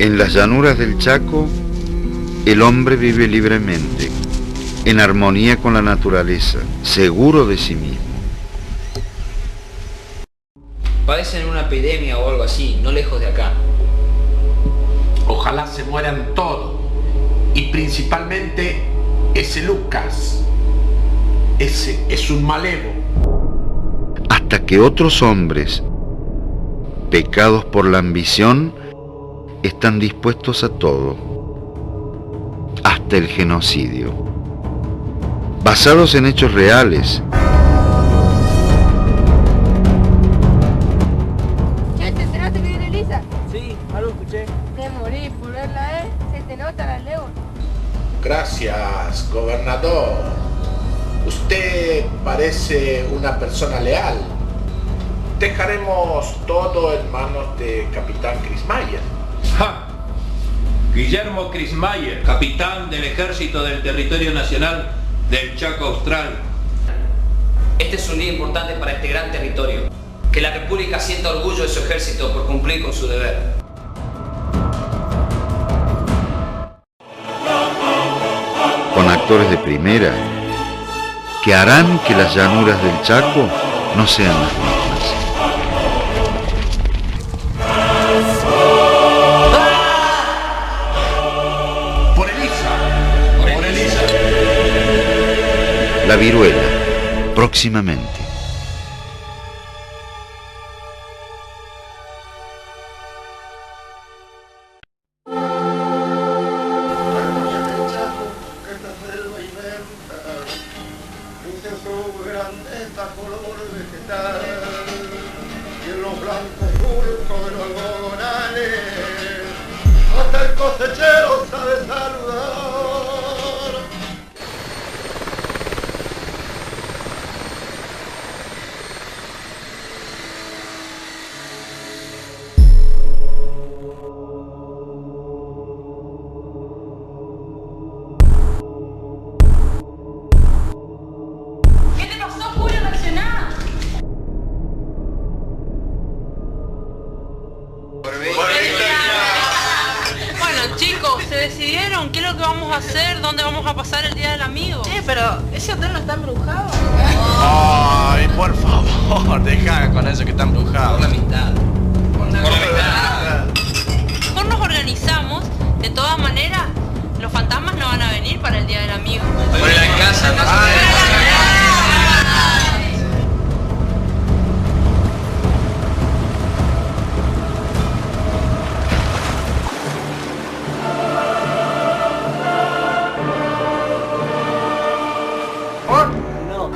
En las llanuras del Chaco, el hombre vive libremente, en armonía con la naturaleza, seguro de sí mismo. Padecen una epidemia o algo así, no lejos de acá. Ojalá se mueran todos, y principalmente ese Lucas. Ese es un malevo. Hasta que otros hombres, pecados por la ambición, están dispuestos a todo, hasta el genocidio, basados en hechos reales. Che, ¿te enteraste que viene Elisa? Sí, algo escuché. Te morí por verla, se te nota la león. Gracias, gobernador. Usted parece una persona leal. Dejaremos todo en manos de Capitán Krismayer. ¡Ja! Guillermo Krismayer, capitán del Ejército del Territorio Nacional del Chaco Austral. Este es un día importante para este gran territorio. Que la República sienta orgullo de su ejército por cumplir con su deber. Con actores de primera, que harán que las llanuras del Chaco no sean las mismas. La viruela, próximamente. Hasta el cosechero sabe saludar. ¿Qué te pasó, Julio? Reaccioná. Bueno, chicos, ¿se decidieron qué es lo que vamos a hacer? ¿Dónde vamos a pasar el Día del Amigo? Pero ese hotel no está embrujado. Ay, por favor, deja con eso que está embrujado. Por la amistad. Por la amistad. Mejor nos organizamos. De todas maneras, los fantasmas no van a venir para el Día del Amigo. Por la casa, no se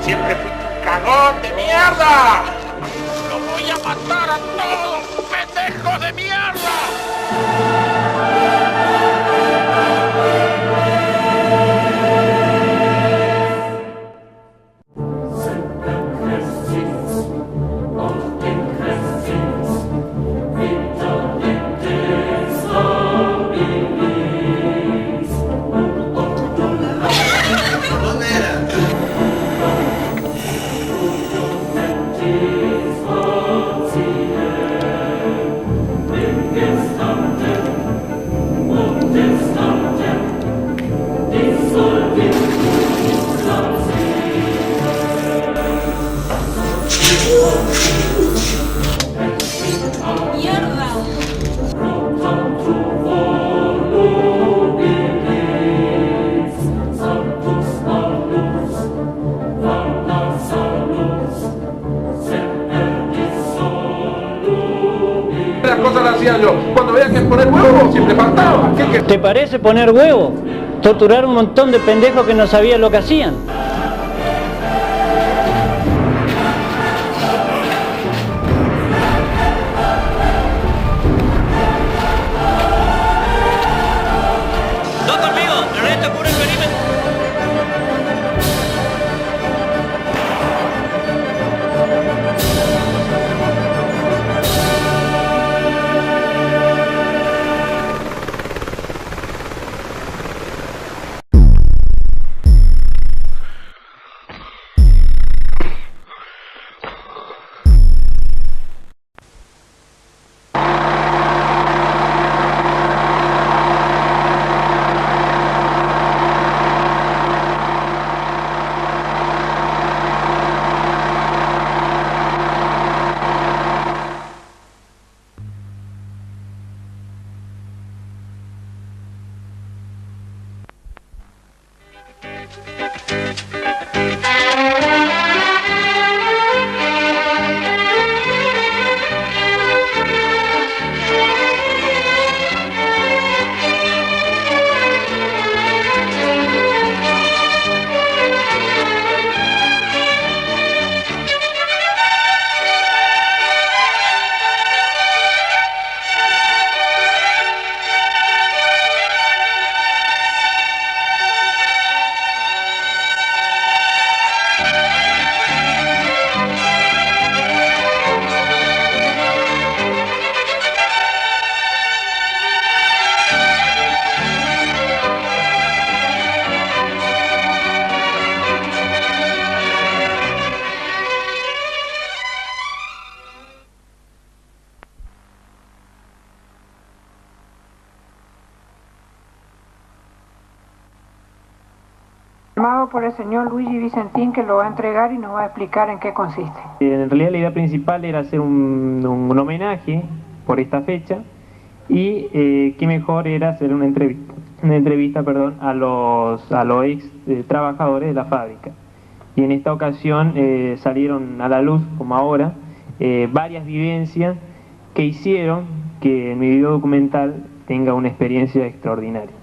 Siempre fuiste un cagón de mierda. ¡Lo voy a matar a todos, pendejos de mierda! Las cosas las hacía yo. Cuando veía que poner huevo siempre faltaba. ¿Te parece poner huevo? Torturar un montón de pendejos que no sabían lo que hacían. No conmigo, Ernesto cubre el perímetro. Firmado por el señor Luigi Vicentín, que lo va a entregar y nos va a explicar en qué consiste. En realidad la idea principal era hacer un homenaje por esta fecha y qué mejor era hacer una entrevista a los ex trabajadores de la fábrica. Y en esta ocasión salieron a la luz, como ahora, varias vivencias que hicieron que mi video documental tenga una experiencia extraordinaria.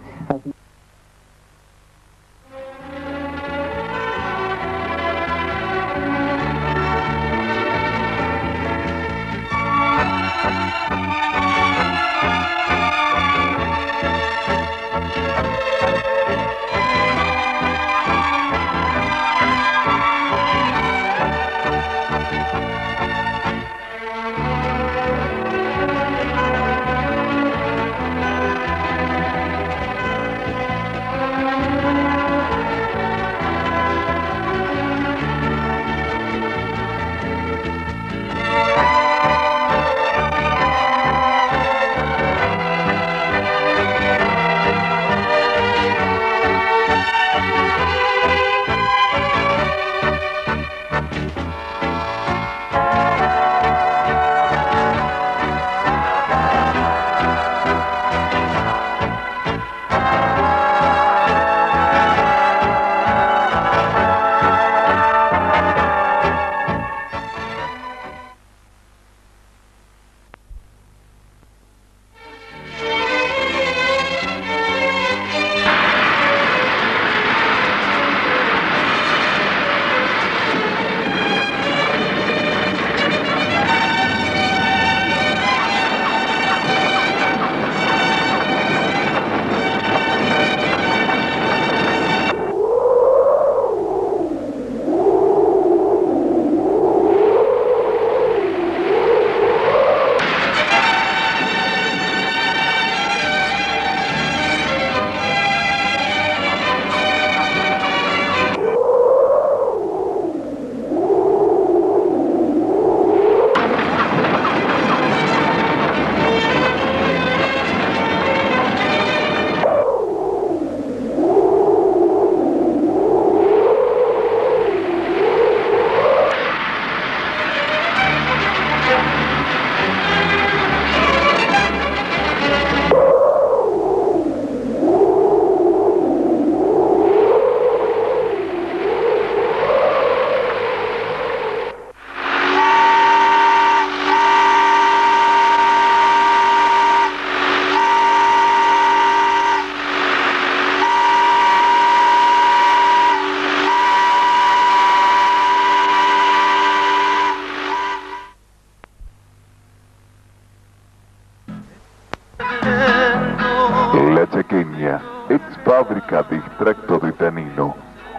La Chaqueña, ex fábrica de extracto de tanino,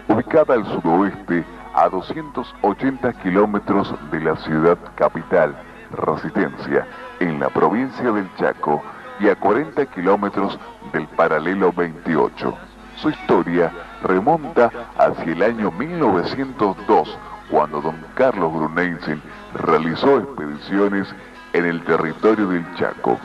ubicada al sudoeste a 280 kilómetros de la ciudad capital, Resistencia, en la provincia del Chaco, y a 40 kilómetros del paralelo 28. Su historia remonta hacia el año 1902, cuando don Carlos Grunensen realizó expediciones en el territorio del Chaco.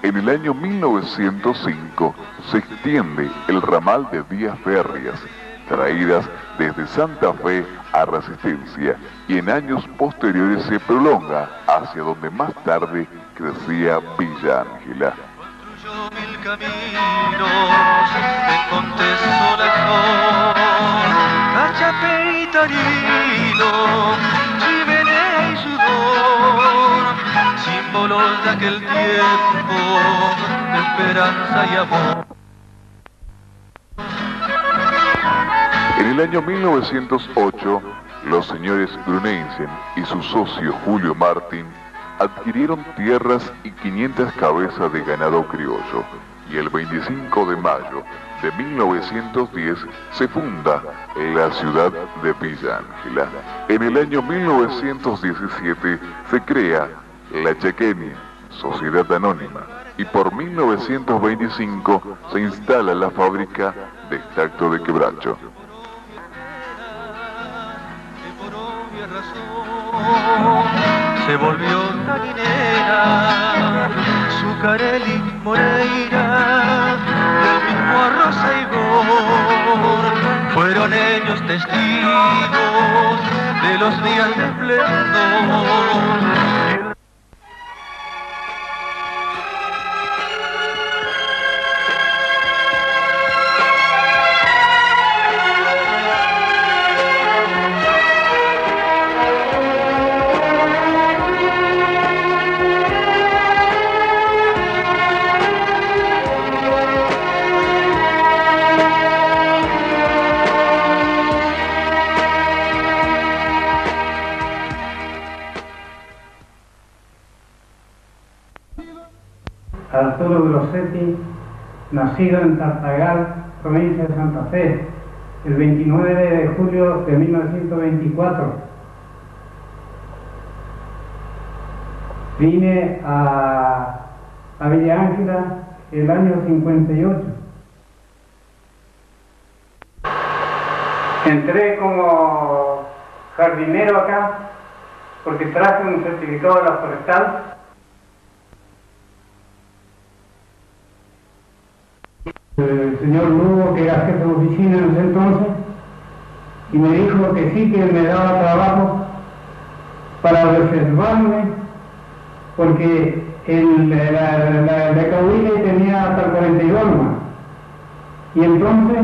En el año 1905 se extiende el ramal de vías férreas, traídas desde Santa Fe a Resistencia, y en años posteriores se prolonga hacia donde más tarde crecía Villa Ángela. Mil caminos, en Montes Solajón, Cachape y Tarino, chimenea y sudor, símbolos de aquel tiempo, de esperanza y amor. En el año 1908, los señores Grunensen y su socio Julio Martín adquirieron tierras y 500 cabezas de ganado criollo, y el 25 de mayo de 1910 se funda la ciudad de Villa Ángela. En el año 1917 se crea la Chaqueña, Sociedad Anónima, y por 1925 se instala la fábrica de extracto de quebracho. Se volvió taninera, Zucarelli, Moreira, del mismo arroz y gor, fueron ellos testigos de los días de esplendor. Arturo Grossetti, nacido en Tartagal, provincia de Santa Fe, el 29 de julio de 1924. Vine a Villa Ángela el año 58. Entré como jardinero acá porque traje un certificado de la forestal. El señor Lugo, que era jefe de oficina en ese entonces, y me dijo que sí, que me daba trabajo para reservarme, porque la Cahuile tenía hasta el 42 nomás. Y entonces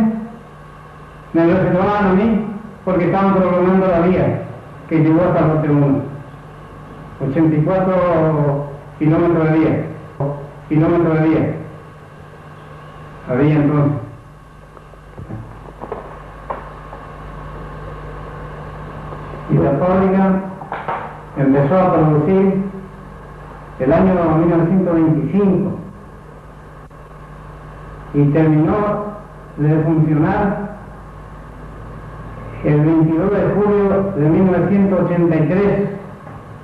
me reservaban a mí porque estaban prolongando la vía, que llegó hasta el lote 1. 84 kilómetros de vía. Había entonces. Y la fábrica empezó a producir el año 1925 y terminó de funcionar el 22 de julio de 1983.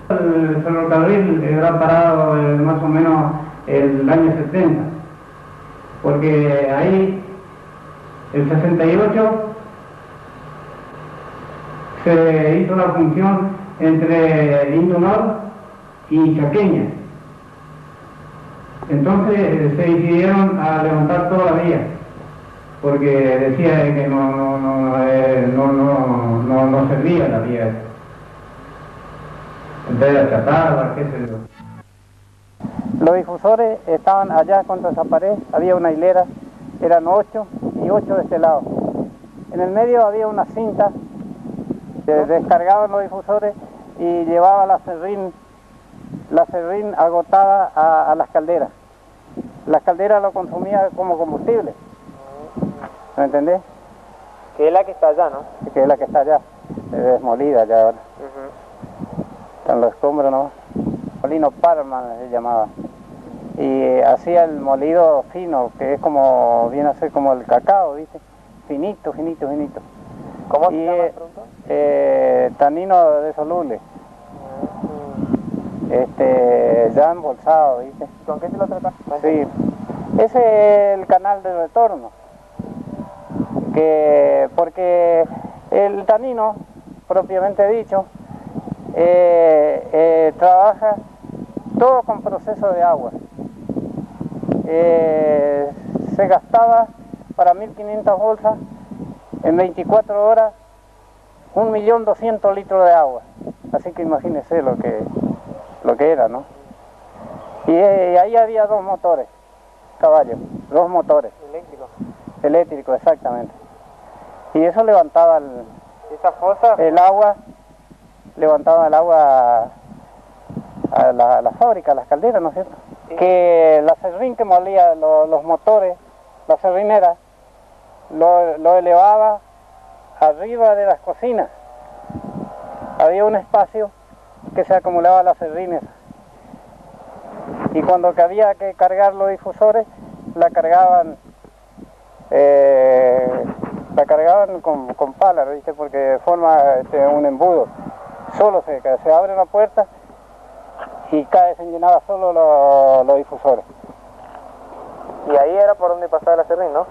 El ferrocarril era parado más o menos el año 70. Porque ahí, el 68, se hizo la función entre Indonor y Chaqueña. Entonces se decidieron a levantar toda la vía, porque decía que no servía la vía. Entonces achatada, qué sé yo. Los difusores estaban allá contra esa pared, había una hilera, eran 8 y 8 de este lado. En el medio había una cinta que descargaban los difusores y llevaba la serrín agotada a las calderas. Las calderas lo consumían como combustible. ¿Me entendés? Que es la que está allá, ¿no? Que es la que está allá, desmolida ya ahora. Están los escombros, ¿no? Molino Parma se llamaba. Y hacía el molido fino, que es como, viene a ser como el cacao, ¿viste? Finito. ¿Cómo se llama el producto? Tanino de soluble. Ya embolsado, ¿viste? ¿Con qué se lo trata? Sí. Ese es el canal de retorno. Porque el tanino, propiamente dicho, trabaja todo con proceso de agua. Se gastaba para 1500 bolsas en 24 horas 1.200.000 litros de agua. Así que imagínense lo que era, ¿no? Y ahí había 2 motores, caballos, 2 motores. Eléctrico, exactamente. Y eso levantaba el agua, levantaba el agua a la fábrica, a las calderas, ¿no es cierto? Sí. Que la serrín que molía los motores, la serrinera, lo elevaba arriba de las cocinas. Había un espacio que se acumulaba las serrines. Y cuando había que cargar los difusores, la cargaban con palas, ¿viste? Porque forma un embudo. Solo se abre una puerta y se llenaba solo los difusores. Y ahí era por donde pasaba la serrín, ¿no?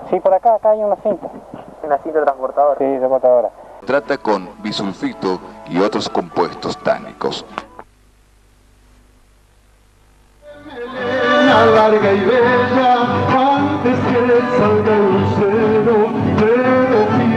Sí, por acá hay una cinta. Una cinta transportadora. Sí, transportadora. Trata con bisulfito y otros compuestos tánicos. Melena larga y bella, antes que salga el lucero, pero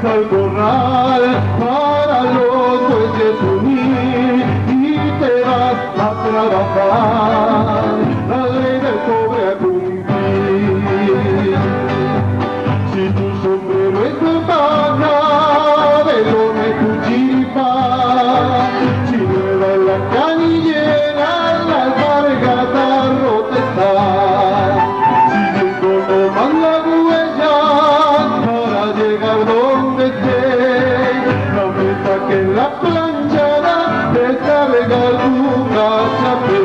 vuelves al corral para los bueyes unir y te vas a trabajar, la ley del cobre a cumplir. Si tu sombrero es de paja, de lona y tu chiripa, si nueva es la canillera, la alpargata rota está, siguiendo nomás la huella para llegar donde esté, la meta que en la planchada descarga tu cachapé.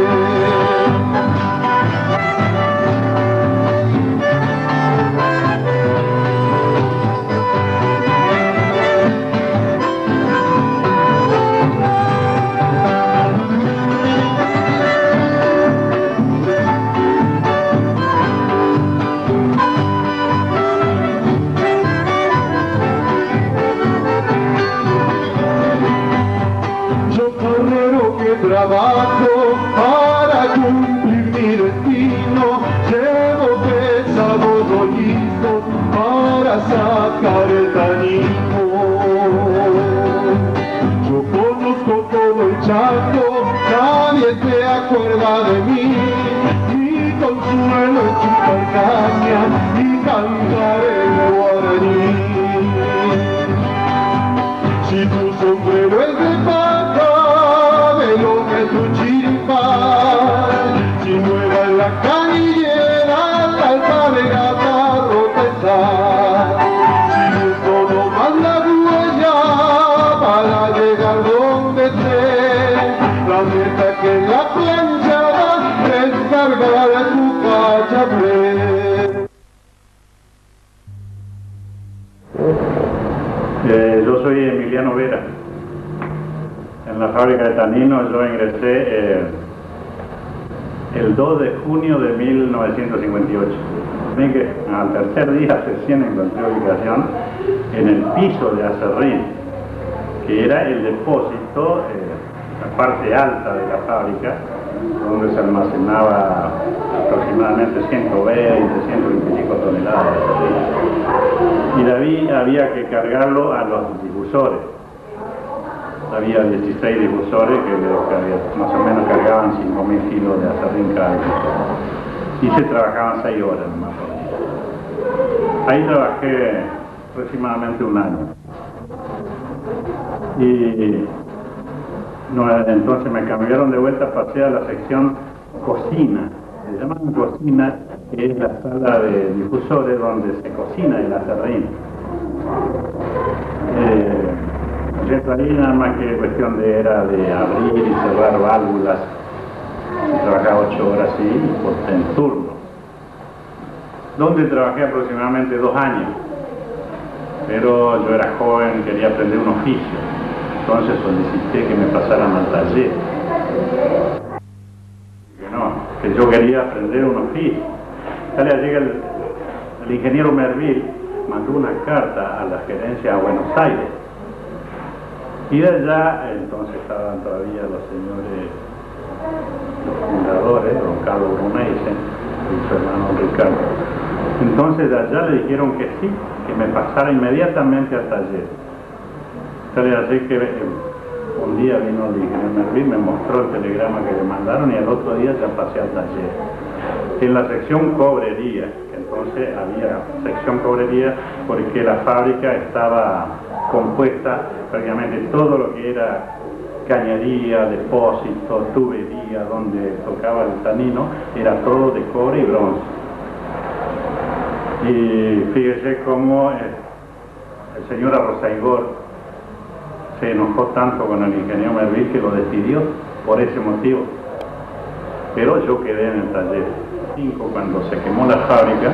Trabajo para cumplir mi destino, llevo pesados rollizos para sacar el tanino. Yo conozco todo el Chaco, nadie se acuerda de mí, mi consuelo es chupar caña y cantar el guaraní. Si tu sombrero es de paja, lo que tu chiripa, si nueva es la canillera, la alpargata rota está, siguiendo nomás la huella para llegar donde esté, la meta que en la planchada descarga tu cachaplé. Yo soy Emiliano Vera. En la fábrica de tanino yo ingresé el 2 de junio de 1958. Así que al tercer día recién encontré ubicación en el piso de acerrín, que era el depósito, la parte alta de la fábrica, donde se almacenaba aproximadamente 120, 125 toneladas de acerrín. Y de ahí había que cargarlo a los difusores. Había 16 difusores que más o menos cargaban 5.000 kilos de acerrín cada difusor. Y se trabajaban 6 horas más o menos. Ahí trabajé aproximadamente un año. Y entonces me cambiaron de vuelta, pasé a la sección cocina. Se llama cocina, que es la sala de difusores donde se cocina el acerrín. Ahí nada más que cuestión era de abrir y cerrar válvulas. Trabajaba 8 horas en turno. Donde trabajé aproximadamente 2 años. Pero yo era joven, quería aprender un oficio. Entonces solicité que me pasaran al taller. Que yo quería aprender un oficio. Llega el ingeniero Merville, mandó una carta a la gerencia a Buenos Aires. Y de allá, entonces estaban todavía los señores, los fundadores, don Carlos Bruneisen y su hermano Ricardo. Entonces de allá le dijeron que sí, que me pasara inmediatamente al taller. Así que un día vino el ingeniero Merville, me mostró el telegrama que le mandaron y al otro día ya pasé al taller. En la sección cobrería, que entonces había sección cobrería porque la fábrica estaba compuesta prácticamente todo lo que era cañería, depósito, tubería, donde tocaba el tanino, era todo de cobre y bronce. Y fíjese cómo el señor Arrozaigor se enojó tanto con el ingeniero Merville que lo despidió por ese motivo. Pero yo quedé en el taller. Cuando se quemó la fábrica,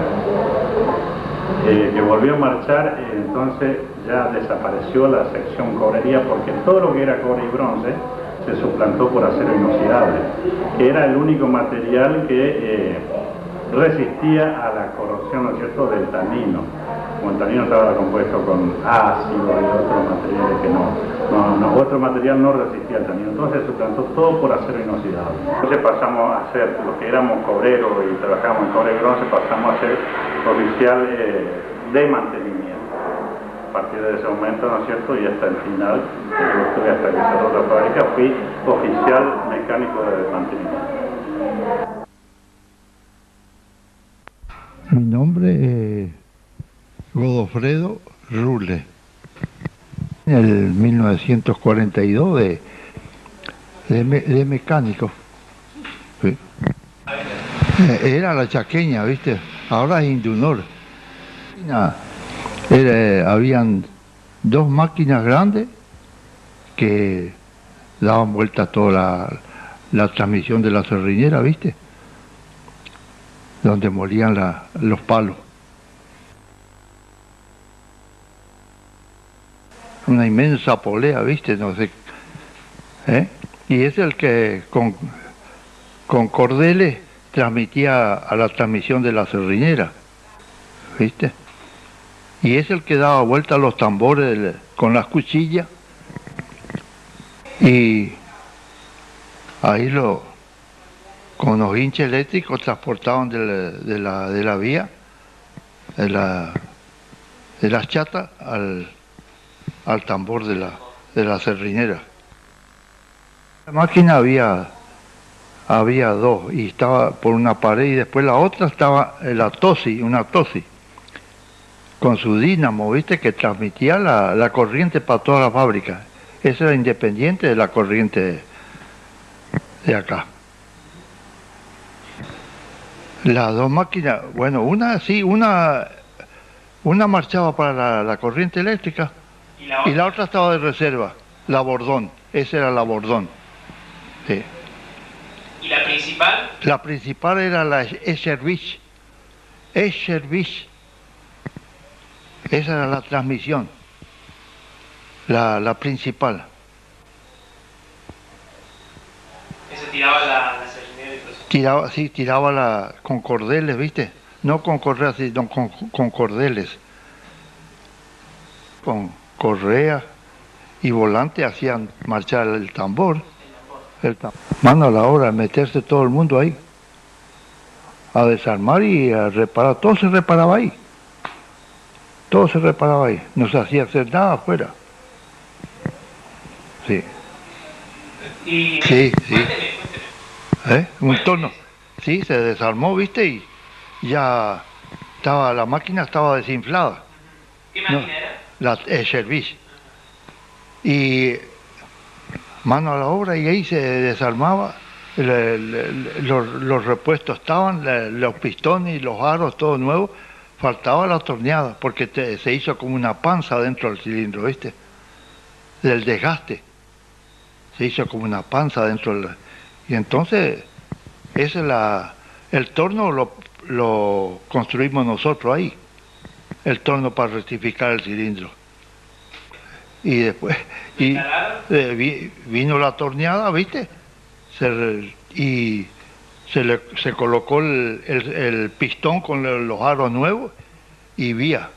que volvió a marchar, entonces ya desapareció la sección cobrería porque todo lo que era cobre y bronce se suplantó por acero inoxidable, que era el único material que resistía a la corrosión, ¿no es cierto?, del tanino. Como el tanino estaba compuesto con ácido y otros materiales que otro material no resistía al tanino, entonces se suplantó todo por acero inoxidable. Entonces pasamos a ser, los que éramos cobreros y trabajamos en cobre y bronce, pasamos a ser oficial de mantenimiento. A partir de ese momento, ¿no es cierto? Y hasta el final, yo estuve hasta que cerró la fábrica, fui oficial mecánico de mantenimiento. Mi nombre es Godofredo Rule. En el 1942 de mecánico. Sí. Era la Chaqueña, ¿viste? Ahora es Indunor. Habían dos máquinas grandes que daban vuelta a toda la transmisión de la serrinera, ¿viste? Donde molían los palos. Una inmensa polea, ¿viste? No sé. Y es el que con cordeles transmitía a la transmisión de la serrinera, ¿viste? Y es el que daba vuelta a los tambores con las cuchillas. Y ahí con los hinches eléctricos transportaban de la vía, de las chatas al tambor de la serrinera. La máquina había dos, y estaba por una pared, y después la otra estaba una TOSI, con su dínamo, ¿viste? Que transmitía la corriente para toda la fábrica. Esa era independiente de la corriente de acá. Las dos máquinas, bueno, una marchaba para la corriente eléctrica y la otra estaba de reserva, la Bordón, esa era la Bordón. Sí. ¿Y la principal? La principal era la Eschervich. Esa era la transmisión, la principal. ¿Ese tiraba la serrinera y todo eso? Tiraba con cordeles, ¿viste? No con correas, sino con cordeles. Con correa y volante hacían marchar el tambor. Mano a la hora de meterse todo el mundo ahí, a desarmar y a reparar. Todo se reparaba ahí. No se hacía hacer nada afuera. Sí. Sí. Un torno. Sí, se desarmó, ¿viste? Y ya la máquina estaba desinflada. ¿Qué máquina era? La Eschervich. Y mano a la obra, y ahí se desarmaba, los repuestos estaban, los pistones y los aros, todo nuevo. Faltaba la torneada, porque se hizo como una panza dentro del cilindro, ¿viste? Del desgaste. Se hizo como una panza dentro del... Y entonces, el torno lo construimos nosotros ahí. El torno para rectificar el cilindro. Y después vino la torneada, ¿viste? Se colocó el pistón con los aros nuevos y vía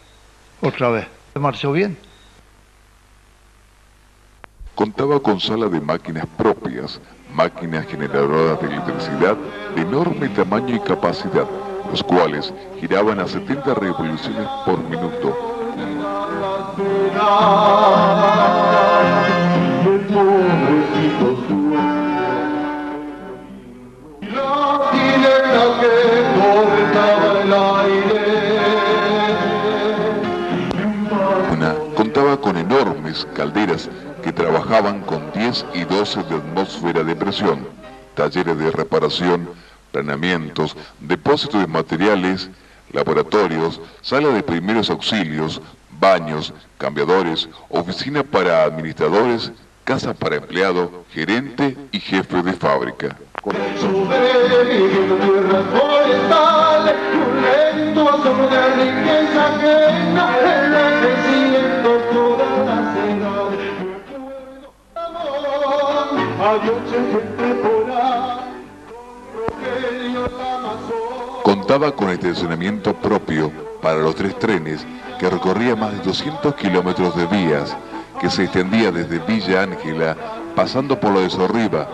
otra vez. Marchó bien. Contaba con sala de máquinas propias, máquinas generadoras de electricidad de enorme tamaño y capacidad, los cuales giraban a 70 revoluciones por minuto. Contaba con enormes calderas que trabajaban con 10 y 12 de atmósfera de presión, talleres de reparación, planeamientos, depósitos de materiales, laboratorios, sala de primeros auxilios, baños, cambiadores, oficina para administradores, casa para empleado, gerente y jefe de fábrica. Contaba con estacionamiento propio para los 3 trenes que recorría más de 200 kilómetros de vías que se extendía desde Villa Ángela, pasando por lo de Sorriba,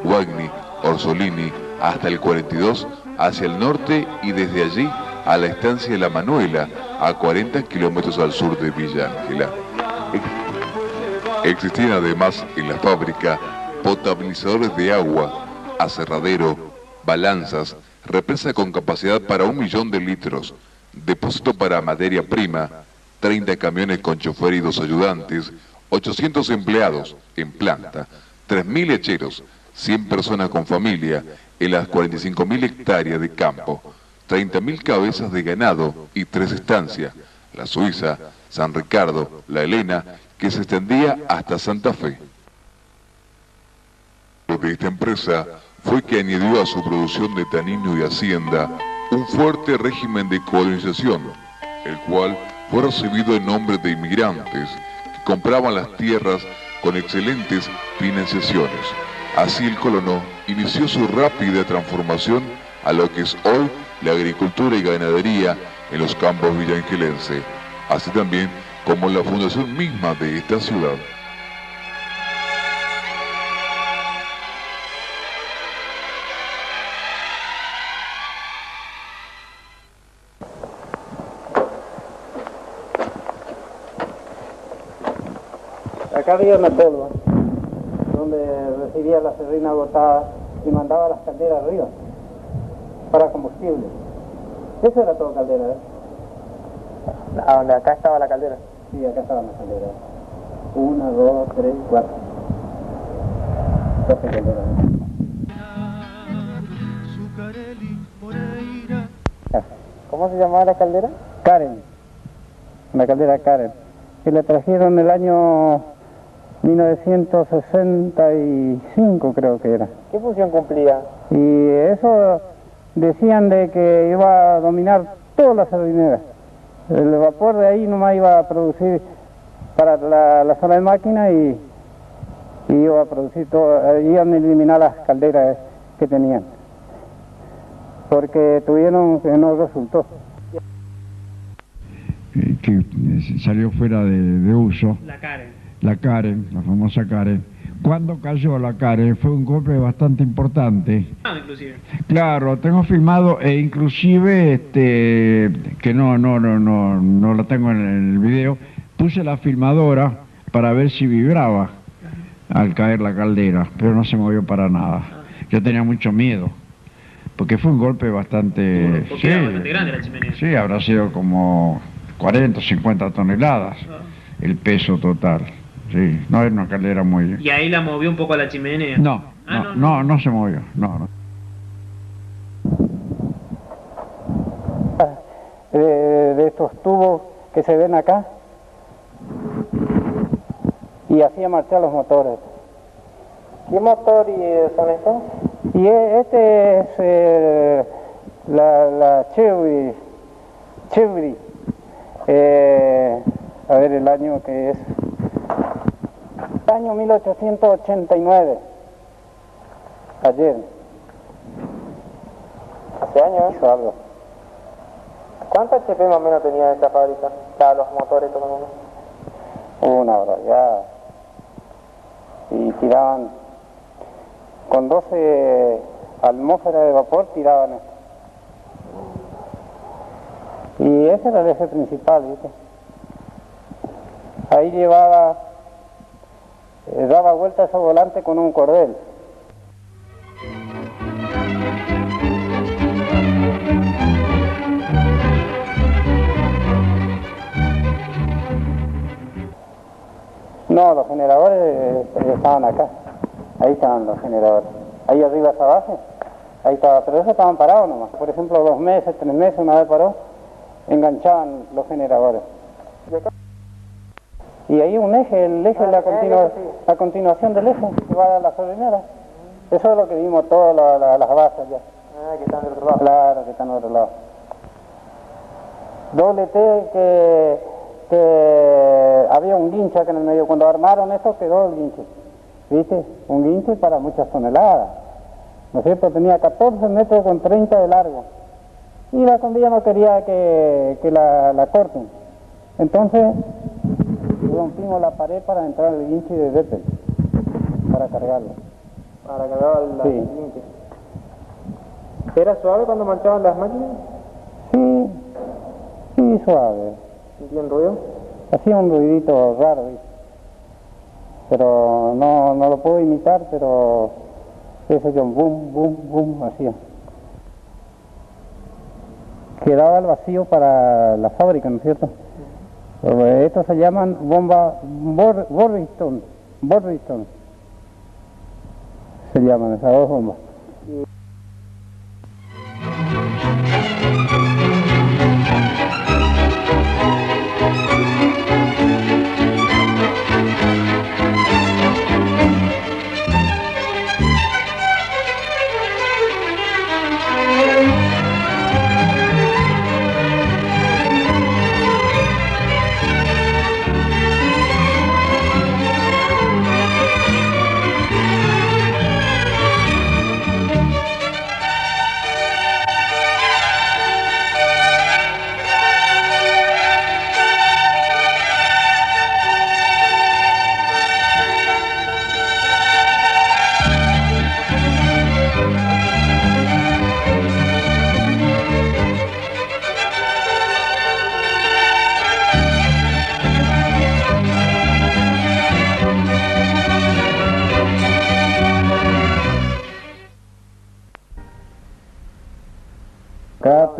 Guagni, Orsolini, hasta el 42 hacia el norte y desde allí a la estancia de La Manuela, a 40 kilómetros al sur de Villa Ángela. Existían además en la fábrica potabilizadores de agua, aserradero, balanzas, represa con capacidad para 1 millón de litros, depósito para materia prima, 30 camiones con chofer y 2 ayudantes, 800 empleados en planta, 3.000 lecheros, 100 personas con familia en las 45.000 hectáreas de campo, 30.000 cabezas de ganado y 3 estancias, la Suiza, San Ricardo, la Elena, que se extendía hasta Santa Fe. Lo de esta empresa fue que añadió a su producción de tanino y hacienda un fuerte régimen de colonización, el cual fue recibido en nombre de inmigrantes que compraban las tierras con excelentes financiaciones. Así el colono inició su rápida transformación a lo que es hoy la agricultura y ganadería en los campos villangelenses, así también como la fundación misma de esta ciudad. Acá había una tolva donde recibía la serrina agotada y mandaba las calderas arriba para combustible. Eso era todo caldera, ¿eh? ¿A donde acá estaba la caldera? Sí, acá estaba la caldera. 1, 2, 3, 4. 12 calderas. ¿Cómo se llamaba la caldera? Karen. La caldera Karen. Que le trajeron el año 1965, creo que era. ¿Qué función cumplía? Y eso decían de que iba a dominar todas las sardineras. El vapor de ahí nomás iba a producir para la sala de máquina y iba a producir todo, iban a eliminar las calderas que tenían. Porque tuvieron que no resultó. Que salió fuera de uso. La Karen, la famosa Karen. Cuando cayó la Karen fue un golpe bastante importante. Inclusive. Claro, tengo filmado e inclusive que no la tengo en el video. Puse la filmadora para ver si vibraba al caer la caldera, pero no se movió para nada. Yo tenía mucho miedo, porque fue un golpe bastante... Porque era bastante grande la chimenea. Sí, habrá sido como 40 o 50 toneladas el peso total. Sí, no era una caldera muy... ¿Y ahí la movió un poco a la chimenea? No se movió, no. De estos tubos que se ven acá, y hacía marchar los motores. ¿Qué motor son estos? Y este es la Chevy. A ver el año que es. Año 1889. Ayer. ¿Hace años? Hizo algo. ¿Cuántos HP más o menos tenía esta fábrica? Claro, los motores todo el mundo. Una hora ya. Y tiraban con 12 atmósferas de vapor, tiraban esto. Y ese era el eje principal, ¿viste? Ahí llevaba, daba vuelta a ese volante con un cordel. No, los generadores estaban acá. Ahí estaban los generadores. Ahí arriba esa base, ahí estaba, pero esos estaban parados nomás. Por ejemplo, 2 meses, 3 meses, una vez paró, enganchaban los generadores. Y ahí un eje, el eje es la continuación del eje que va a la sardinera. Eso es lo que vimos todas las bases ya. Que están del otro lado. Claro, que están del otro lado. Doble T que había un guinche acá en el medio. Cuando armaron esto quedó el guinche. ¿Viste? Un guinche para muchas toneladas. ¿No es cierto? Tenía 14 metros con 30 de largo. Y la condilla no quería que la corten. Entonces rompimos la pared para entrar el guinche de Vettel, para cargarlo. Para cargar el guinche. ¿Era suave cuando manchaban las máquinas? Sí, suave. ¿Sentía un ruido? Hacía un ruidito raro, ¿viste? Pero no lo puedo imitar, pero eso yo, boom, boom, boom, hacía. Quedaba el vacío para la fábrica, ¿no es cierto? Estos se llaman bomba Borriston, se llaman esas dos bombas.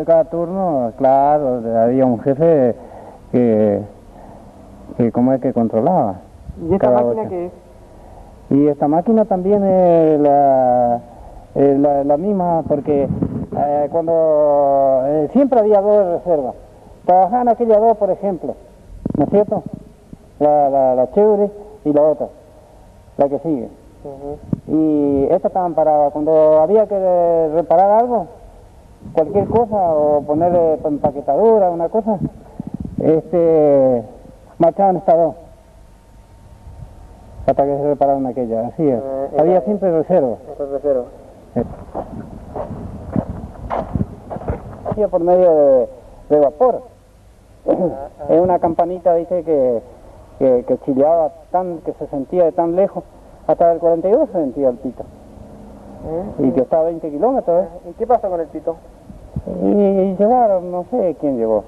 Cada turno, claro, había un jefe que como es que controlaba. ¿Y esta máquina qué es? Y esta máquina también es la misma, porque cuando siempre había dos de reserva. Trabajaban aquellas dos, por ejemplo, ¿no es cierto? La chévere y la otra, la que sigue. Y estas estaban paradas. Cuando había que reparar algo, cualquier cosa, o ponerle empaquetadura, una cosa, marchaban estas dos hasta que se repararon aquella, así es. Había siempre reserva. Hacía por medio de vapor. Es una campanita, viste, que chileaba que se sentía de tan lejos, hasta el 42 se sentía el pito. Y que estaba a 20 kilómetros. ¿Y qué pasó con el pito? Y llevaron, no sé quién llevó.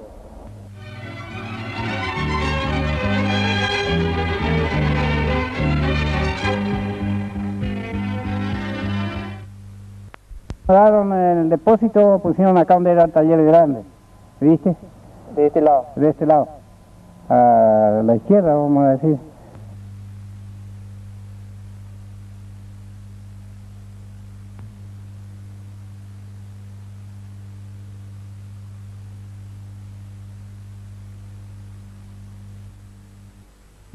Daron en el depósito, pusieron acá donde era el taller grande, ¿viste? De este lado. De este lado, a la izquierda, vamos a decir.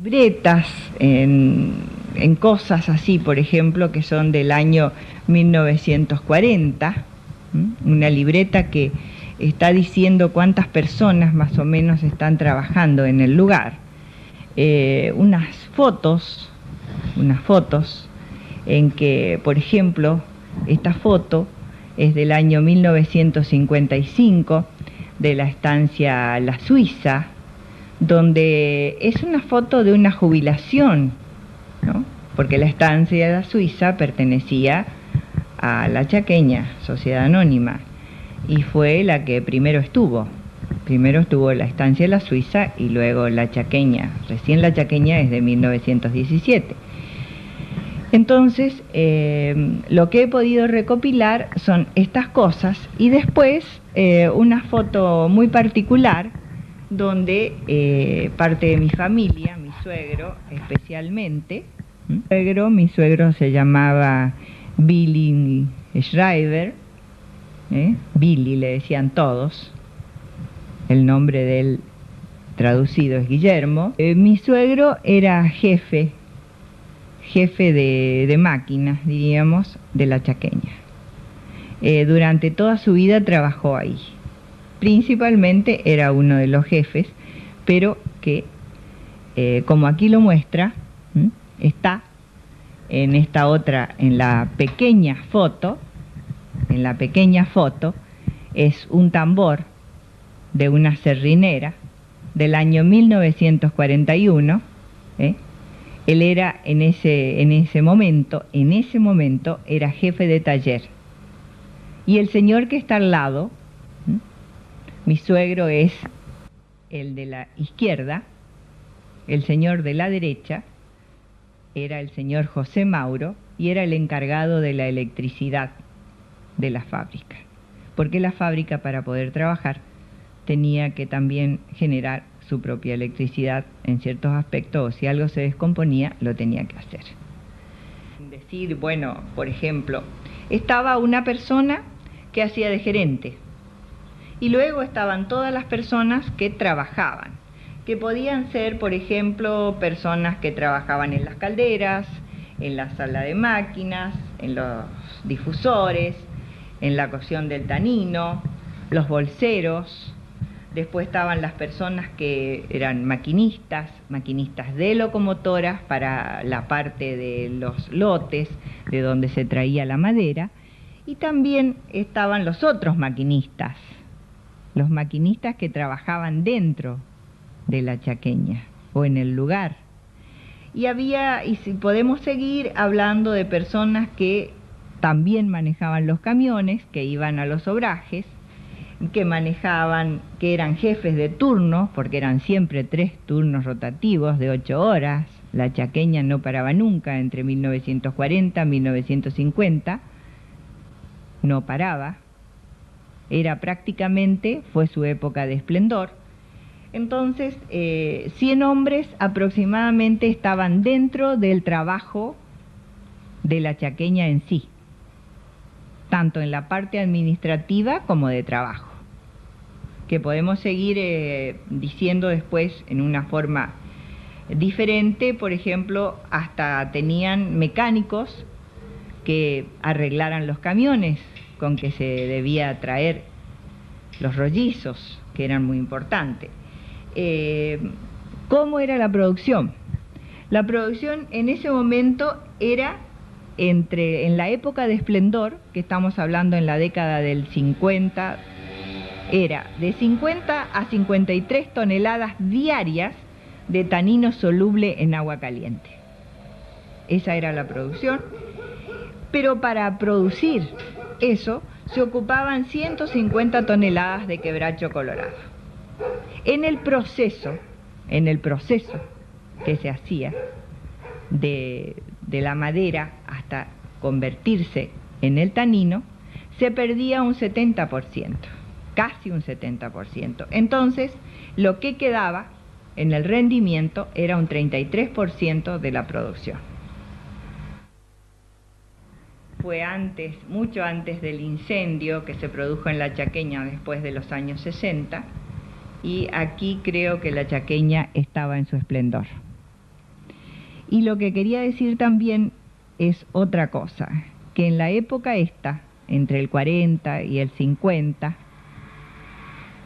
Libretas en cosas así, por ejemplo, que son del año 1940, una libreta que está diciendo cuántas personas más o menos están trabajando en el lugar, unas fotos en que, por ejemplo, esta foto es del año 1955 de la estancia La Suiza, donde es una foto de una jubilación, ¿no? Porque la estancia de La Suiza pertenecía a La Chaqueña, Sociedad Anónima, y fue la que primero estuvo la estancia de La Suiza y luego La Chaqueña. Recién La Chaqueña es de 1917. Entonces, lo que he podido recopilar son estas cosas, y después una foto muy particular donde parte de mi familia, mi suegro especialmente, mi suegro se llamaba Billy Schreiber, Billy le decían todos, el nombre de él traducido es Guillermo. Mi suegro era jefe de máquinas, diríamos, de La Chaqueña. Durante toda su vida trabajó ahí. Principalmente era uno de los jefes, pero que, como aquí lo muestra, está en esta otra, en la pequeña foto, es un tambor de una serrinera del año 1941. Él era en ese momento era jefe de taller. Y el señor que está al lado, mi suegro, es el de la izquierda, el señor de la derecha, era el señor José Mauro y era el encargado de la electricidad de la fábrica. Porque la fábrica, para poder trabajar, tenía que también generar su propia electricidad en ciertos aspectos, o si algo se descomponía, lo tenía que hacer. Decir, bueno, por ejemplo, estaba una persona que hacía de gerente y luego estaban todas las personas que trabajaban, que podían ser, por ejemplo, personas que trabajaban en las calderas, en la sala de máquinas, en los difusores, en la cocción del tanino, los bolseros. Después estaban las personas que eran maquinistas de locomotoras para la parte de los lotes, de donde se traía la madera, y también estaban los otros maquinistas, los maquinistas que trabajaban dentro de la chaqueña o en el lugar. Y si podemos seguir hablando de personas que también manejaban los camiones, que iban a los obrajes, que manejaban, que eran jefes de turno, porque eran siempre 3 turnos rotativos de 8 horas. La chaqueña no paraba nunca entre 1940 y 1950, no paraba. Era prácticamente, fue su época de esplendor. Entonces, 100 hombres aproximadamente estaban dentro del trabajo de la chaqueña en sí, tanto en la parte administrativa como de trabajo, que podemos seguir diciendo después en una forma diferente. Por ejemplo, hasta tenían mecánicos que arreglaran los camiones con que se debía traer los rollizos, que eran muy importantes. ¿Cómo era la producción? La producción en ese momento era en la época de esplendor, que estamos hablando en la década del 50, era de 50 a 53 toneladas diarias de tanino soluble en agua caliente. Esa era la producción, pero para producir eso se ocupaban 150 toneladas de quebracho colorado. En el proceso que se hacía de la madera hasta convertirse en el tanino, se perdía un 70%, casi un 70%. Entonces, lo que quedaba en el rendimiento era un 33% de la producción. Fue antes, mucho antes del incendio que se produjo en la chaqueña después de los años 60, y aquí creo que la chaqueña estaba en su esplendor. Y lo que quería decir también es otra cosa, que en la época esta, entre el 40 y el 50,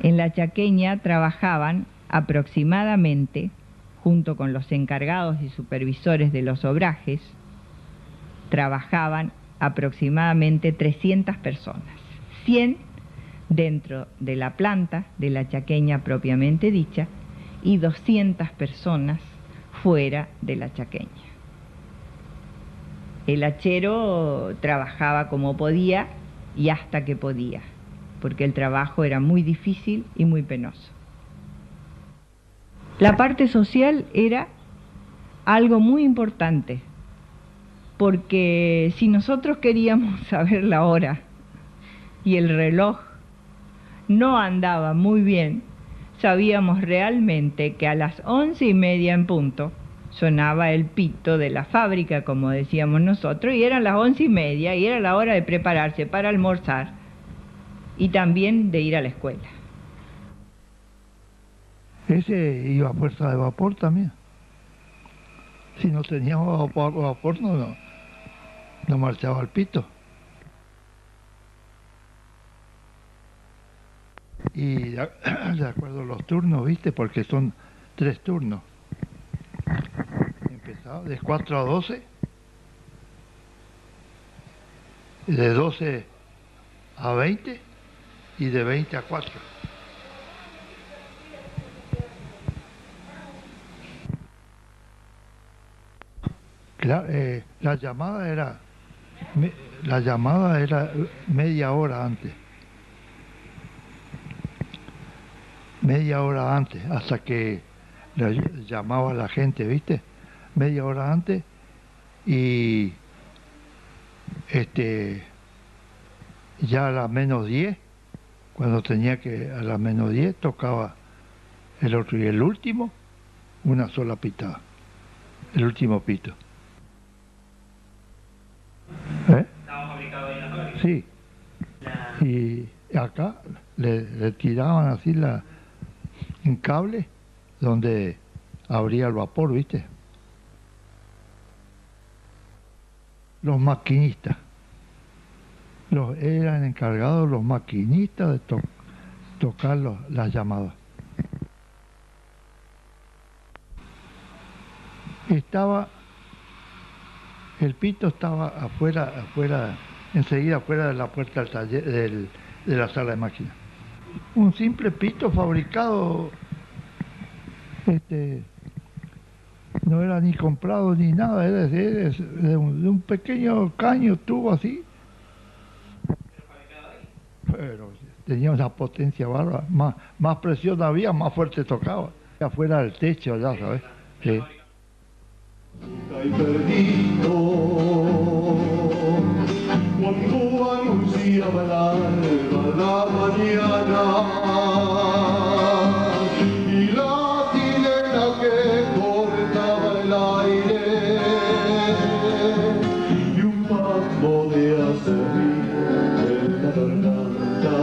en la chaqueña trabajaban aproximadamente, junto con los encargados y supervisores de los obrajes, trabajaban aproximadamente 300 personas, 100 dentro de la planta de la chaqueña propiamente dicha y 200 personas fuera de la chaqueña. El hachero trabajaba como podía y hasta que podía, porque el trabajo era muy difícil y muy penoso. La parte social era algo muy importante, porque si nosotros queríamos saber la hora y el reloj no andaba muy bien, sabíamos realmente que a las 11:30 en punto sonaba el pito de la fábrica, como decíamos nosotros, y eran las 11:30 y era la hora de prepararse para almorzar y también de ir a la escuela. Ese iba a fuerza de vapor también. Si no teníamos vapor no marchaba el pito. Y de acuerdo a los turnos, ¿viste? Porque son 3 turnos. Empezaba de 4 a 12, de 12 a 20 y de 20 a 4. Claro, la llamada era media hora antes. media hora antes, hasta que le llamaba a la gente, ¿viste? Media hora antes, y ya a las menos 10, cuando tenía que, a las menos 10 tocaba el otro, y el último, una sola pitada, el último pito. ¿Estaba fabricado ahí en la fábrica? Sí. Y acá le tiraban así un cable donde abría el vapor, ¿viste? Los maquinistas. Eran encargados los maquinistas de tocar las llamadas. El pito estaba afuera, enseguida afuera de la puerta del taller, de la sala de máquinas. Un simple pito fabricado, no era ni comprado ni nada, era de un pequeño caño, tubo así. Pero tenía una potencia bárbara, más presión había, más fuerte tocaba. Afuera del techo, ya sabes. Sí. Y perdido cuando anunciaba el alba la mañana y la sirena que cortaba el aire y un paso de acerrín en la garganta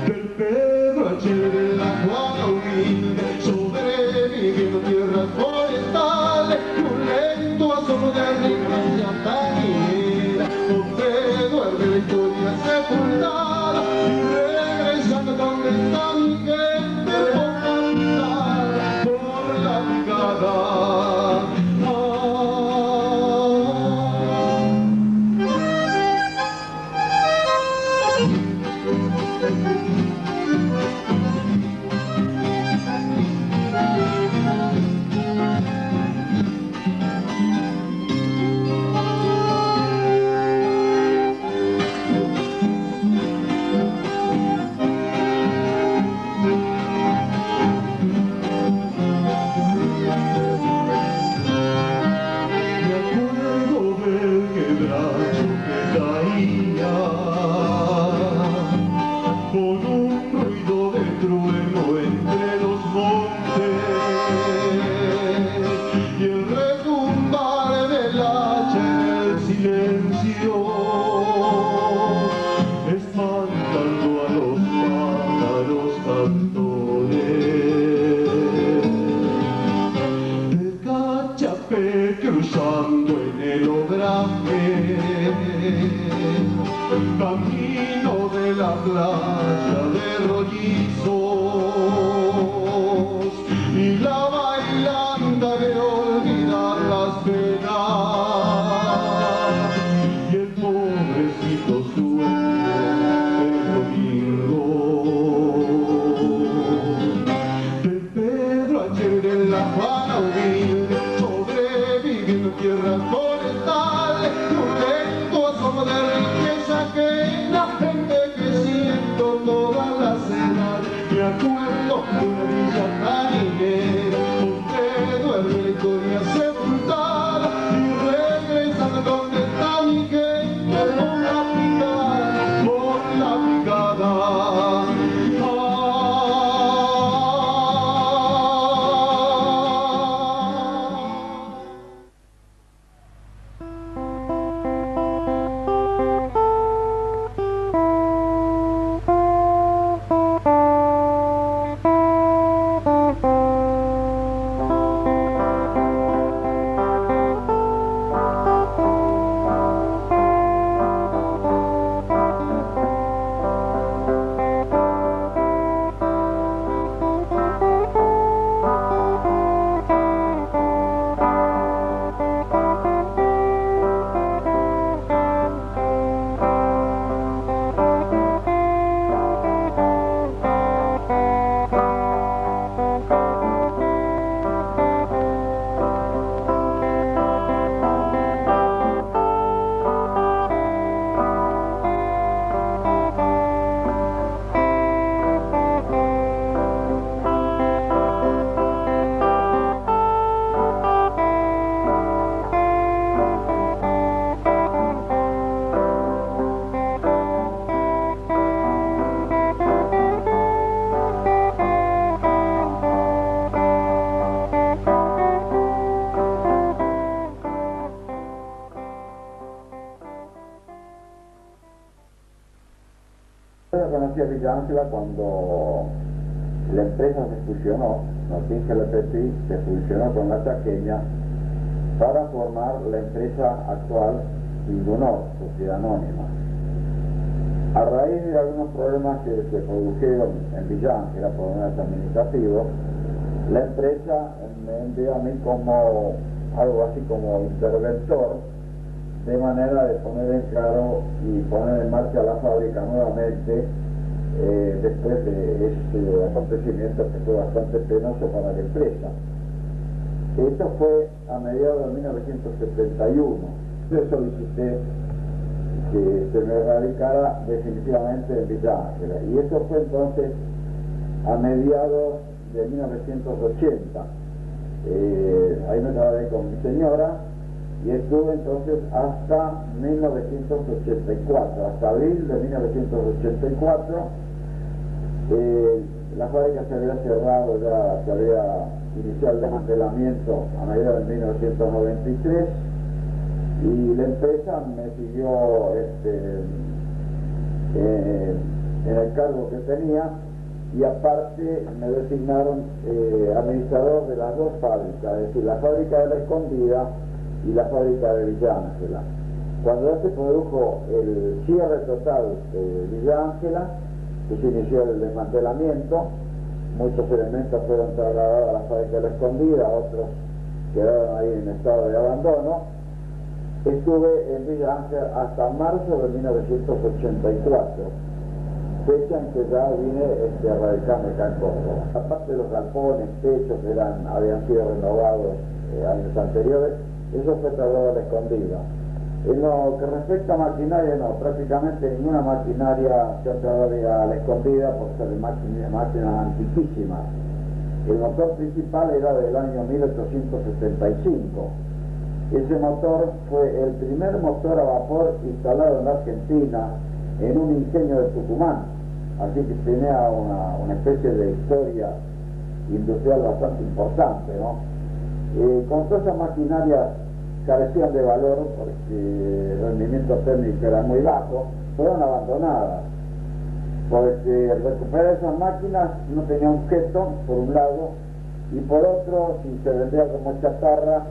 del Pedro H. de la Juana humilde sobreviviendo tierras forestales y un lento asomo de riqueza tañera donde duerme la historia sepultada y regresando donde está mi gente por cantar por la brigada. Con un ruido de trueno entre los montes y el retumbar del hacha en el silencio, espantando a los pájaros cantores de Cachapé cruzando en el obraje, camino de la playa de rollizos y la bailanda de olvidar las penas y el pobrecito sueño del domingo de Pedro H. de la Juana humilde sobreviviendo en tierras forestales y un lento asomo de riqueza que la gente que siento nace Villa Ángela cuando la empresa se fusionó, Notinge Lepetí se fusionó con la Chaqueña para formar la empresa actual Indunor, Sociedad Anónima. A raíz de algunos problemas que se produjeron en Villa Ángela, problemas administrativos, la empresa me envió a mí como algo así como interventor, de manera de poner en claro y poner en marcha la fábrica nuevamente después de ese acontecimiento que fue bastante penoso para la empresa. Esto fue a mediados de 1971. Yo solicité que se me radicara definitivamente en Villa Ángela, y eso fue entonces a mediados de 1980. Ahí me trabajé con mi señora y estuve entonces hasta 1984, hasta abril de 1984. La fábrica se había cerrado, ya se había iniciado el desmantelamiento a mediados de 1993, y la empresa me siguió en el cargo que tenía, y aparte me designaron administrador de las dos fábricas, es decir, la fábrica de La Escondida y la fábrica de Villa Ángela. Cuando ya se produjo el cierre total de Villa Ángela, que se inició el desmantelamiento, muchos elementos fueron trasladados a la fábrica de La Escondida, otros quedaron ahí en estado de abandono. Estuve en Villa Ángela hasta marzo de 1984, fecha en que ya vine a radicarme acá en Córdoba. Aparte de los galpones, techos que habían sido renovados años anteriores, eso fue trasladado a La Escondida. En lo que respecta a maquinaria, no, prácticamente ninguna maquinaria se ha trasladado a La Escondida por ser máquinas antiquísimas. El motor principal era del año 1875. Ese motor fue el primer motor a vapor instalado en la Argentina en un ingenio de Tucumán, así que tenía una especie de historia industrial bastante importante, ¿no? Con todas esas maquinarias carecían de valor porque el rendimiento técnico era muy bajo, fueron abandonadas, porque recuperar esas máquinas no tenía objeto, por un lado, y por otro, si se vendía como chatarra,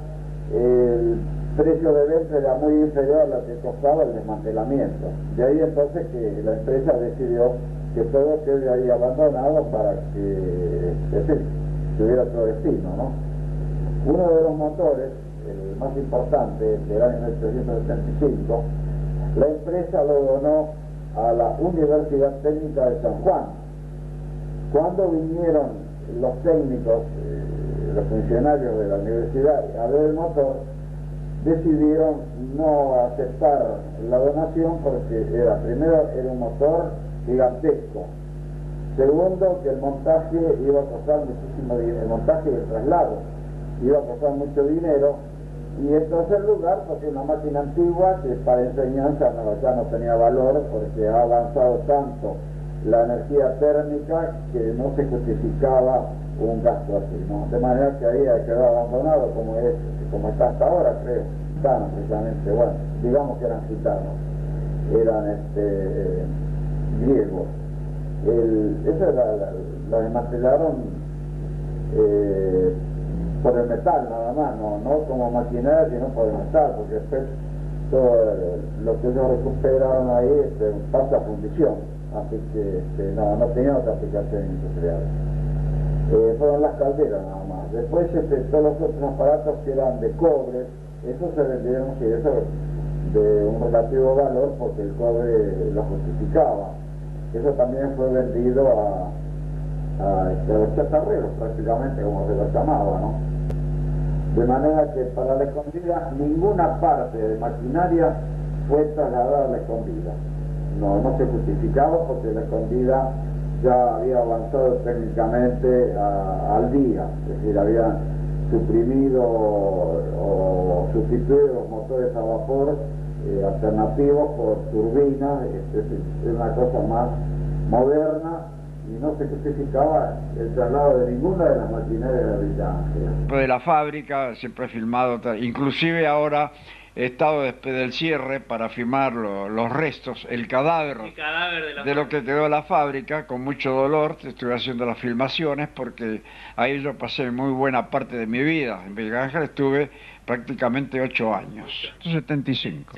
el precio de venta era muy inferior a lo que costaba el desmantelamiento. De ahí entonces que la empresa decidió que todo quede ahí abandonado para que tuviera otro destino, ¿no? Uno de los motores, el más importante, del año 1975, la empresa lo donó a la Universidad Técnica de San Juan. Cuando vinieron los técnicos, los funcionarios de la universidad a ver el motor, decidieron no aceptar la donación porque primero era un motor gigantesco, segundo que el montaje iba a costar muchísimo dinero, el montaje y el traslado iba a costar mucho dinero, y en tercer lugar porque una máquina antigua que para enseñanza ya no tenía valor porque ha avanzado tanto la energía térmica que no se justificaba un gasto así, ¿no? De manera que ahí quedó abandonado como está hasta ahora, creo. Gitanos, precisamente, bueno, digamos que eran gitanos, eran griegos. Esa la desmantelaron por el metal nada más, no como maquinaria, sino por el metal, porque después todo lo que ellos recuperaron ahí pasa a fundición, así que no tenía otra aplicación industrial. Fueron las calderas nada más. Después todos los otros aparatos que eran de cobre, esos se vendieron, sí, eso de un relativo valor porque el cobre lo justificaba. Eso también fue vendido a los chatarreros prácticamente, como se los llamaba, ¿no? De manera que para La Escondida ninguna parte de maquinaria fue trasladada a La Escondida. No se justificaba porque La Escondida ya había avanzado técnicamente al día, es decir, habían suprimido o sustituido los motores a vapor alternativos por turbinas, es una cosa más moderna, y no se justificaba el traslado de ninguna de las maquinarias de Villa Ángela. De la fábrica siempre he filmado, inclusive ahora estado después del cierre para filmar los restos, el cadáver de lo que quedó la fábrica, con mucho dolor. Estuve haciendo las filmaciones porque ahí yo pasé muy buena parte de mi vida. En Villa Ángel estuve prácticamente 8 años, 75.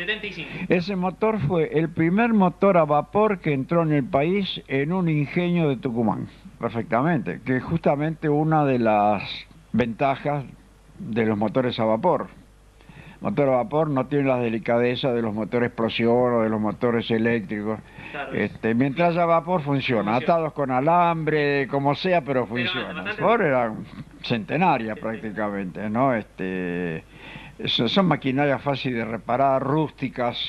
Ese motor fue el primer motor a vapor que entró en el país en un ingenio de Tucumán, perfectamente, que es justamente una de las ventajas de los motores a vapor. Motor a vapor no tiene la delicadeza de los motores explosión o de los motores eléctricos. Claro. Mientras haya vapor funciona, atados con alambre, como sea, pero funciona. El vapor era centenaria prácticamente, ¿no? Son maquinarias fáciles de reparar, rústicas,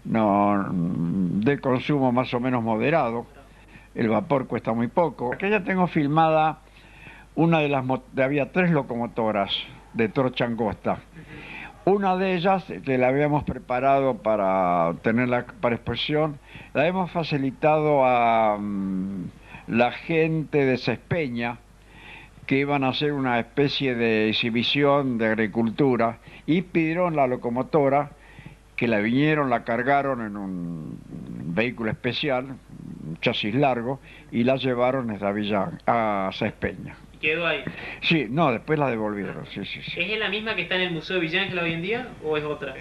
no, de consumo más o menos moderado. El vapor cuesta muy poco. Aquí ya tengo filmada una de las... había 3 locomotoras de torcha angosta. Una de ellas, que la habíamos preparado para tenerla para exposición, la hemos facilitado a la gente de Cespeña, que iban a hacer una especie de exhibición de agricultura, y pidieron la locomotora, que la vinieron, la cargaron en un vehículo especial, un chasis largo, y la llevaron a Cespeña. ¿Quedó ahí? Sí, no, después la devolvieron, sí. ¿Es la misma que está en el Museo de Villa Ángel hoy en día o es otra?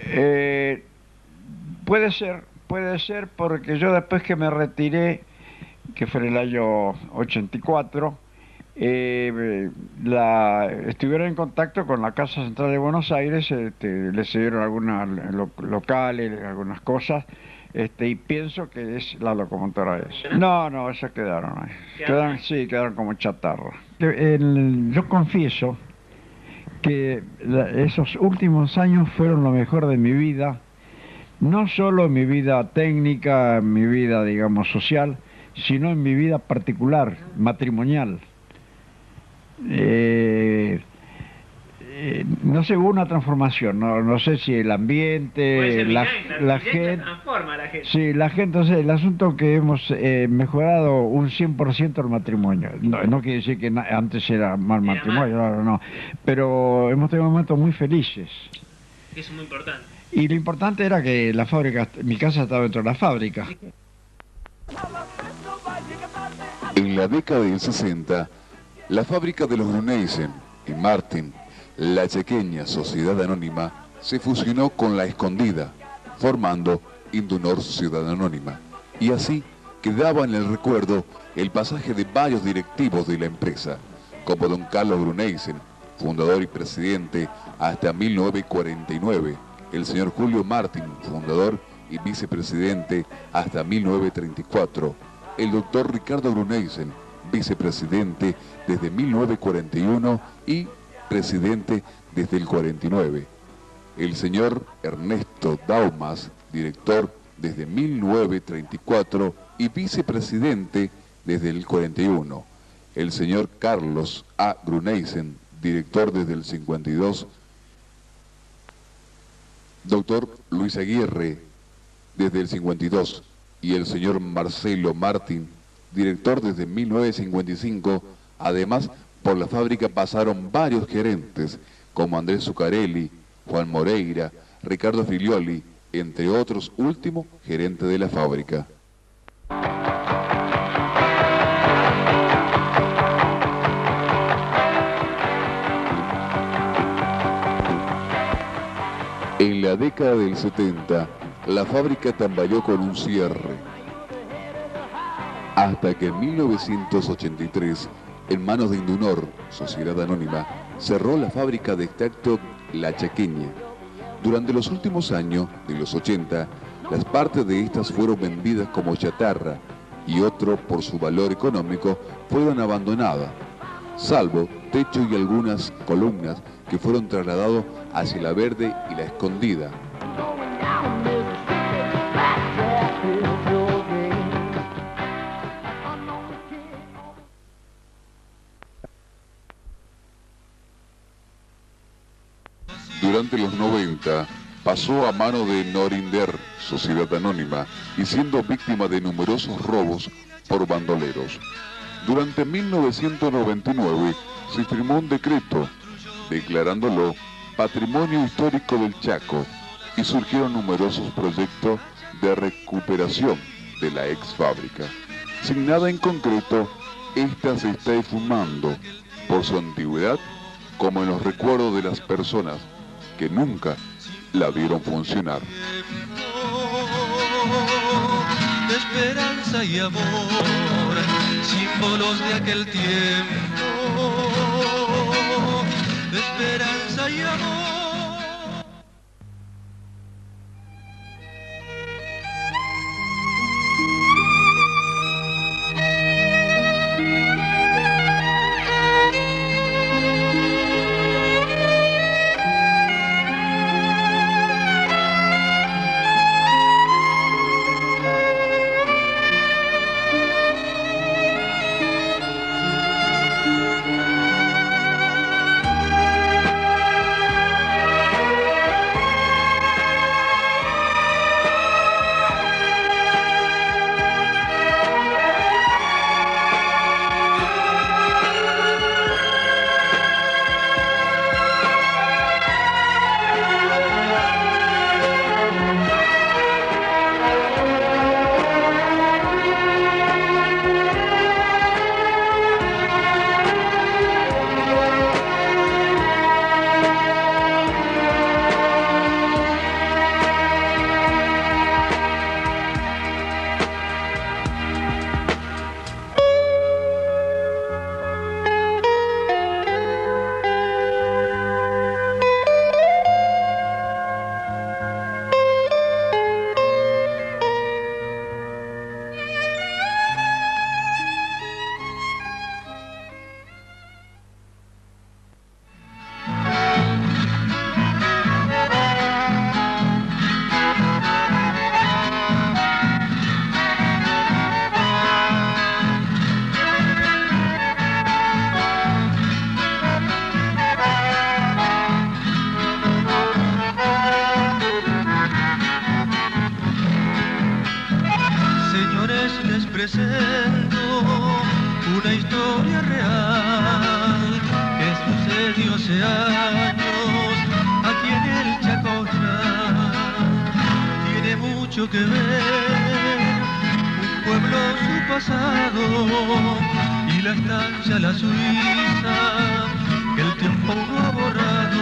Puede ser porque yo después que me retiré, que fue en el año 84, estuvieron en contacto con la Casa Central de Buenos Aires, les dieron algunas locales, algunas cosas, y pienso que es la locomotora esa. No, esas quedaron ahí. Quedaron como chatarra. Yo confieso que esos últimos años fueron lo mejor de mi vida, no solo en mi vida técnica, en mi vida, digamos, social, sino en mi vida particular, matrimonial. No sé, hubo una transformación, no sé si el ambiente, la gente, transforma a la gente. Sí, la gente, o sea, el asunto que hemos mejorado un 100% el matrimonio. No quiere decir que antes era mal matrimonio, no, pero hemos tenido momentos muy felices. Eso es muy importante. Y lo importante era que la fábrica, mi casa estaba dentro de la fábrica. En la década del 60, la fábrica de los Gruneisen y Martin, la Chequeña Sociedad Anónima, se fusionó con La Escondida, formando Indunor Sociedad Anónima. Y así quedaba en el recuerdo el pasaje de varios directivos de la empresa, como don Carlos Gruneisen, fundador y presidente hasta 1949, el señor Julio Martin, fundador y vicepresidente hasta 1934, el doctor Ricardo Gruneisen, vicepresidente desde 1941 y presidente desde el 49. El señor Ernesto Daumas, director desde 1934 y vicepresidente desde el 41. El señor Carlos A. Gruneisen, director desde el 52. Doctor Luis Aguirre, desde el 52. Y el señor Marcelo Martín, director desde 1955. Además, por la fábrica pasaron varios gerentes, como Andrés Zuccarelli, Juan Moreira, Ricardo Filioli, entre otros, último gerente de la fábrica. En la década del 70, la fábrica tambaleó con un cierre, hasta que en 1983, en manos de Indunor, Sociedad Anónima, cerró la fábrica de extracto La Chequeña. Durante los últimos años de los 80, las partes de estas fueron vendidas como chatarra y otro, por su valor económico, fueron abandonadas, salvo techo y algunas columnas que fueron trasladados hacia La Verde y La Escondida. Durante los 90 pasó a mano de Norinder, Sociedad Anónima, y siendo víctima de numerosos robos por bandoleros. Durante 1999 se firmó un decreto declarándolo Patrimonio Histórico del Chaco, y surgieron numerosos proyectos de recuperación de la ex fábrica. Sin nada en concreto, esta se está esfumando por su antigüedad como en los recuerdos de las personas que nunca la vieron funcionar. De esperanza y amor, símbolos de aquel tiempo, de esperanza y amor. presento una historia real que sucedió hace años aquí en el Chacocha. Tiene mucho que ver un pueblo, su pasado y la estancia, la Suiza, que el tiempo no ha borrado.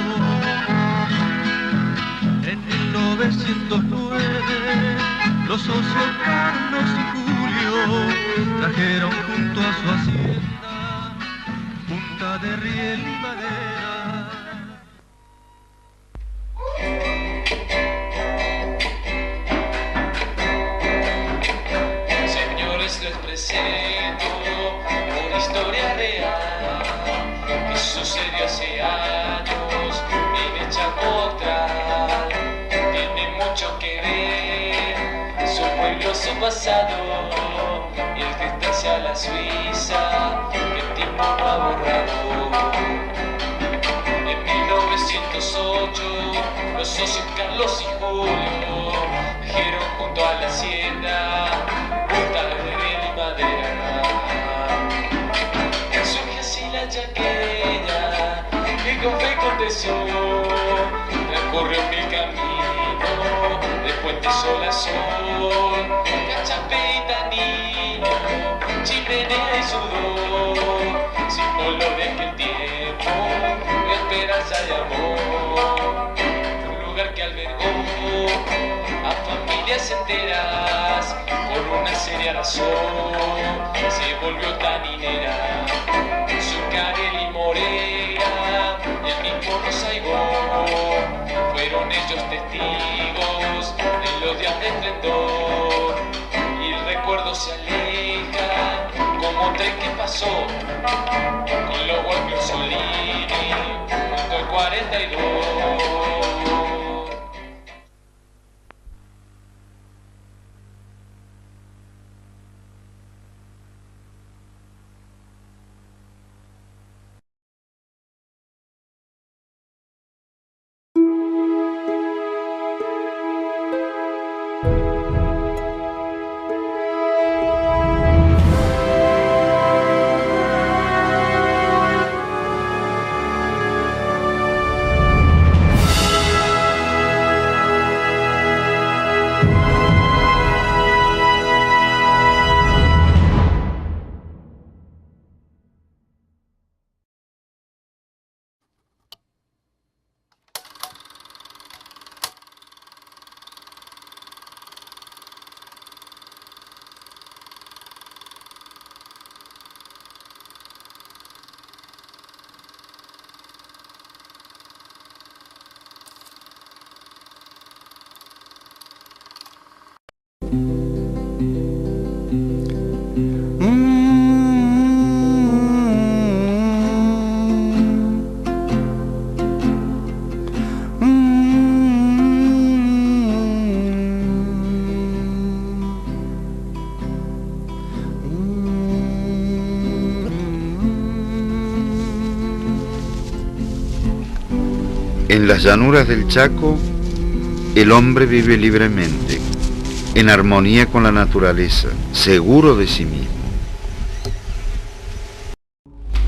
En 1909 los socios Carlos y Julio trajeron junto a su hacienda punta de riel y madera. Señores, les presento una historia real que sucedió hace años en el Chacocha. Tiene mucho que ver su pueblo, su pasado y el que está hacia la Suiza que el tiempo no ha borrado. En 1908 los socios Carlos y Julio trajeron junto a la hacienda punta de riel y madera. Surge así la chaqueña que con fe aconteció, recorrió mil caminos de puente sol a sol, Cachape y Tanino, chimenea y sudor, símbolo de aquel tiempo, esperanza y amor. Un lugar que albergó a familias enteras por una seria razón, se volvió taninera. Su Carel y Morera, el mismo Rosaigón, fueron ellos testigos de los días de esplendor. Y el recuerdo se aleja como tren que pasó con Lobo y Mussolini junto al 42. En las llanuras del Chaco, el hombre vive libremente, en armonía con la naturaleza, seguro de sí mismo.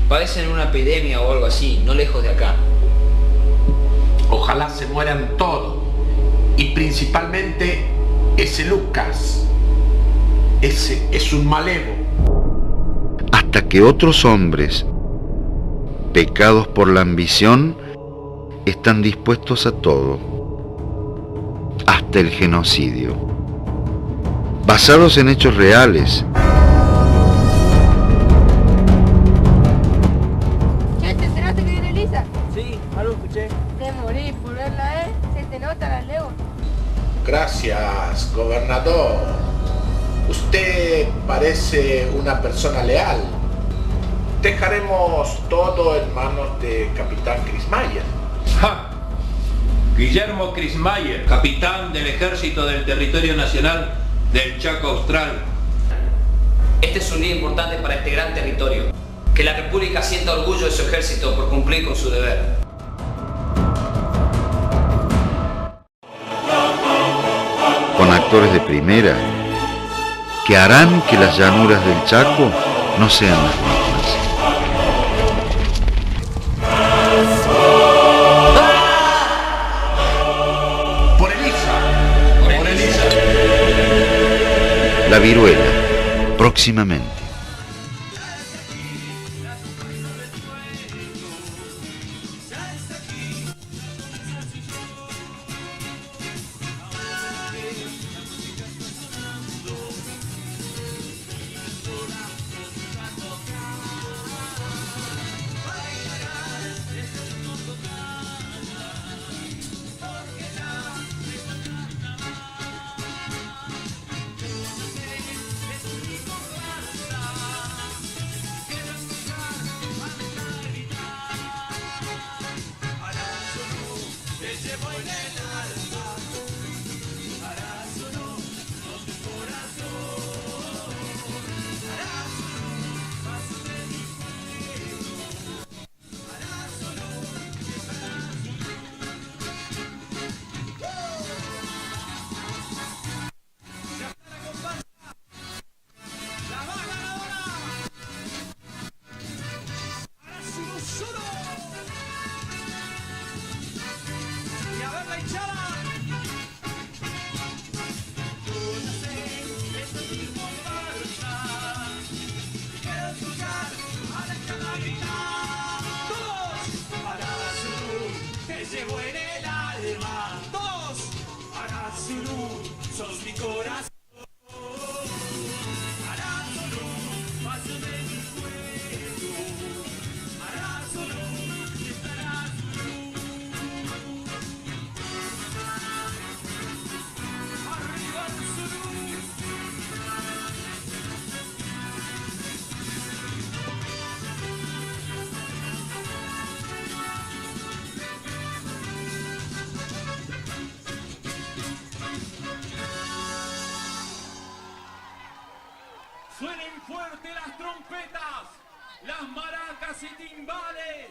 Padecen una epidemia o algo así, no lejos de acá. Ojalá se mueran todos, y principalmente ese Lucas. Ese es un malevo. Hasta que otros hombres, pecados por la ambición, están dispuestos a todo, hasta el genocidio, basados en hechos reales. ¿Qué? ¿Te enteraste que viene Elisa? Sí, algo escuché. Te morís por verla, ¿eh? Se te nota la lengua. Gracias, gobernador. Usted parece una persona leal. Dejaremos todo en manos de Capitán Krismayer. ¡Ja! Guillermo Krismayer, capitán del Ejército del Territorio Nacional del Chaco Austral. Este es un día importante para este gran territorio. Que la República sienta orgullo de su ejército por cumplir con su deber. Con actores de primera, que harán que las llanuras del Chaco no sean las mismas. La viruela, próximamente. Suenen fuerte las trompetas, las maracas y timbales.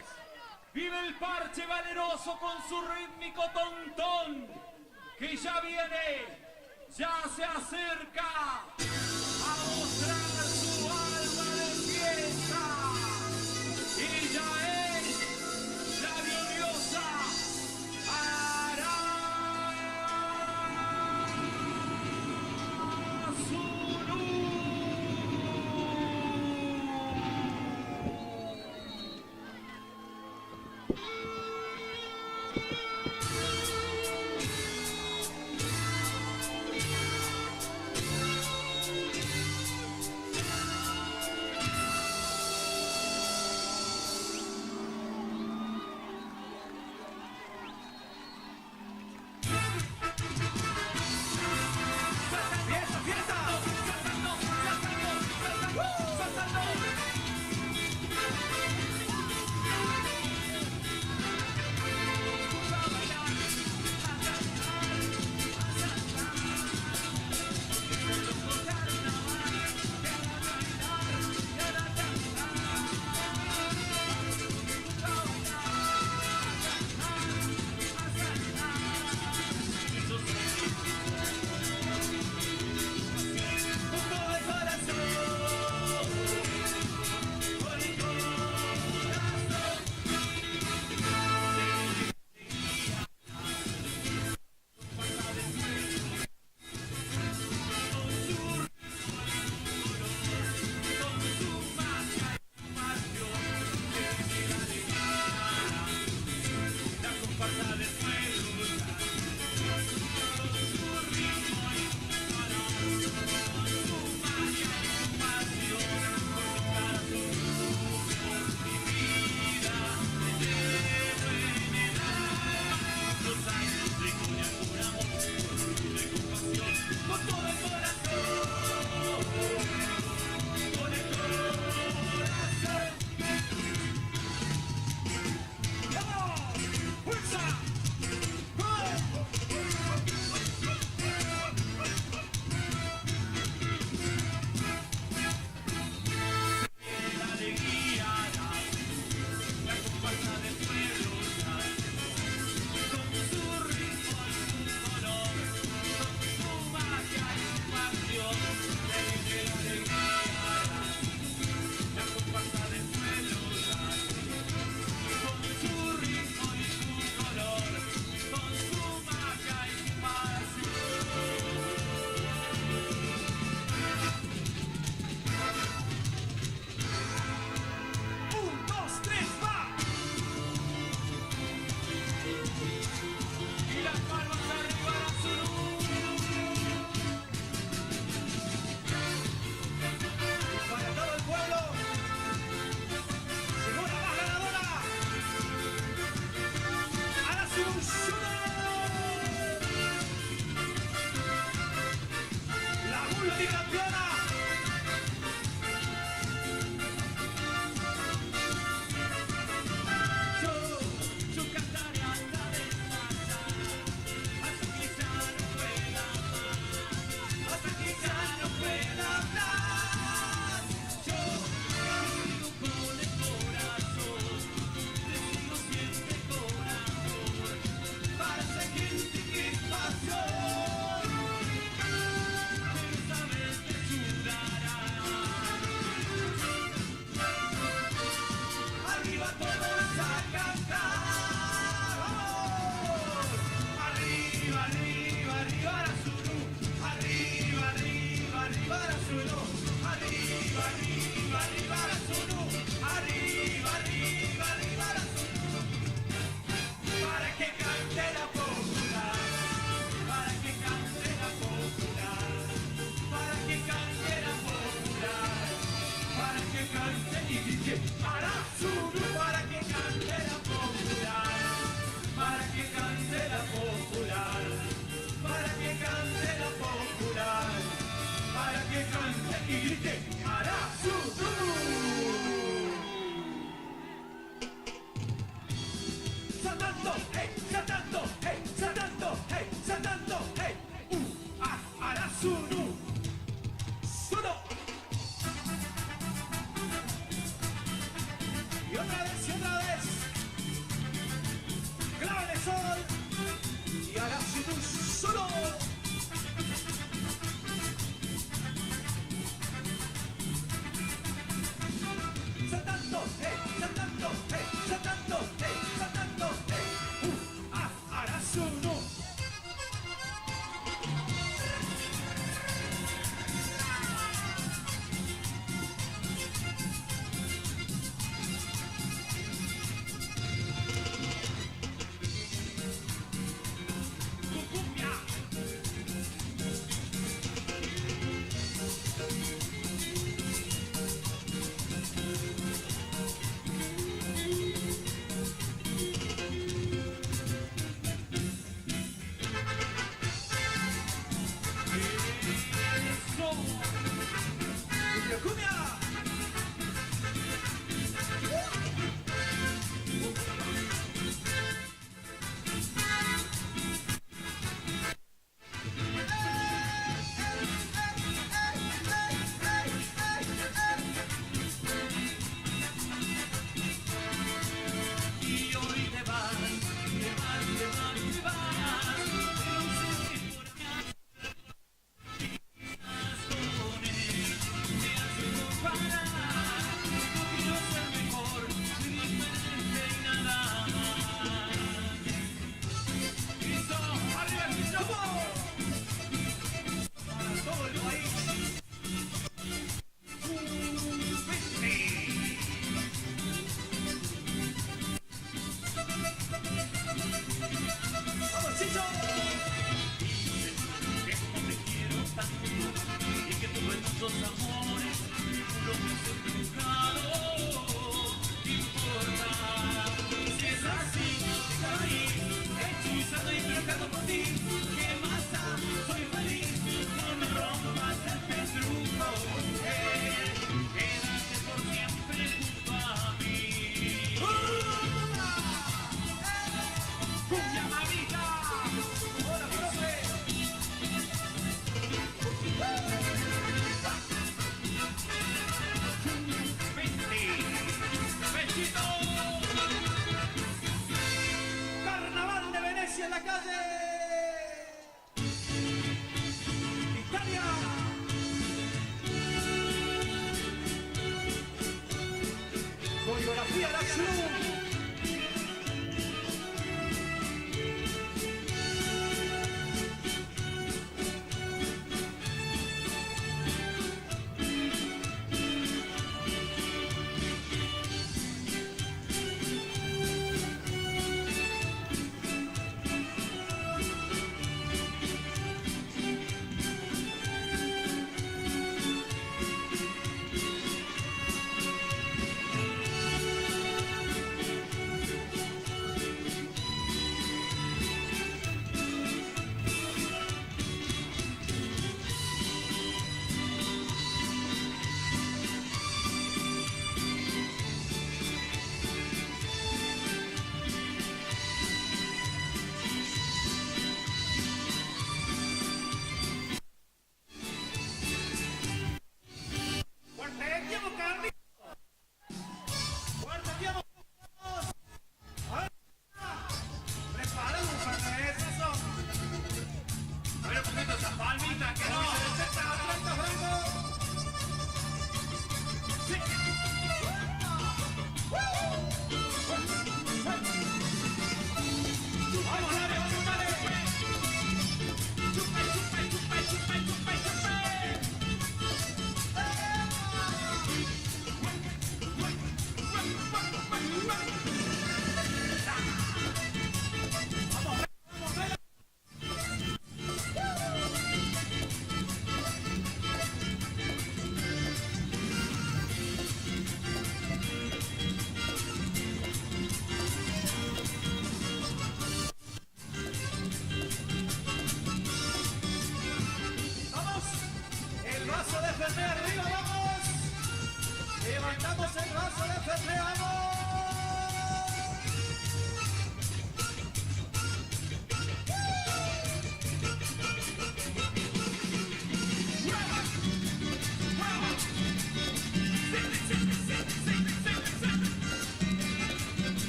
Vive el parche valeroso con su rítmico tontón, que ya viene, ya se acerca a mostrar su alma de fiesta. Ella es la gloriosa Betty campeona. Yo cantaré hasta desmayar, hasta que ya no pueda más, hasta que ya no pueda hablar. Yo sigo con el corazón, le sigo siempre con amor, para seguir sin pasión. Esta vez te ayudará. Arriba todos a cantar. Arriba, arriba, arriba Arasuru. Arriba, arriba, arriba Arasuru. Arriba, arriba, arriba Arasuru. Arriba, arriba, arriba Arasuru. Para que cante la popular. Para que cante la popular. Para que cante la popular. Para que cante y grite Arasuru. Para que cante la popular. Para que cante la popular. Para que cante la popular. Para que cante y grite Arasuru. Saltando, hey, saltando, hey, saltando, hey, saltando, hey, Arasuru. Solo. Y otra vez, clave el sol. Y Arasuru solo. Saltando, hey, saltando, hey, saltando, hey, saltando, hey, Arasuru. Cumbia. Eso. Cumbia. Y hoy te vas, te vas, te vas, te vas. No sé por qué estás con él, te hace comparar. No quiero ser mejor, soy diferente y nada más. Cristo, arriba Cristo. Para todo el país. ¡Vamos, Chicho! Dices que no te quiero tanto y que tuve tantos amores, lo que siempre he buscado. ¿Qué importa? Si es así, déjalo ahí, hechizado y trucado por ti. ¿Qué más da? Soy feliz, no me rompas el petrujo. Quédate por siempre junto a mí. ¡Cumbia mamita! ¡Hola, profe! ¡Besito! ¡Carnaval de Venecia en la calle! ¡Italia! ¡Coreografía la acción! vaso de Fernet arriba, vamos. Levantamos el vaso de Fernet, vamos.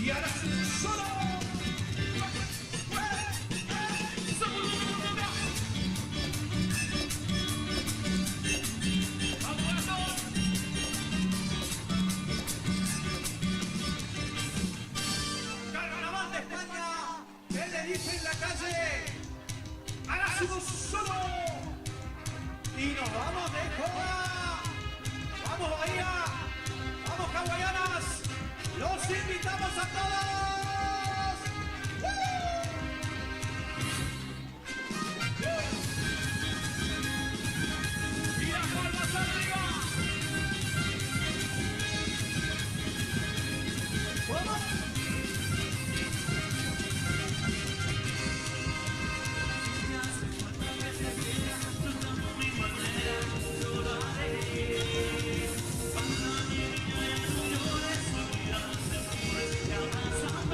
Y ahora solo. Carnaval de España, ¿qué le dice en la calle? Hágase un solo. Y nos vamos de joda. Vamos Bahía, vamos hawaianas. Los invitamos a todos. Y las palmas arriba. ¿Cómo? Para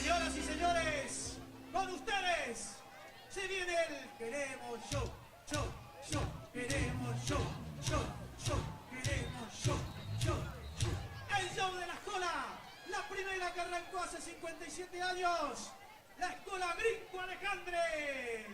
Señoras y señores, con ustedes se viene el Queremos Show, show, show, queremos show, show, show, queremos show, show, show. El show de la escuela, la primera que arrancó hace 57 años, la escuela Gringo Alejandre.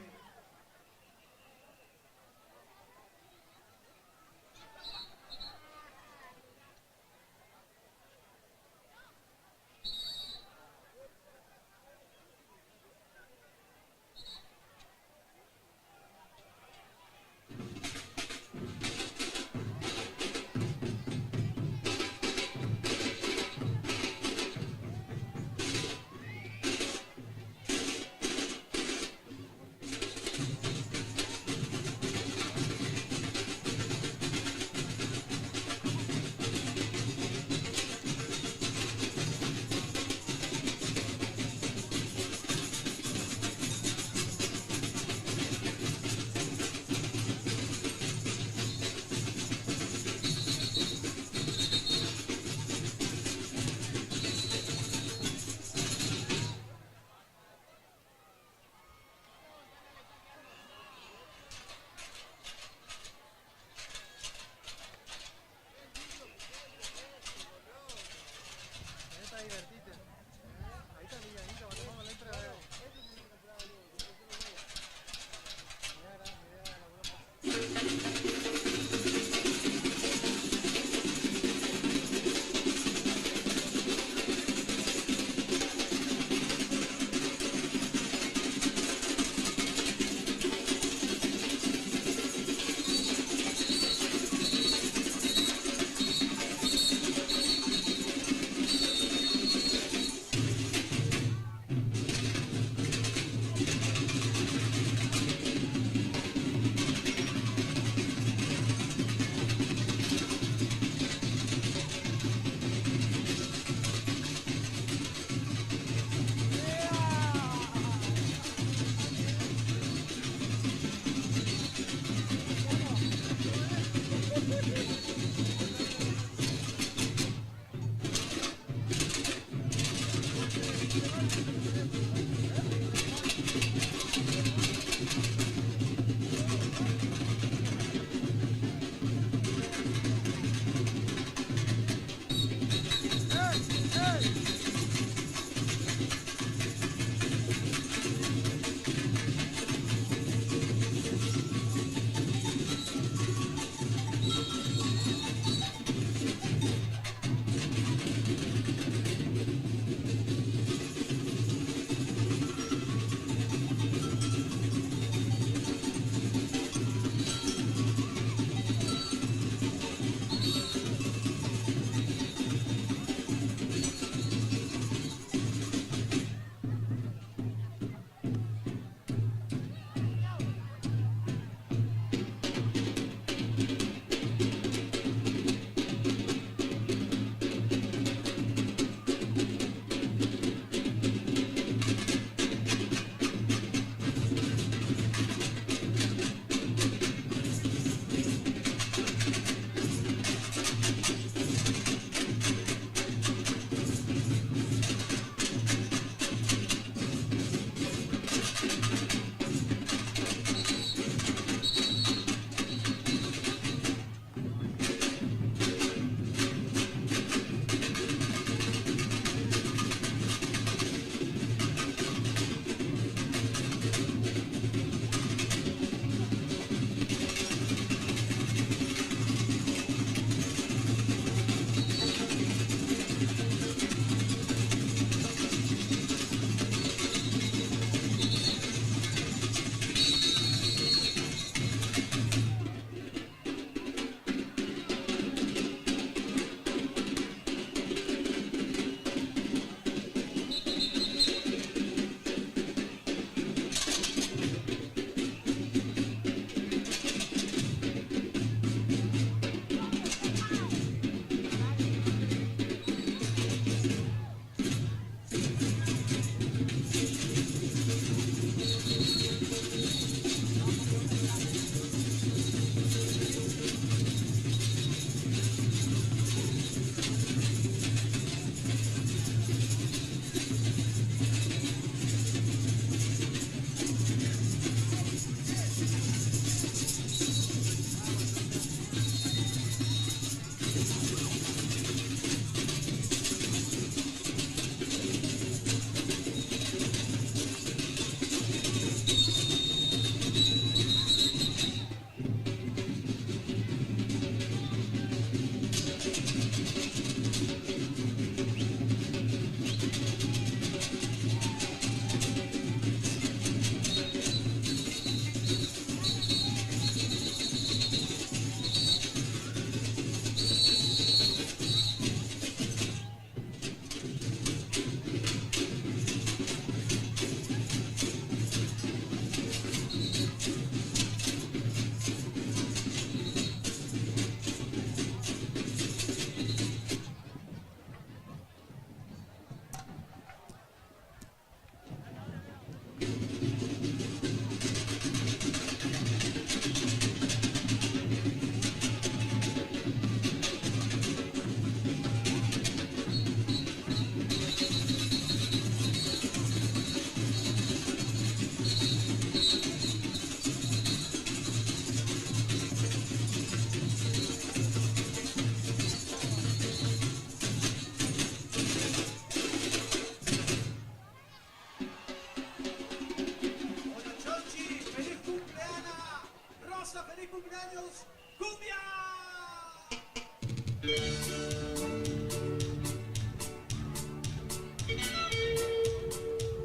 años, ¡cumbia!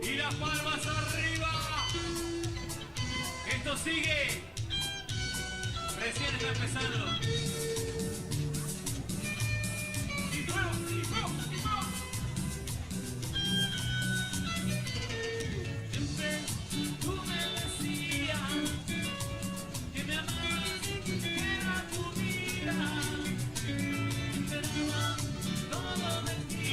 Y las palmas arriba. Esto sigue. Recién está empezando. Y fuego, y fuego, y fuego. Siempre tú me decías que me amabas, que era tu vida. Te daba todo de ti.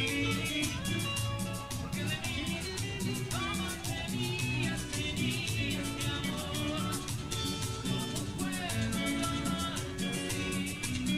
Porque de mí todo tenías mi amor. ¿Cómo puedo amarte así?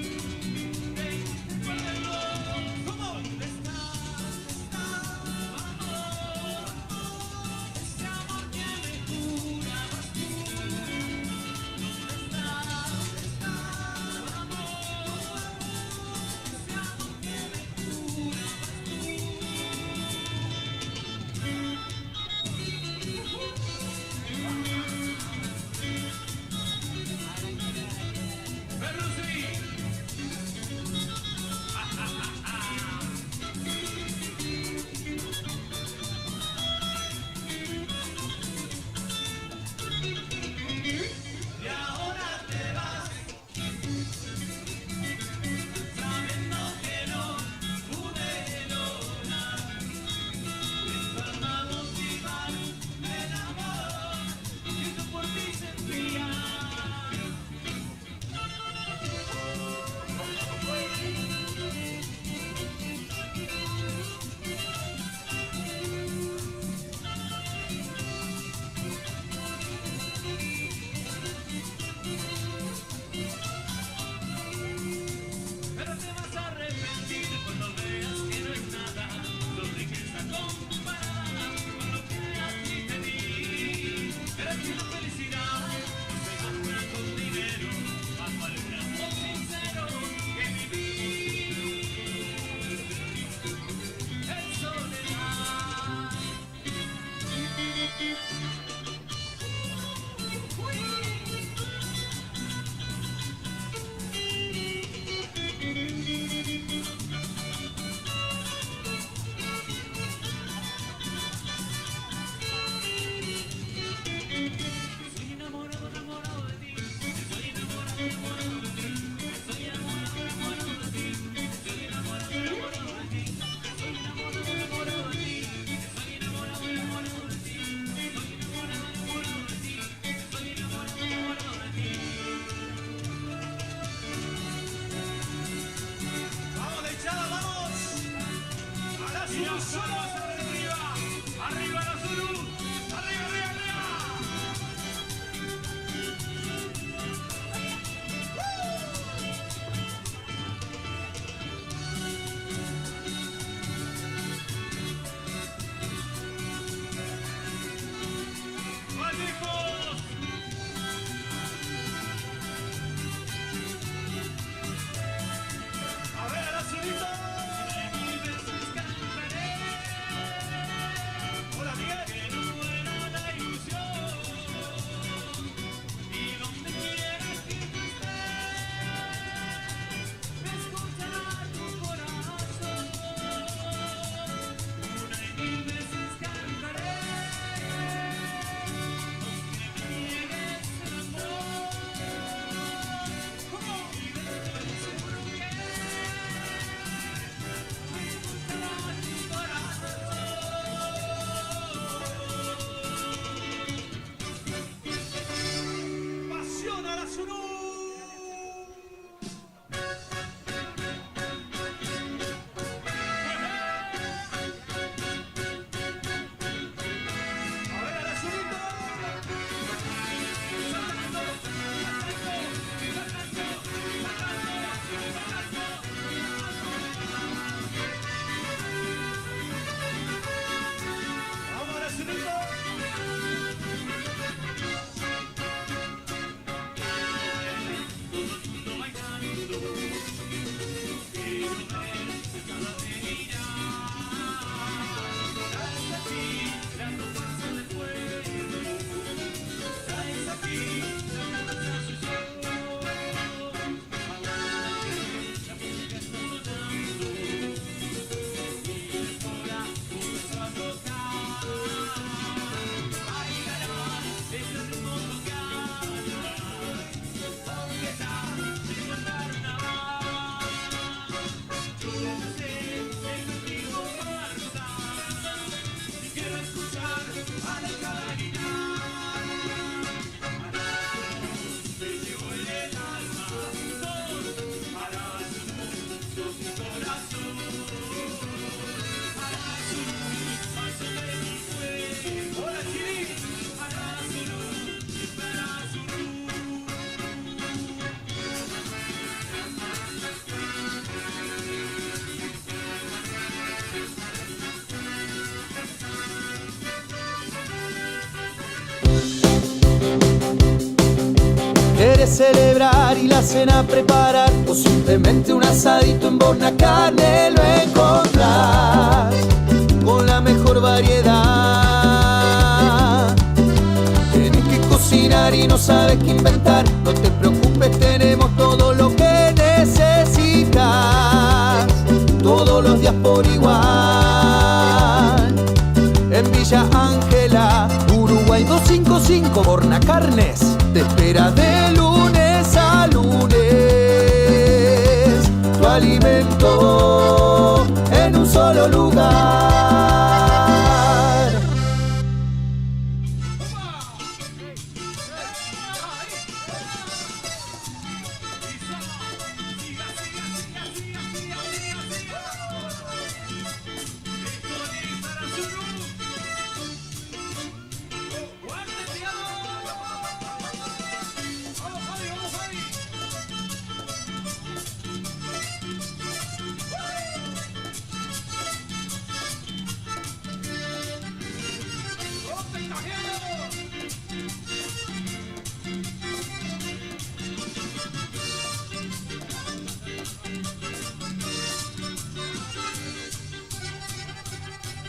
quieres celebrar y la cena preparar, o simplemente un asadito en Bornacarne lo encontrás con la mejor variedad. Tienes que cocinar y no sabes qué inventar, no te preocupes, tenemos todo lo que necesitas, todos los días por igual. En Villa Ángela, Uruguay 255, Bornacarnes te espera de lunes a lunes. Tu alimento en un solo lugar.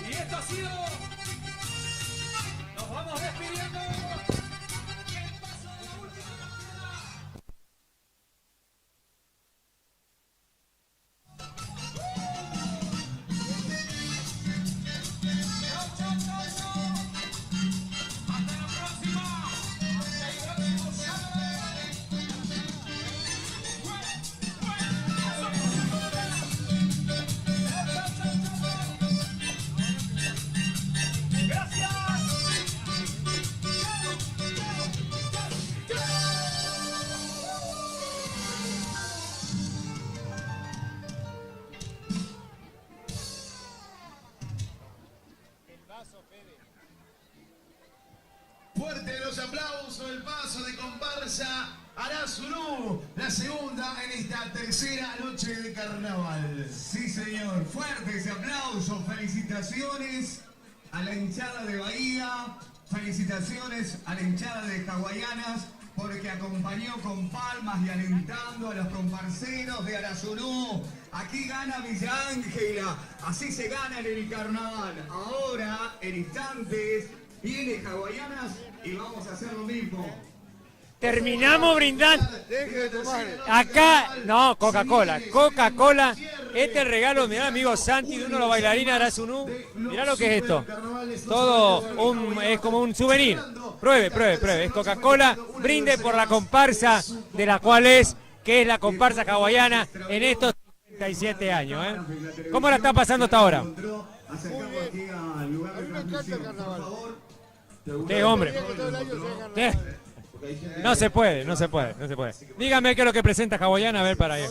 Y esto ha sido. Nos vamos despidiendo. El paso de la última temporada. Chau, chau, chau, chau. Hasta la próxima. Hasta el próximo sábado. Fuerte los aplausos, el paso de comparsa Arazurú, la segunda en esta tercera noche de carnaval. Sí, señor. Fuertes aplausos, felicitaciones a la hinchada de Bahía, felicitaciones a la hinchada de Hawaianas, porque acompañó con palmas y alentando a los comparceros de Arazurú. Aquí gana Villa Ángela, así se gana en el carnaval. Ahora, en instantes, viene Hawaianas y vamos a hacer lo mismo. Terminamos brindando. Acá, no, Coca-Cola. Coca-Cola. Este regalo, mirá, amigo Santi, de uno de los bailarines de Arazurú. Mirá lo que es esto. Todo es como un souvenir. Pruebe. Es Coca-Cola. Brinde por la comparsa de la cual que es la comparsa hawaiana en estos 37 años. ¿Cómo la está pasando hasta ahora? Sí, hombre. No se puede. Dígame qué es lo que presenta Hawaiana, a ver para allá.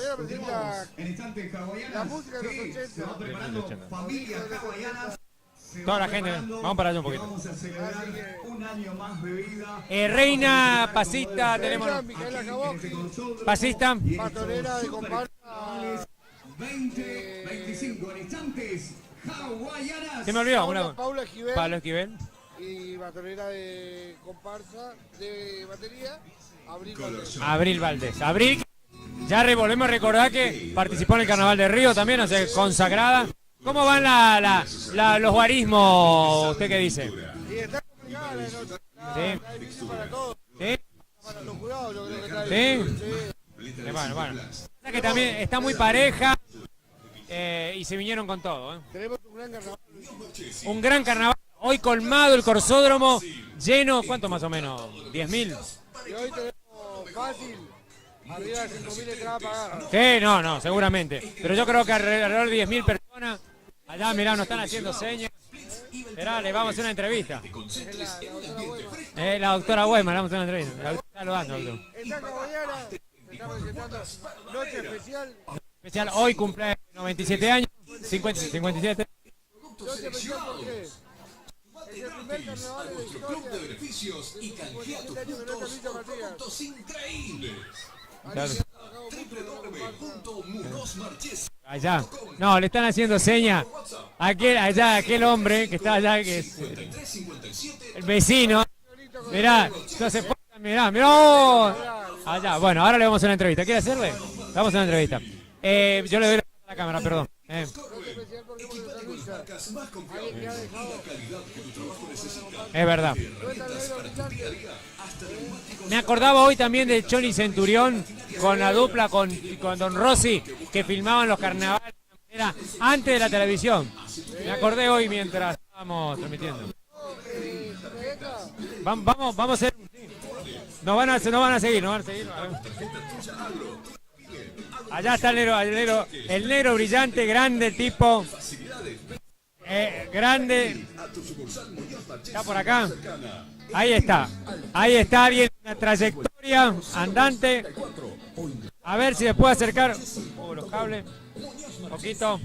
En instantes Hawaianas, la música de los 80. Se va preparando familias hawaianas. Toda la gente, vamos para allá un poquito. Vamos a celebrar un año más de vida. Reina, pasista, tenemos. Pasista. Patonera de comparsa 2025. En instantes, Hawaianas. Se me olvidó. Paula Esquivel. Pablo Esquivel. Y batonera de comparsa de batería, Abril Valdés. Abril, ya volvemos a recordar que participó en el Carnaval de Río también, o sea, consagrada. ¿Cómo van los guarismos? ¿Usted qué dice? Y está complicada la noche. Sí. Para todos. ¿Sí? Para los jurados, yo creo que está bien. Sí. Bueno. O sea que también está muy pareja y se vinieron con todo. Tenemos un gran carnaval. Un gran carnaval. Hoy colmado el corsódromo, lleno, ¿cuánto más o menos? ¿10.000? Y hoy tenemos fácil, arriba de 5.000 entradas pagadas. Sí, no, seguramente. Pero yo creo que alrededor de 10.000 personas. Allá, mirá, nos están haciendo señas. Mirá, le vamos a hacer una entrevista. La doctora Weima, le vamos a hacer una entrevista. La doctora saludando, doctor. Esta Hawaiana, estamos presentando noche especial. Hoy cumple 97 años, 57. Noche especial porque es el primer carnaval de la historia. Club de beneficios y canjea tus puntos increíbles. Claro. www.munozmarches. Allá. No, le están haciendo señas. Aquel hombre que está allá, que es el vecino. Mirá, no se puede. Mirá. Allá, bueno, ahora le vamos a hacer una entrevista. ¿Quiere hacerle? Le vamos a hacer una entrevista. Yo le doy la cámara, perdón. Es verdad. Me acordaba hoy también de Choni Centurión con la dupla con Don Rossi que filmaban los carnavales de manera antes de la televisión. Me acordé hoy mientras estábamos transmitiendo. Vamos a hacer. No van a seguir. Allá está el negro brillante, grande tipo. Grande. Está por acá. Ahí está alguien, una trayectoria andante. A ver si se puede acercar. Los cables. Un poquito.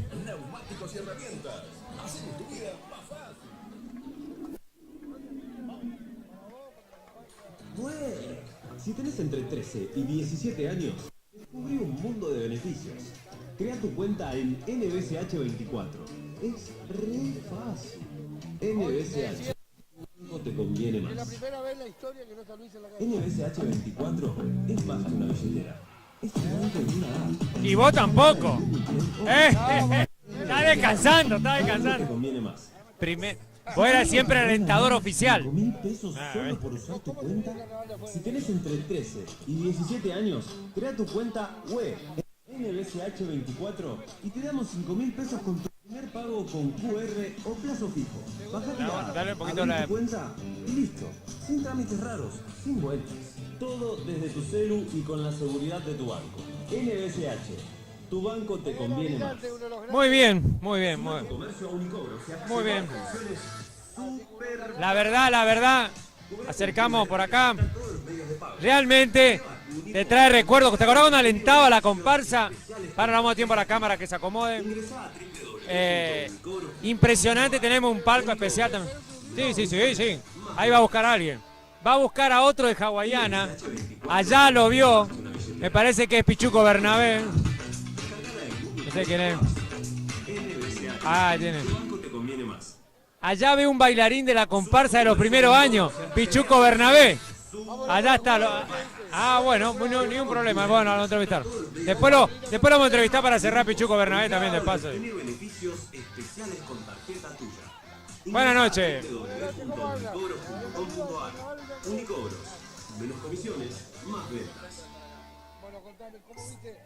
Si tenés entre 13 y 17 años, descubrí un mundo de beneficios. Crea tu cuenta en NBSH24. Es re fácil. NBSH. No te conviene más. NBSH24 es más que una billetera. Es un banco en una app. Y vos tampoco. Está descansando. te conviene más. Vos eras siempre el alentador oficial. $5.000 solo por usar tu cuenta. Si tenés entre 13 y 17 años, crea tu cuenta web en NBSH24 y te damos $5.000 con tu primer pago con QR o plazo fijo. Bájate Dale un poquito la cuenta y listo. Sin trámites raros, sin vueltas. Todo desde tu celu y con la seguridad de tu banco. NBSH. Tu banco te conviene más. Muy bien. Muy bien. La verdad, acercamos por acá. Realmente te trae recuerdos. ¿Te acordás cuando alentaba la comparsa? Ahora damos tiempo a la cámara que se acomode. Impresionante, tenemos un palco especial también. Sí. Ahí va a buscar a alguien. Va a buscar a otro de Hawaiana. Allá lo vio. Me parece que es Pichuco Bernabé. No sé quién es. Tiene. Allá ve un bailarín de la comparsa de los primeros años, Pichuco Bernabé. Allá está. Bueno, ni un problema. Bueno, lo vamos a entrevistar. Después lo vamos a entrevistar para cerrar Pichuco Bernabé también de paso. Buenas noches. Unicobros. Menos comisiones, más ventas.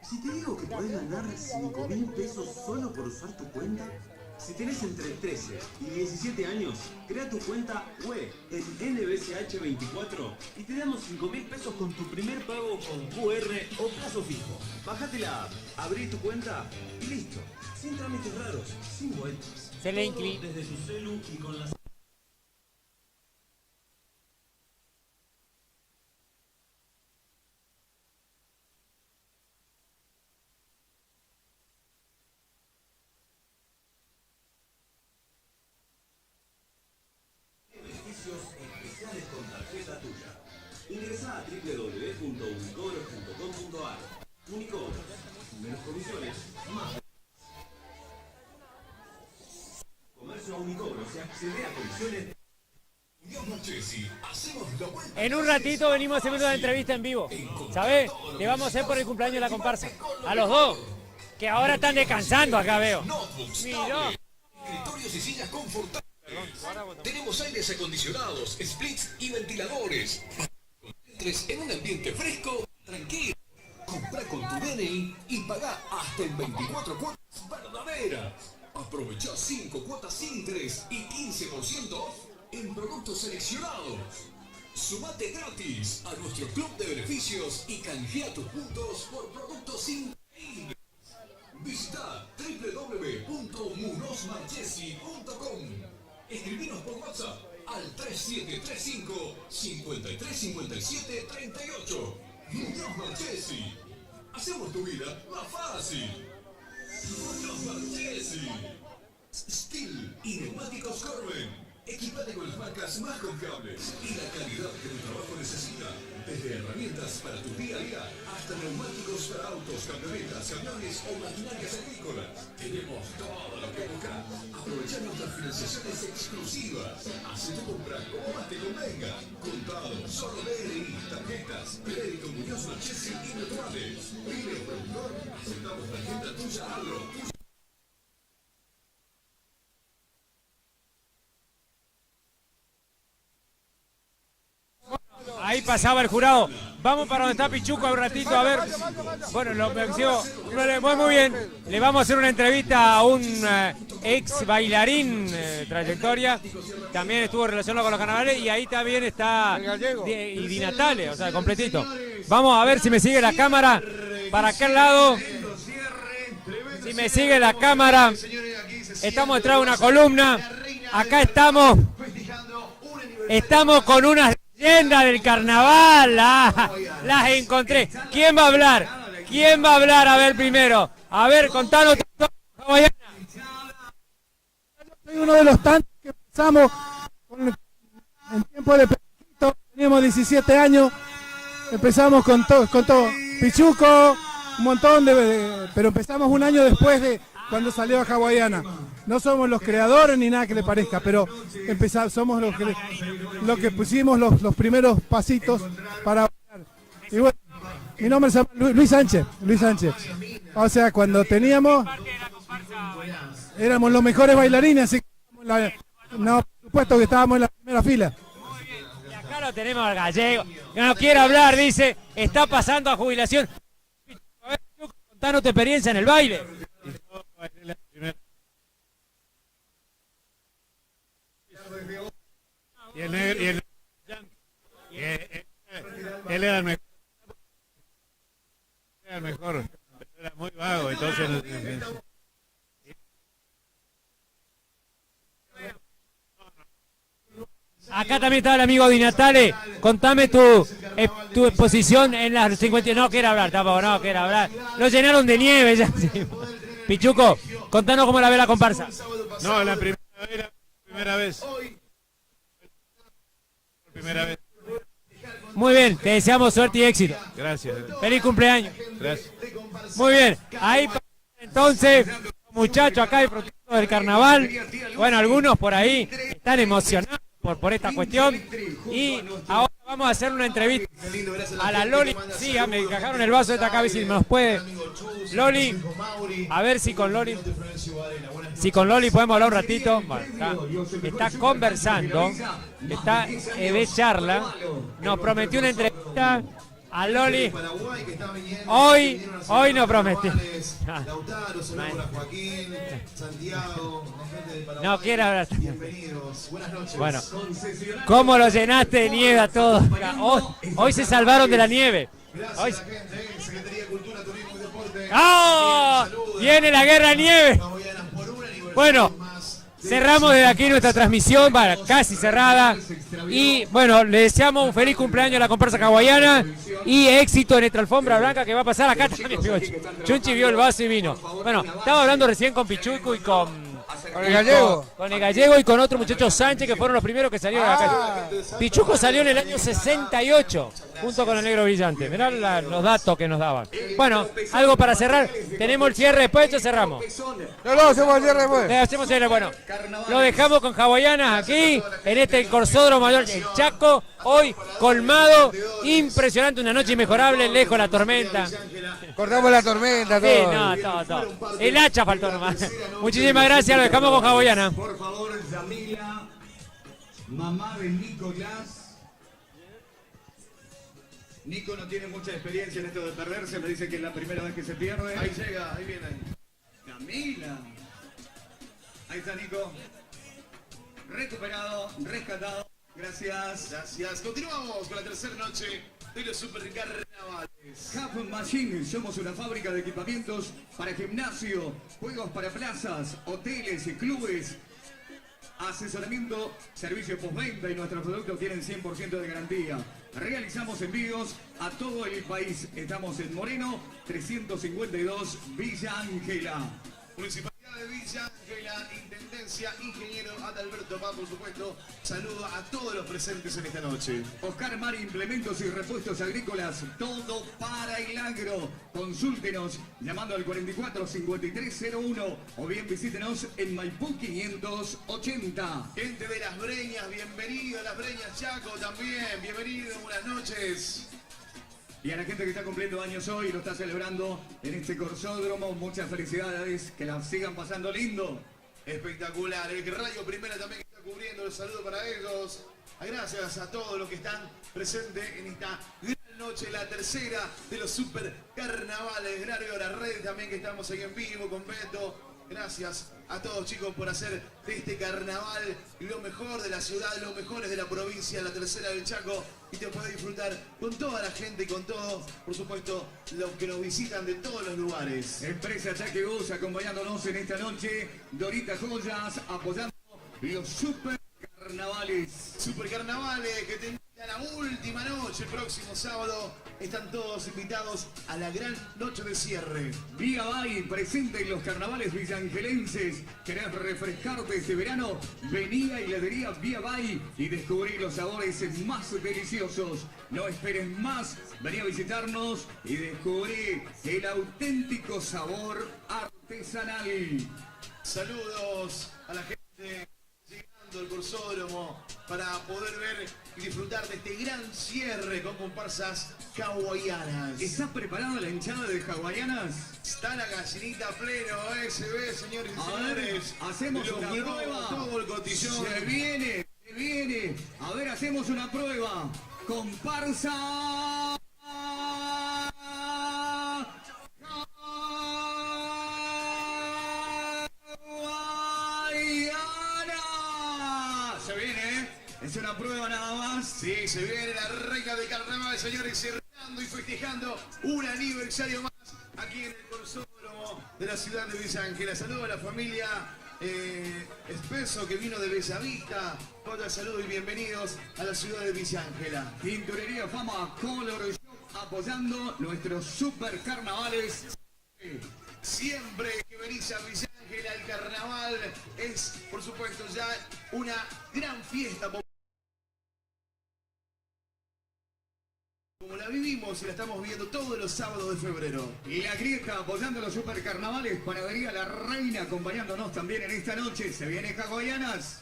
Si te digo que podés ganar $5.000 solo por usar tu cuenta, si tenés entre 13 y 17 años, crea tu cuenta web en NBSH24 y te damos $5.000 con tu primer pago con QR o plazo fijo. Bájate la app, abrí tu cuenta y listo. Sin trámites raros, sin vueltas. Se le inclina desde tu celu y con las... especiales con tarjeta tuya. Ingresa a www.unicobros.com.ar. Unicobros. Menos comisiones, más. Comercio a Unicobros se accede a comisiones. En un ratito venimos a hacer una entrevista en vivo. ¿Sabés? Le vamos a hacer por el cumpleaños de la comparsa. A los dos. Que ahora están descansando acá, veo. Mirá. Escritorios y sillas confortables. Tenemos aires acondicionados, splits y ventiladores. Entres en un ambiente fresco, tranquilo. Compra con tu DNI y paga hasta en 24 cuotas verdaderas. Aprovecha 5 cuotas sin interés y 15% off en productos seleccionados. Sumate gratis a nuestro club de beneficios y canjea tus puntos por productos increíbles. Visita www.munozmarchesi.com. Escribinos por WhatsApp al 3735-535738. Muñoz Marchesi. Hacemos tu vida más fácil. Muñoz Marchesi. Steel y neumáticos Corben. Equipate con las marcas más confiables y la calidad que tu trabajo necesita. Desde herramientas para tu día a día hasta neumáticos para autos, camionetas, camiones o maquinarias agrícolas. Tenemos todo lo que buscas. Aprovecha nuestras financiaciones exclusivas. Haz tu compra como más te convenga. Contado, solo DNI, tarjetas, crédito Muñoz Marchesi y virtuales. Pide productor, aceptamos tarjeta tuya Agro. Ahí pasaba el jurado. Vamos para donde está Pichuco un ratito a ver. Bueno, muy bien. Le vamos a hacer una entrevista a un ex bailarín trayectoria. También estuvo relacionado con los carnavales y ahí también está y Di Natale, o sea, completito. Vamos a ver si me sigue la cámara para aquel lado. Si me sigue la cámara, estamos detrás de una columna. Acá estamos con unas leyendas del carnaval. Las encontré. ¿Quién va a hablar? ¿Quién va a hablar? A ver primero. A ver, contanos. Soy uno de los tantos que empezamos en tiempo de Pechito. Teníamos 17 años. Empezamos con todo. Pichuco, un montón pero empezamos un año después de cuando salió a Hawaiana. No somos los creadores ni nada que le parezca, pero somos los que pusimos los primeros pasitos para bailar. Y bueno, mi nombre se llama Luis Sánchez. O sea, cuando éramos los mejores bailarines, así que por supuesto que estábamos en la primera fila. Y acá lo tenemos al gallego, que no quiere hablar, dice, está pasando a jubilación. A ver, contanos tu experiencia en el baile. Y él era el mejor. Era muy vago, entonces. Acá también está el amigo Di Natale. Contame tu exposición en las 50. No quiere hablar, tampoco, no quiere hablar. Lo llenaron de nieve ya. Pichuco, contanos cómo la ve la comparsa. No, la primera vez. Muy bien, te deseamos suerte y éxito. Gracias. Feliz cumpleaños. Gracias. Muy bien, ahí entonces, muchachos acá disfrutando del carnaval. Bueno, algunos por ahí están emocionados por esta cuestión. Y ahora vamos a hacer una entrevista a la Loli. Sí, me encajaron el vaso de esta acá, a ver si me los puede. Loli, a ver si con Loli podemos hablar un ratito. Bueno, está conversando, está de charla. Nos prometió una entrevista a Loli. Hoy nos prometió. No quiere hablar. Bueno, ¿cómo lo llenaste de nieve a todos? Hoy se salvaron de la nieve. ¡Oh! Viene la guerra de nieve. Bueno, cerramos desde aquí nuestra transmisión, casi cerrada. Y bueno, le deseamos un feliz cumpleaños a la comparsa hawaiana y éxito en nuestra alfombra blanca que va a pasar acá también. Chunchi vio el vaso y vino. Bueno, estaba hablando recién con Pichuco y con el gallego. Con el gallego y con otro muchacho Sánchez, que fueron los primeros que salieron de acá. Pichuco salió en el año 68, junto con el negro brillante. Mirá los datos que nos daban. Bueno, algo para cerrar. Tenemos el cierre después, ya cerramos. No, hacemos el cierre después. Hacemos el, bueno, lo dejamos con hawaianas aquí, en este Corsódromo Mayor, el Chaco, hoy colmado, impresionante, una noche inmejorable, lejos de la tormenta. Cortamos la tormenta, todo. Sí, todo. El hacha faltó nomás. Muchísimas gracias, lo dejamos con hawaiana. Por favor, Yamila, mamá de Nicolás. Nico no tiene mucha experiencia en esto de perderse, me dice que es la primera vez que se pierde. Ahí llega, ahí viene. Yamila. Ahí está Nico. Recuperado, rescatado. Gracias. Gracias. Continuamos con la tercera noche de los Super Carnavales. Half Machine, somos una fábrica de equipamientos para gimnasio, juegos para plazas, hoteles y clubes, asesoramiento, servicio postventa y nuestros productos tienen 100% de garantía. Realizamos envíos a todo el país. Estamos en Moreno, 352, Villa Ángela. Municipalidad de Villa Ángela, Intendencia. Resistencia, ingeniero Adalberto Paz, por supuesto. Saludo a todos los presentes en esta noche. Oscar Mar, implementos y repuestos agrícolas, todo para el agro. Consúltenos llamando al 445301 o bien visítenos en Maipú 580. Gente de Las Breñas, bienvenido a Las Breñas, Chaco también, bienvenido, buenas noches. Y a la gente que está cumpliendo años hoy, lo está celebrando en este corsódromo, muchas felicidades, que la sigan pasando lindo. Espectacular, el Radio Primera también está cubriendo, los saludos para ellos. Gracias a todos los que están presentes en esta gran noche, la tercera de los super carnavales. Gracias a la red también que estamos ahí en vivo con Beto. Gracias a todos, chicos, por hacer de este carnaval lo mejor de la ciudad, los mejores de la provincia, la tercera del Chaco, y te puedes disfrutar con toda la gente y con todos, por supuesto, los que nos visitan de todos los lugares. Empresa Chaque Bus acompañándonos en esta noche, Dorita Joyas apoyando los super carnavales. Super carnavales que te invitan a la última noche, el próximo sábado. Están todos invitados a la gran noche de cierre. Vía Bay, presente en los carnavales villangelenses. ¿Querés refrescarte este verano? Vení a Heladería Vía Bay y descubrí los sabores más deliciosos. No esperes más, vení a visitarnos y descubrí el auténtico sabor artesanal. Saludos a la gente llegando al Corsódromo para poder ver y disfrutar de este gran cierre con comparsas hawaianas. ¿Está preparada la hinchada de hawaianas? Está la gallinita a pleno, se ve, señores y señores. Hacemos una prueba. Todo el cotillón. Se viene. A ver, hacemos una prueba. Comparsa. Es una prueba nada más. Sí, se viene la reina de carnaval, señores, cerrando y festejando un aniversario más aquí en el Corsódromo de la ciudad de Villa Ángela. Saludo a la familia Espeso que vino de Bellavista. Otro saludo y bienvenidos a la ciudad de Villa Ángela. Tintorería Fama Color Shop apoyando nuestros super carnavales. Siempre que venís a Villa Ángela, el carnaval es, por supuesto, ya una gran fiesta. Como la vivimos y la estamos viendo todos los sábados de febrero. Y la Grieta apoyando los super carnavales, Panadería La Reina acompañándonos también en esta noche. Se viene hawaianas.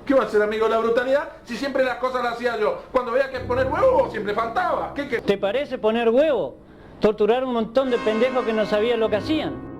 ¿Qué va a hacer, amigo, la brutalidad? Si siempre las cosas las hacía yo. Cuando veía que poner huevo, siempre faltaba. ¿Qué? ¿Te parece poner huevo? Torturar un montón de pendejos que no sabían lo que hacían.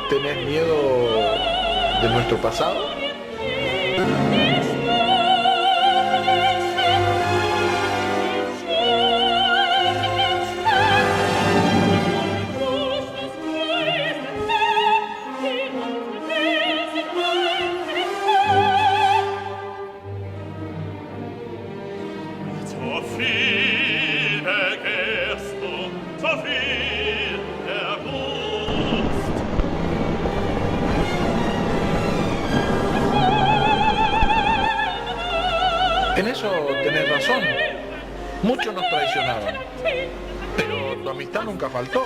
¿Tenés miedo de nuestro pasado? En eso tenés razón. Muchos nos traicionaban. Pero tu amistad nunca faltó.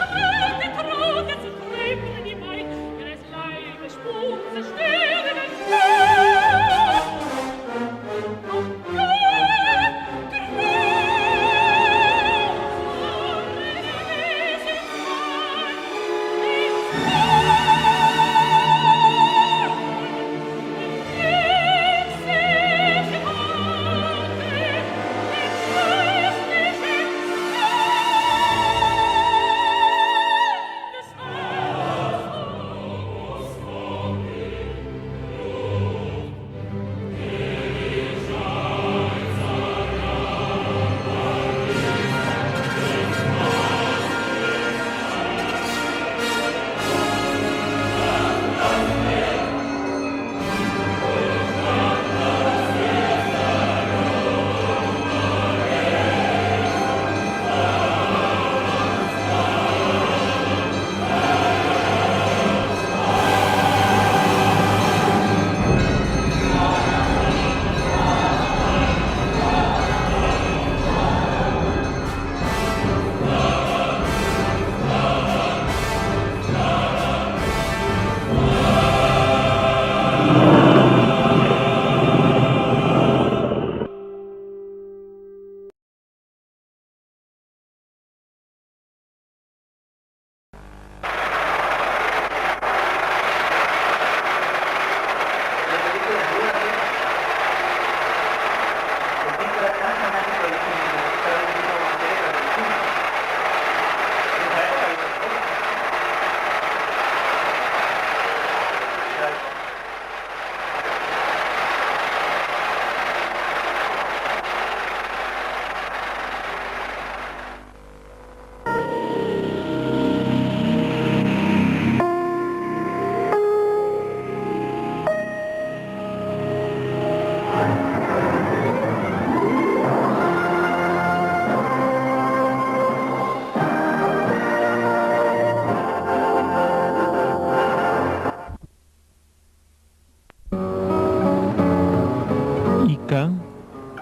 ICA,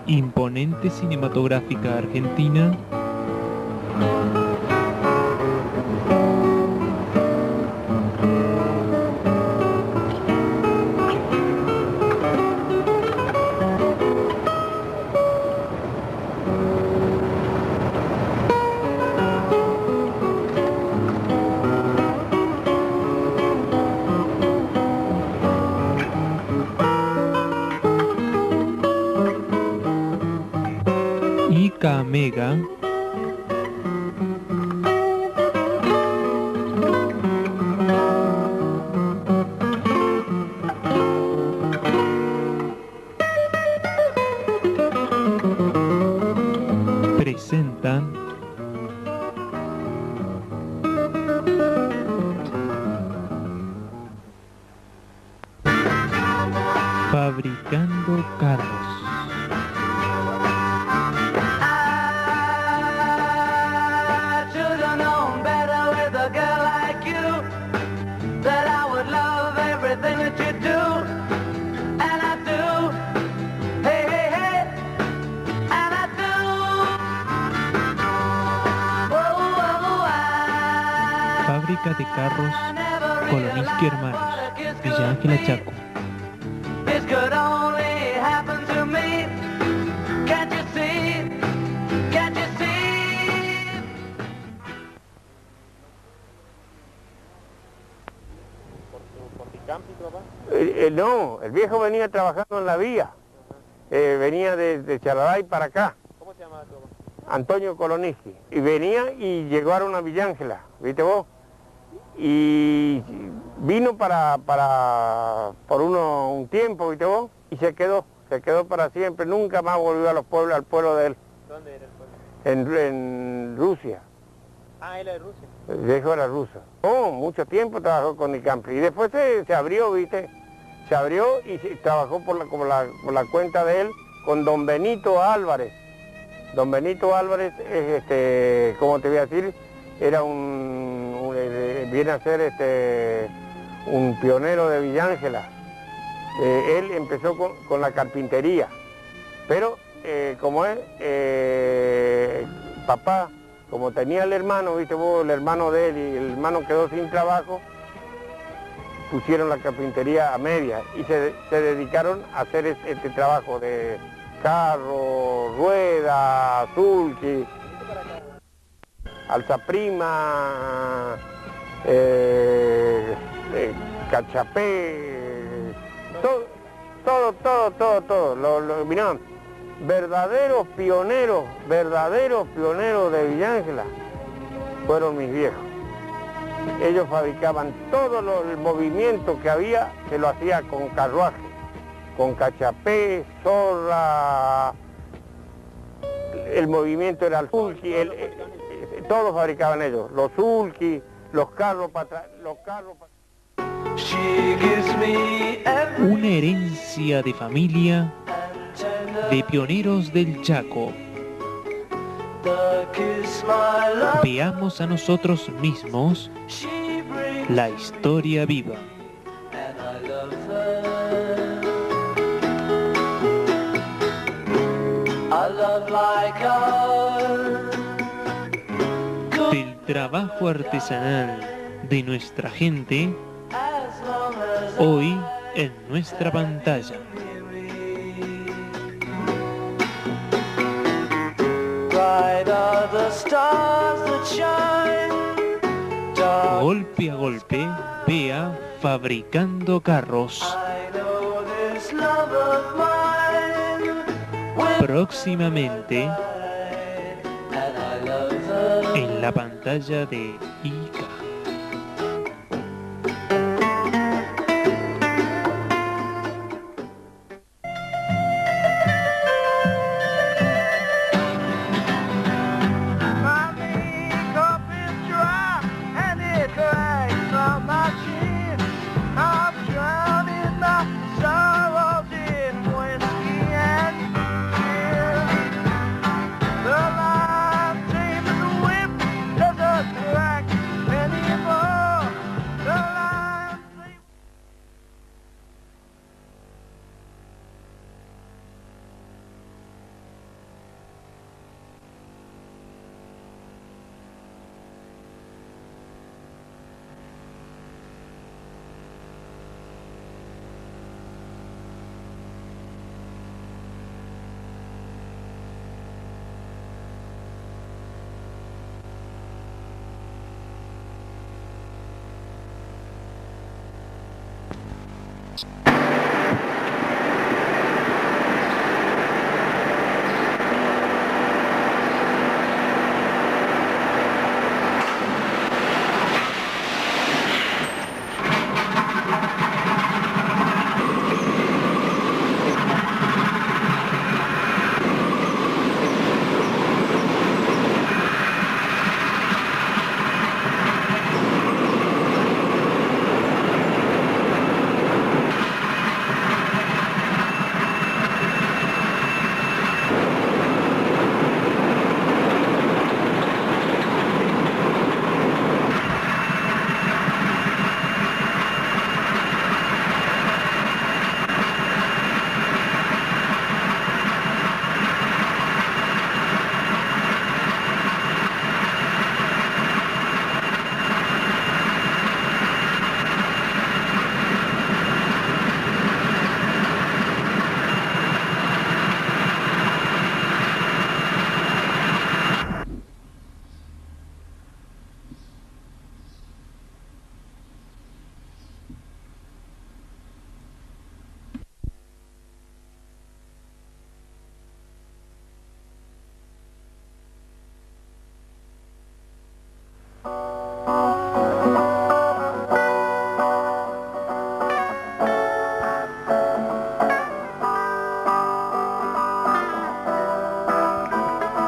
imponente cinematográfica argentina, ICA Mega, presentan Fabricando Carros. Fábrica de carros Koloniski Hermanos, Villa Ángela, Chaco. No, el viejo venía trabajando en la vía, venía de Chaladay para acá. ¿Cómo se llama tu papá? Antonio Koloniski. Y venía y llegaron a Villa Ángela, ¿viste vos? Y vino por un tiempo, ¿viste vos? Y se quedó para siempre, nunca más volvió a los pueblos, al pueblo de él. ¿Dónde era el pueblo? En Rusia. Ah, él es de Rusia. El viejo era ruso. Oh, mucho tiempo trabajó con Nicampri. Y después se abrió, ¿viste? Se abrió y trabajó por la cuenta de él con don Benito Álvarez. Don Benito Álvarez es, ¿cómo te voy a decir? Era viene a ser un pionero de Villa Ángela. Él empezó con la carpintería, pero como es, papá, como tenía el hermano, viste vos, el hermano de él, y el hermano quedó sin trabajo, pusieron la carpintería a media y se dedicaron a hacer este trabajo de carro, rueda, sulky, alzaprima, cachapé, todo. Mirá, verdaderos pioneros de Villa Ángela fueron mis viejos. Ellos fabricaban todo el movimiento que había, se lo hacía con carruaje, con cachapé, zorra, el movimiento era el sulky, todos fabricaban ellos, los sulky, los carros para atrás, Una herencia de familia de pioneros del Chaco. Veamos a nosotros mismos la historia viva. Del trabajo artesanal de nuestra gente, hoy en nuestra pantalla. Golpe a golpe, vea Fabricando Carros. Próximamente en la pantalla de ICA. The line seems to whip, does a crack, and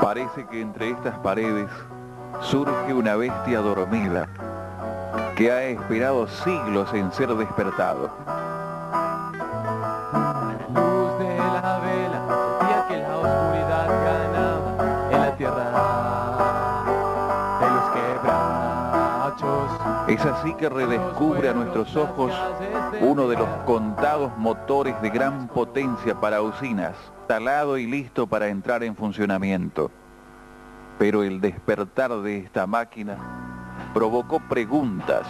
Parece que entre estas paredes surge una bestia dormida que ha esperado siglos en ser despertado. Luz de la vela, sentía que la oscuridad ganaba en la tierra de los quebrachos. Es así que redescubre a nuestros ojos uno de los contados motores de gran potencia para usinas, instalado y listo para entrar en funcionamiento. Pero el despertar de esta máquina provocó preguntas,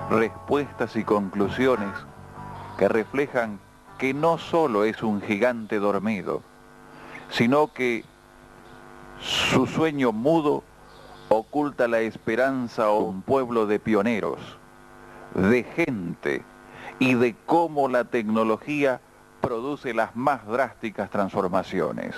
respuestas y conclusiones que reflejan que no solo es un gigante dormido, sino que su sueño mudo oculta la esperanza a un pueblo de pioneros, de gente y de cómo la tecnología produce las más drásticas transformaciones.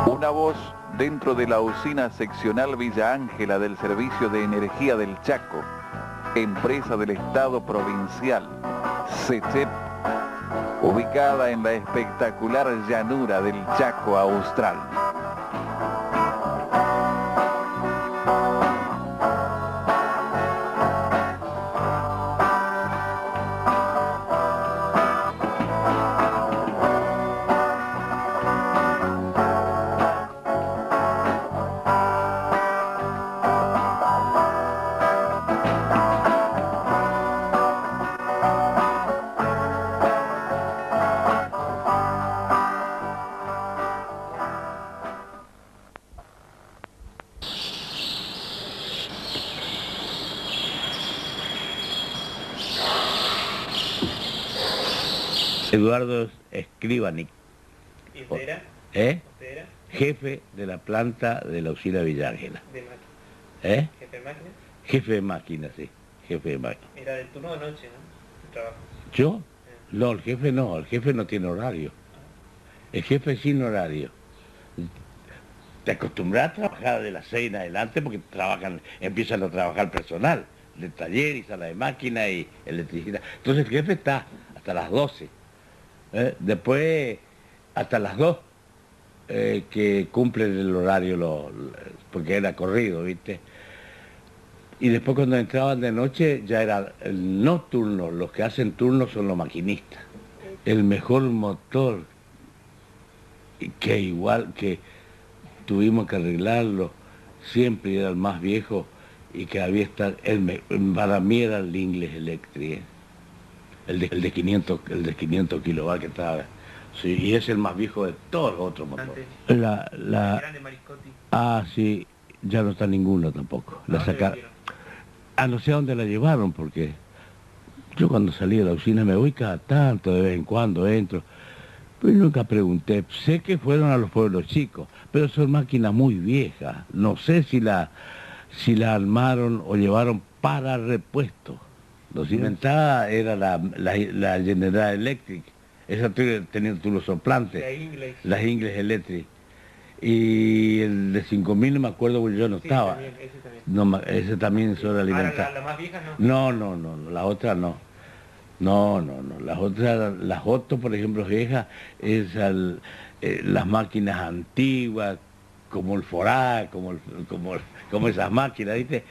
Una voz dentro de la usina seccional Villa Ángela del Servicio de Energía del Chaco, empresa del Estado provincial, SECHEP, ubicada en la espectacular llanura del Chaco Austral. Eduardo Escribanic. ¿Y usted era? ¿Eh? ¿Usted era? Jefe de la planta de la usina Villa Ángela. ¿De máquina? ¿Eh? ¿Jefe de máquina? Jefe de máquina, sí. Jefe de máquina. Era del turno de noche, ¿no? El trabajo. ¿Yo? No, el jefe no tiene horario. El jefe sin horario. Te acostumbras a trabajar de las 6 en adelante porque empiezan a trabajar personal, de taller y sala de máquina y electricidad. Entonces el jefe está hasta las 12. Después hasta las 2 que cumplen el horario porque era corrido, ¿viste? Y después cuando entraban de noche ya era el no turno, los que hacen turno son los maquinistas. El mejor motor que igual que tuvimos que arreglarlo, siempre era el más viejo y que había estar, para mí era el Inglés Electric, el de 500 kilovatios que estaba, sí, y es el más viejo de todos los otros motores. Grande Mariscotti. Ah, sí, ya no está ninguno tampoco. La sacaron. No sé a dónde la llevaron, porque yo cuando salí de la usina me voy cada tanto, de vez en cuando entro, pero nunca pregunté. Sé que fueron a los pueblos chicos, pero son máquinas muy viejas. No sé si la armaron o llevaron para repuesto. Los inventada era la General Electric, esa tenía turno soplante, las Ingles Electric. Y el de 5000 no me acuerdo porque yo no estaba. También, ese también. No, ese también es hora alimentar. ¿La más vieja no? No, la otra no. No, las otras, las Otto, por ejemplo, viejas, es las máquinas antiguas, como el Forá, como esas máquinas, ¿viste?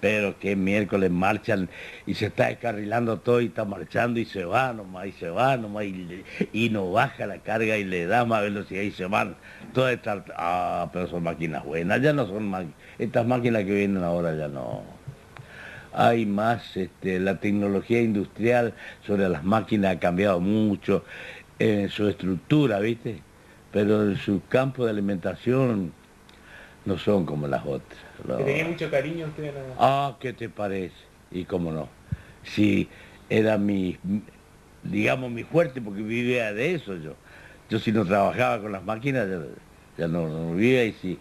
Pero que miércoles marchan y se está descarrilando todo y está marchando y se va nomás, y no baja la carga y le da más velocidad y se van. Todas estas, pero son máquinas buenas, ya no son máquinas, estas máquinas que vienen ahora ya no. Hay más, la tecnología industrial sobre las máquinas ha cambiado mucho en su estructura, ¿viste? Pero en su campo de alimentación no son como las otras. No. ¿Que tenía mucho cariño usted a la... ¿Qué te parece? Y cómo no. Sí, era digamos, mi fuerte, porque vivía de eso yo. Yo si no trabajaba con las máquinas, ya no vivía, y sí,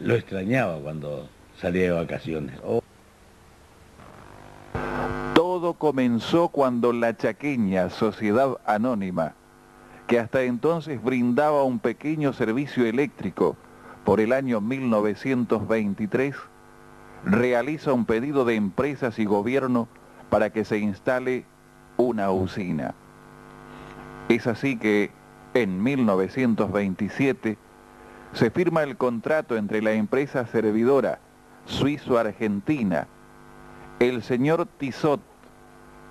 lo extrañaba cuando salía de vacaciones. Todo comenzó cuando la chaqueña Sociedad Anónima, que hasta entonces brindaba un pequeño servicio eléctrico, por el año 1923, realiza un pedido de empresas y gobierno para que se instale una usina. Es así que, en 1927, se firma el contrato entre la empresa servidora suizo-argentina, el señor Tissot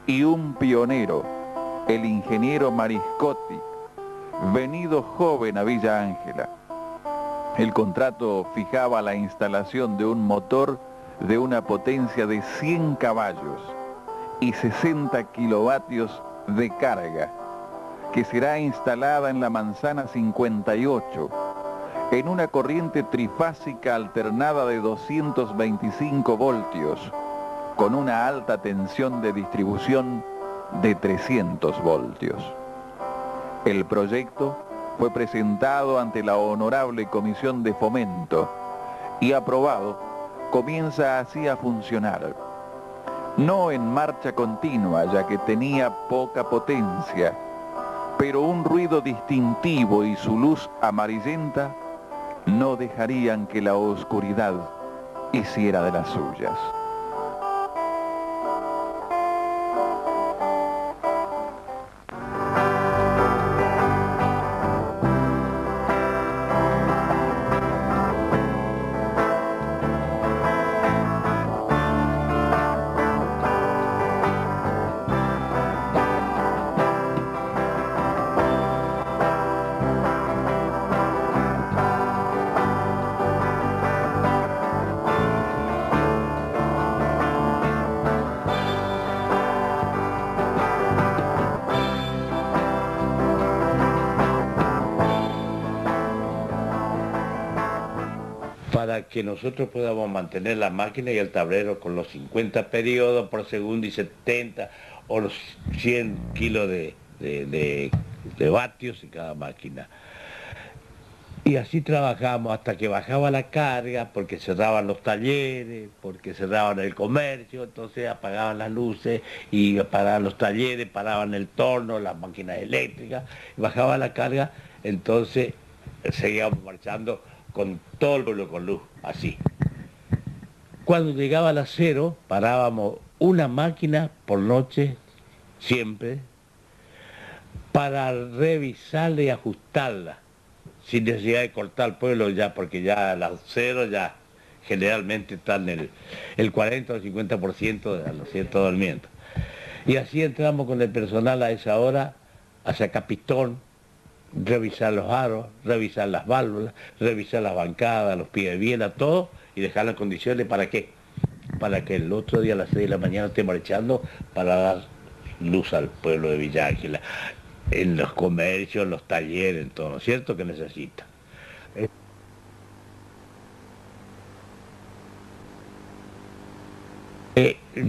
y un pionero, el ingeniero Mariscotti, venido joven a Villa Ángela. El contrato fijaba la instalación de un motor de una potencia de 100 caballos y 60 kilovatios de carga, que será instalada en la manzana 58, en una corriente trifásica alternada de 225 voltios, con una alta tensión de distribución de 300 voltios. El proyecto fue presentado ante la Honorable Comisión de Fomento y aprobado, comienza así a funcionar. No en marcha continua, ya que tenía poca potencia, pero un ruido distintivo y su luz amarillenta no dejarían que la oscuridad hiciera de las suyas. Para que nosotros podamos mantener la máquina y el tablero con los 50 periodos por segundo y 70 o los 100 kilos de vatios en cada máquina. Y así trabajamos hasta que bajaba la carga, porque cerraban los talleres, porque cerraban el comercio, entonces apagaban las luces y apagaban los talleres, paraban el torno, las máquinas eléctricas, y bajaba la carga, entonces seguíamos marchando con todo el pueblo con luz, así. Cuando llegaba las 0, parábamos una máquina por noche, siempre, para revisarla y ajustarla, sin necesidad de cortar el pueblo ya, porque ya a las 0 ya generalmente están el 40 o 50% ¿no es cierto?, durmiendo. Y así entramos con el personal a esa hora, hacia Capitón, revisar los aros, revisar las válvulas, revisar las bancadas, los pies de biela, todo, y dejar las condiciones. ¿Para qué? Para que el otro día a las 6 de la mañana esté marchando para dar luz al pueblo de Villa Ángela, en los comercios, en los talleres, en todo, ¿no es cierto?, que necesita.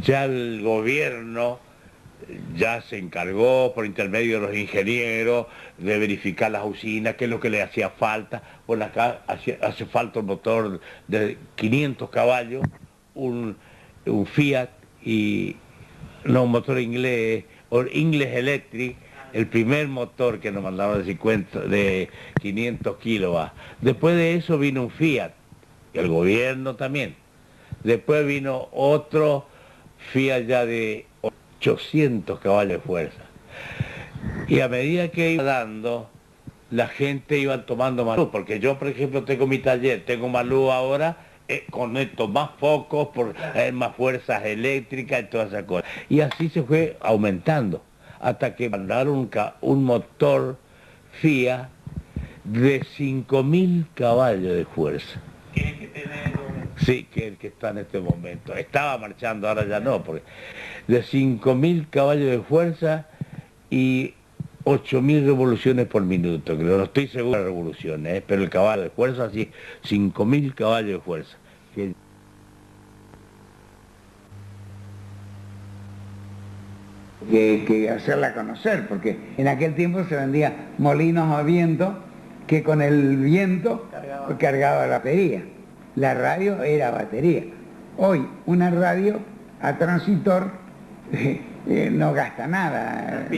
Ya el gobierno ya se encargó por intermedio de los ingenieros de verificar las usinas, qué es lo que le hacía falta. Bueno, acá hace falta un motor de 500 caballos, un Fiat y no, un motor inglés, o English Electric, el primer motor que nos mandaron de 500 kilovatios. Después de eso vino un Fiat, y el gobierno también. Después vino otro Fiat ya de 800 caballos de fuerza. Y a medida que iba dando, la gente iba tomando más luz, porque yo, por ejemplo, tengo mi taller, tengo más luz ahora, conecto más focos, más fuerzas eléctricas y todas esas cosas. Y así se fue aumentando, hasta que mandaron un motor Fiat de 5.000 caballos de fuerza. Sí, que es el que está en este momento. Estaba marchando, ahora ya no, porque de 5.000 caballos de fuerza y 8.000 revoluciones por minuto, que no estoy seguro de las revoluciones, pero el caballo de fuerza, sí, 5.000 caballos de fuerza. Que hacerla conocer, porque en aquel tiempo se vendía molinos a viento, que con el viento cargaba la batería. La radio era batería. Hoy una radio a transitor no gasta nada,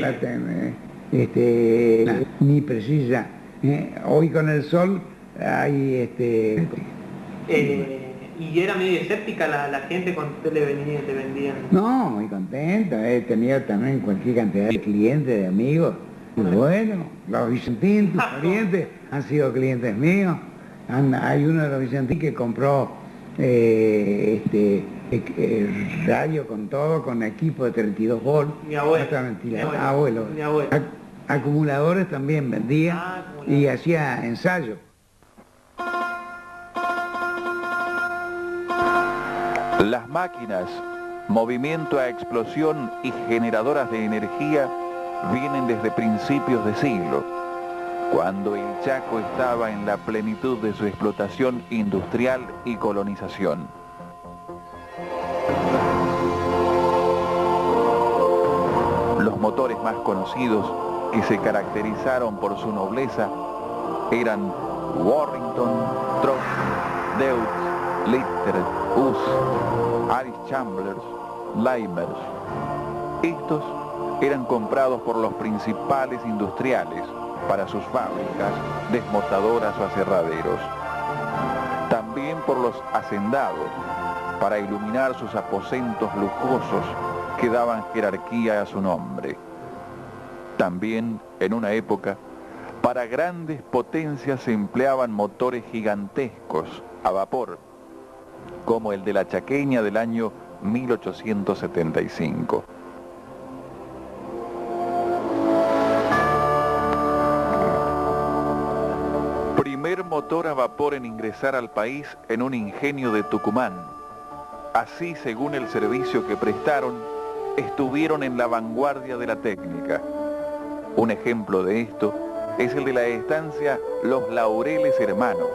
ni precisa. Hoy con el sol hay ¿Y era medio escéptica la gente cuando usted le vendían? No, muy contento. He tenido también cualquier cantidad de clientes, de amigos, Bueno, los Vicentín, tus parientes, han sido clientes míos. Hay uno de los Vicentín que compró radio con todo, con equipo de 32 volt. Mi abuelo. Abuelo. Mi abuelo. Acumuladores también vendía y hacía ensayos. Las máquinas, movimiento a explosión y generadoras de energía vienen desde principios de siglo, cuando el Chaco estaba en la plenitud de su explotación industrial y colonización. Los motores más conocidos, que se caracterizaron por su nobleza, eran Warrington, Trott, Deutz, Lister, Uss, Irish Chamblers, Limers. Estos eran comprados por los principales industriales para sus fábricas, desmotadoras o aserraderos. También por los hacendados, para iluminar sus aposentos lujosos que daban jerarquía a su nombre. También, en una época, para grandes potencias se empleaban motores gigantescos a vapor, como el de la Chaqueña del año 1875. Primer motor a vapor en ingresar al país en un ingenio de Tucumán. Así, según el servicio que prestaron, estuvieron en la vanguardia de la técnica. Un ejemplo de esto es el de la estancia Los Laureles Hermanos.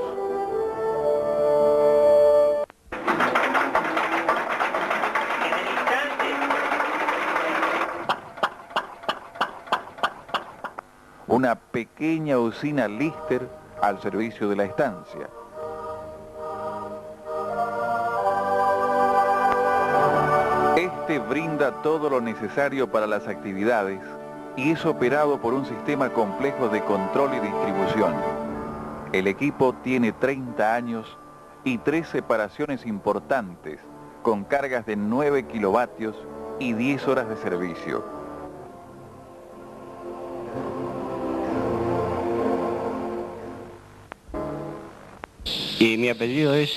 Una pequeña usina Lister al servicio de la estancia. Este brinda todo lo necesario para las actividades y es operado por un sistema complejo de control y distribución. El equipo tiene 30 años y 3 separaciones importantes, con cargas de 9 kilovatios y 10 horas de servicio. Y mi apellido es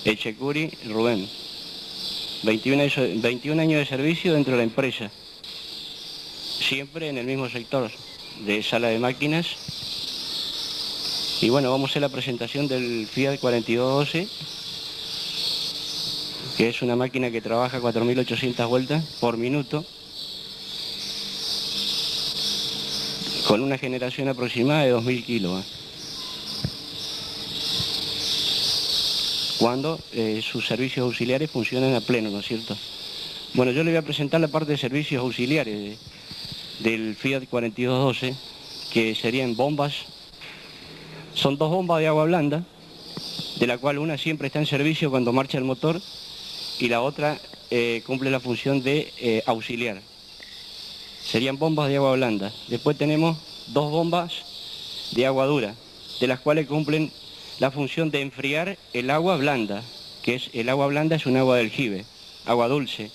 Echecuri Rubén. 21 años de servicio dentro de la empresa. Siempre en el mismo sector de sala de máquinas. Y bueno, vamos a hacer la presentación del Fiat 4212, que es una máquina que trabaja 4.800 vueltas por minuto, con una generación aproximada de 2.000 kilos. Cuando sus servicios auxiliares funcionan a pleno, ¿no es cierto? Bueno, yo le voy a presentar la parte de servicios auxiliares del Fiat 4212, que serían bombas. Son 2 bombas de agua blanda, de la cual una siempre está en servicio cuando marcha el motor y la otra cumple la función de auxiliar. Serían bombas de agua blanda. Después tenemos 2 bombas de agua dura, de las cuales cumplen la función de enfriar el agua blanda, que es el agua blanda es un agua de aljibe, agua dulce.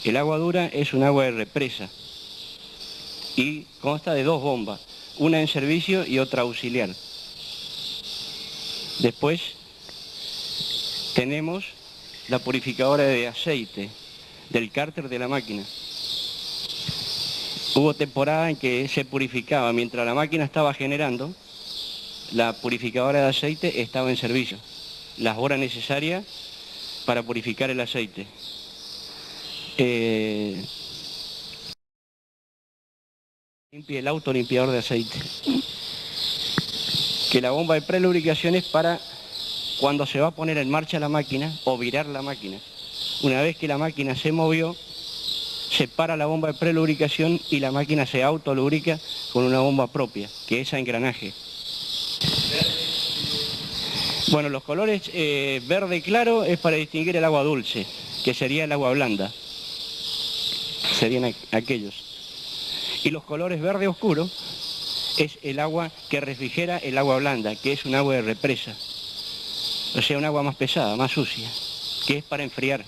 El agua dura es un agua de represa y consta de 2 bombas, una en servicio y otra auxiliar. Después tenemos la purificadora de aceite del cárter de la máquina. Hubo temporada en que se purificaba mientras la máquina estaba generando. La purificadora de aceite estaba en servicio, las horas necesarias para purificar el aceite. Limpia el autolimpiador de aceite. Que la bomba de prelubricación es para cuando se va a poner en marcha la máquina o virar la máquina. Una vez que la máquina se movió, se para la bomba de prelubricación y la máquina se autolubrica con una bomba propia, que es a engranaje. Bueno, los colores verde claro es para distinguir el agua dulce, que sería el agua blanda. Serían aquellos. Y los colores verde oscuro es el agua que refrigera el agua blanda, que es un agua de represa. O sea, un agua más pesada, más sucia, que es para enfriar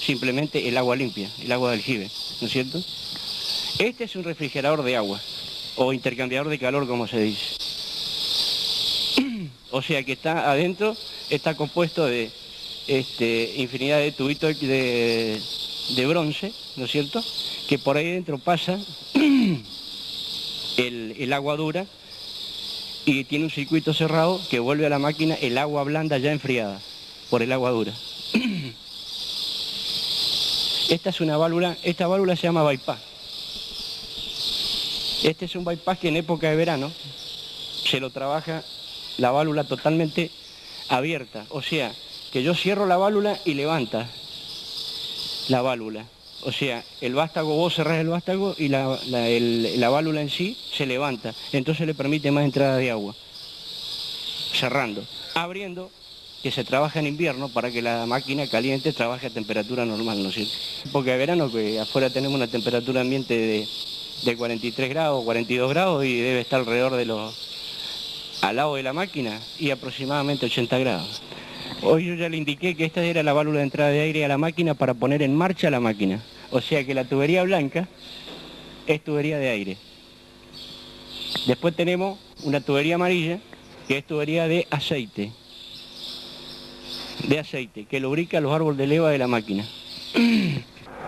simplemente el agua limpia, el agua de aljibe, ¿no es cierto? Este es un refrigerador de agua. o intercambiador de calor, como se dice. O sea que está adentro, está compuesto de infinidad de tubitos de bronce, ¿no es cierto?, que por ahí dentro pasa el agua dura y tiene un circuito cerrado que vuelve a la máquina el agua blanda ya enfriada por el agua dura. Esta es una válvula, esta válvula se llama bypass. Este es un bypass que en época de verano se lo trabaja la válvula totalmente abierta, o sea, que yo cierro la válvula y levanta la válvula. O sea, el vástago, vos cerrás el vástago y la válvula en sí se levanta, entonces le permite más entrada de agua. Cerrando, abriendo, que se trabaja en invierno para que la máquina caliente trabaje a temperatura normal, ¿no es cierto? Porque de verano, que afuera tenemos una temperatura ambiente de 43 grados, 42 grados y debe estar alrededor de al lado de la máquina y aproximadamente 80 grados. Hoy yo ya le indiqué que esta era la válvula de entrada de aire a la máquina para poner en marcha la máquina. O sea que la tubería blanca es tubería de aire. Después tenemos una tubería amarilla que es tubería de aceite. Que lubrica los árboles de leva de la máquina.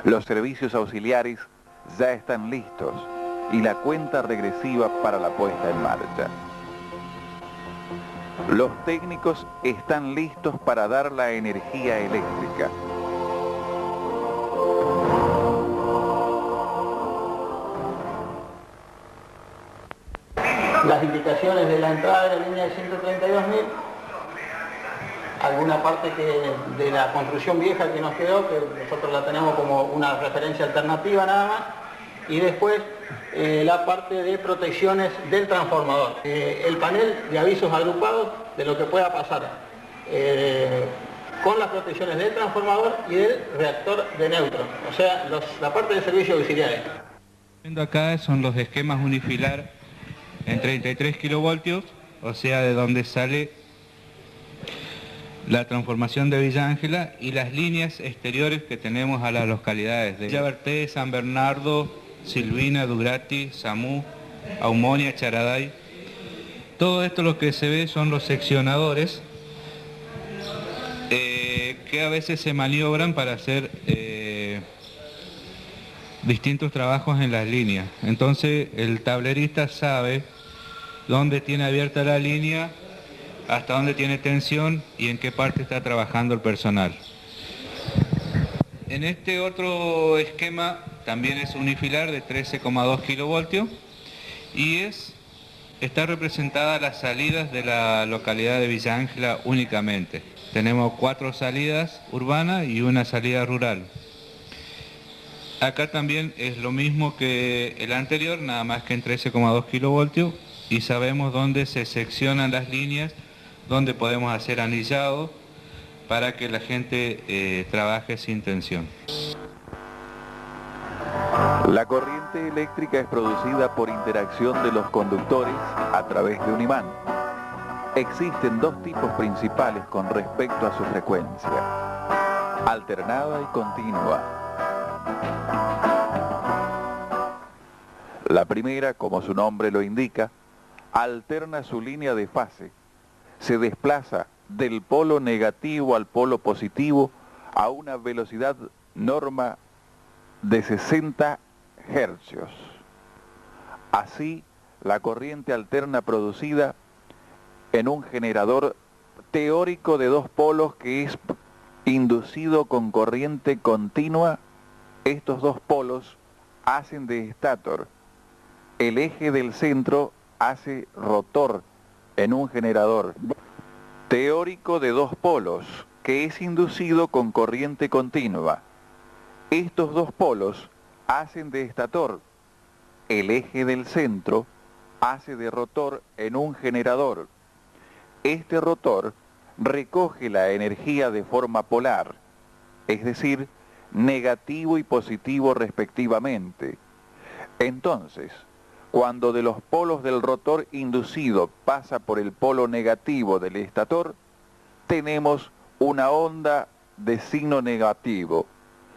Los servicios auxiliares ya están listos y la cuenta regresiva para la puesta en marcha. Los técnicos están listos para dar la energía eléctrica. Las indicaciones de la entrada de la línea de 132.000, alguna parte de la construcción vieja que nos quedó, que nosotros la tenemos como una referencia alternativa nada más, y después la parte de protecciones del transformador, el panel de avisos agrupados de lo que pueda pasar con las protecciones del transformador y del reactor de neutro, o sea, la parte de servicios auxiliares. Viendo acá son los esquemas unifilar en 33 kilovoltios, o sea, de donde sale la transformación de Villa Ángela y las líneas exteriores que tenemos a las localidades de Villaverté, San Bernardo, Silvina, Durati, Samú, Aumonia, Charaday. Todo esto lo que se ve son los seccionadores que a veces se maniobran para hacer distintos trabajos en las líneas. Entonces el tablerista sabe dónde tiene abierta la línea, hasta dónde tiene tensión y en qué parte está trabajando el personal. En este otro esquema también es unifilar de 13,2 kilovoltios y está representada las salidas de la localidad de Villa Ángela únicamente. Tenemos 4 salidas urbanas y una salida rural. Acá también es lo mismo que el anterior, nada más que en 13,2 kilovoltios y sabemos dónde se seccionan las líneas, dónde podemos hacer anillado para que la gente trabaje sin tensión. La corriente eléctrica es producida por interacción de los conductores a través de un imán. Existen 2 tipos principales con respecto a su frecuencia: alternada y continua. La primera, como su nombre lo indica, alterna su línea de fase. Se desplaza del polo negativo al polo positivo a una velocidad norma de 60 hercios. Así, la corriente alterna producida en un generador teórico de 2 polos que es inducido con corriente continua, estos 2 polos hacen de estator. El eje del centro hace rotor en un generador teórico de 2 polos que es inducido con corriente continua. Estos 2 polos hacen de estator. El eje del centro hace de rotor en un generador. Este rotor recoge la energía de forma polar, es decir, negativo y positivo respectivamente. Entonces, cuando de los polos del rotor inducido pasa por el polo negativo del estator, tenemos una onda de signo negativo.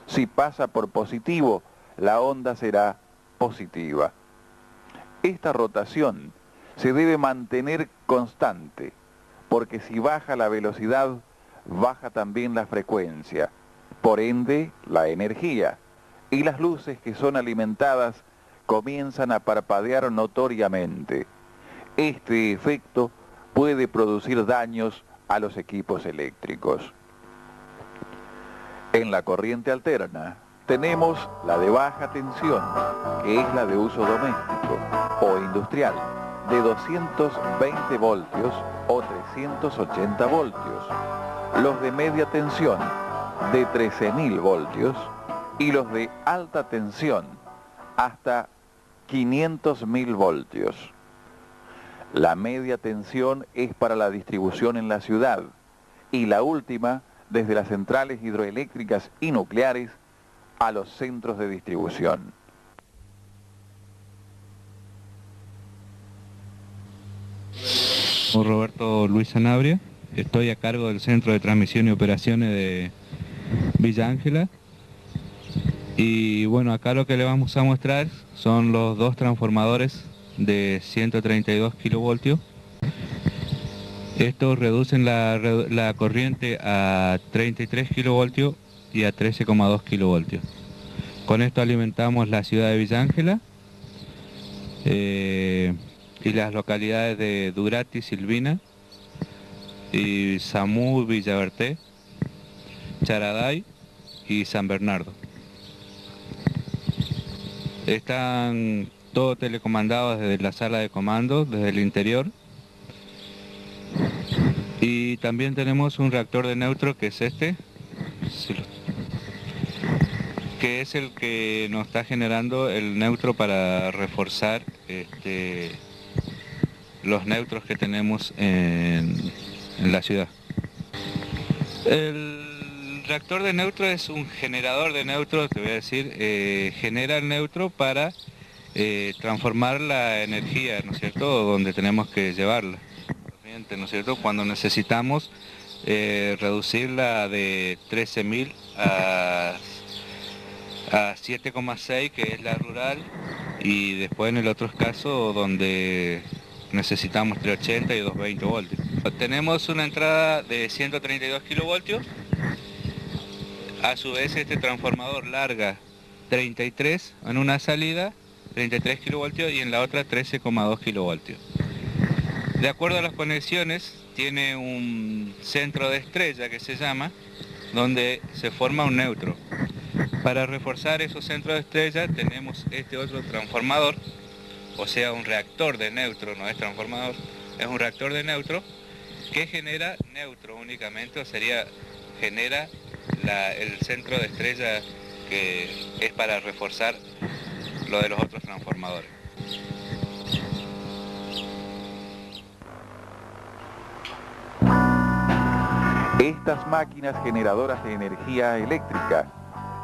Si pasa por positivo, la onda será positiva. Esta rotación se debe mantener constante, porque si baja la velocidad, baja también la frecuencia, por ende la energía, y las luces que son alimentadas comienzan a parpadear notoriamente. Este efecto puede producir daños a los equipos eléctricos. En la corriente alterna tenemos la de baja tensión, que es la de uso doméstico o industrial, de 220 voltios o 380 voltios, los de media tensión de 13.000 voltios y los de alta tensión hasta 500.000 voltios. La media tensión es para la distribución en la ciudad y la última desde las centrales hidroeléctricas y nucleares a los centros de distribución. Soy Roberto Luis Sanabria, estoy a cargo del Centro de Transmisión y Operaciones de Villa Ángela. Y bueno, acá lo que le vamos a mostrar son los dos transformadores de 132 kilovoltios. Estos reducen la corriente a 33 kilovoltios y a 13,2 kilovoltios. Con esto alimentamos la ciudad de Villa Ángela y las localidades de Durati, Silvina, y Samú, Villaverté, Charaday y San Bernardo. Están todos telecomandados desde la sala de comando, desde el interior. Y también tenemos un reactor de neutro, que es este, que es el que nos está generando el neutro para reforzar los neutros que tenemos en la ciudad. El reactor de neutro es un generador de neutro, te voy a decir, genera el neutro para transformar la energía, ¿no es cierto?, donde tenemos que llevarla, ¿no es cierto?, cuando necesitamos reducirla de 13.000 a 7,6, que es la rural, y después en el otro caso donde necesitamos 380 y 220 voltios. Tenemos una entrada de 132 kilovoltios, a su vez este transformador larga 33 en una salida, 33 kilovoltios, y en la otra 13,2 kilovoltios. De acuerdo a las conexiones, tiene un centro de estrella que se llama, donde se forma un neutro. Para reforzar esos centros de estrella tenemos este otro transformador, o sea, un reactor de neutro, no es transformador, es un reactor de neutro que genera neutro únicamente, o sería, genera el centro de estrella que es para reforzar lo de los otros transformadores. Estas máquinas generadoras de energía eléctrica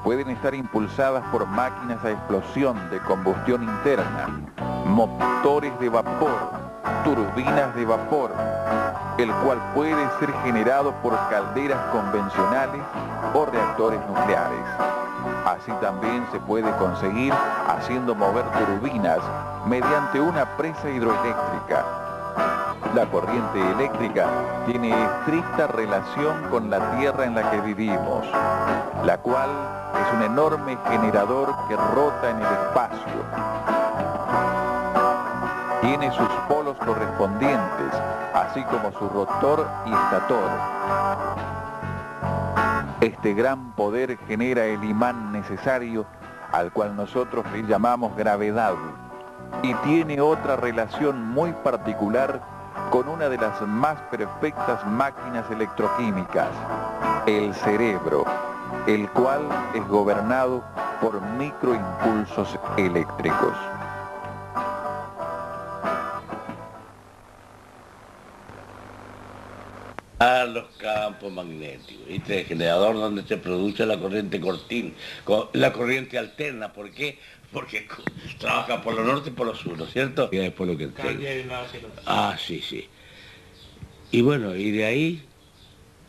pueden estar impulsadas por máquinas a explosión de combustión interna, motores de vapor, turbinas de vapor, el cual puede ser generado por calderas convencionales o reactores nucleares. Así también se puede conseguir haciendo mover turbinas mediante una presa hidroeléctrica. La corriente eléctrica tiene estricta relación con la tierra en la que vivimos, la cual es un enorme generador que rota en el espacio. Tiene sus polos correspondientes, así como su rotor y estator. Este gran poder genera el imán necesario, al cual nosotros le llamamos gravedad, y tiene otra relación muy particular con una de las más perfectas máquinas electroquímicas, el cerebro, el cual es gobernado por microimpulsos eléctricos. A los campos magnéticos, ¿viste? El generador donde se produce la corriente la corriente alterna. ¿Por qué? Porque trabaja por lo norte y por lo sur, ¿no es cierto? Y después lo que entrega. Ah, sí, sí. Y bueno, y de ahí,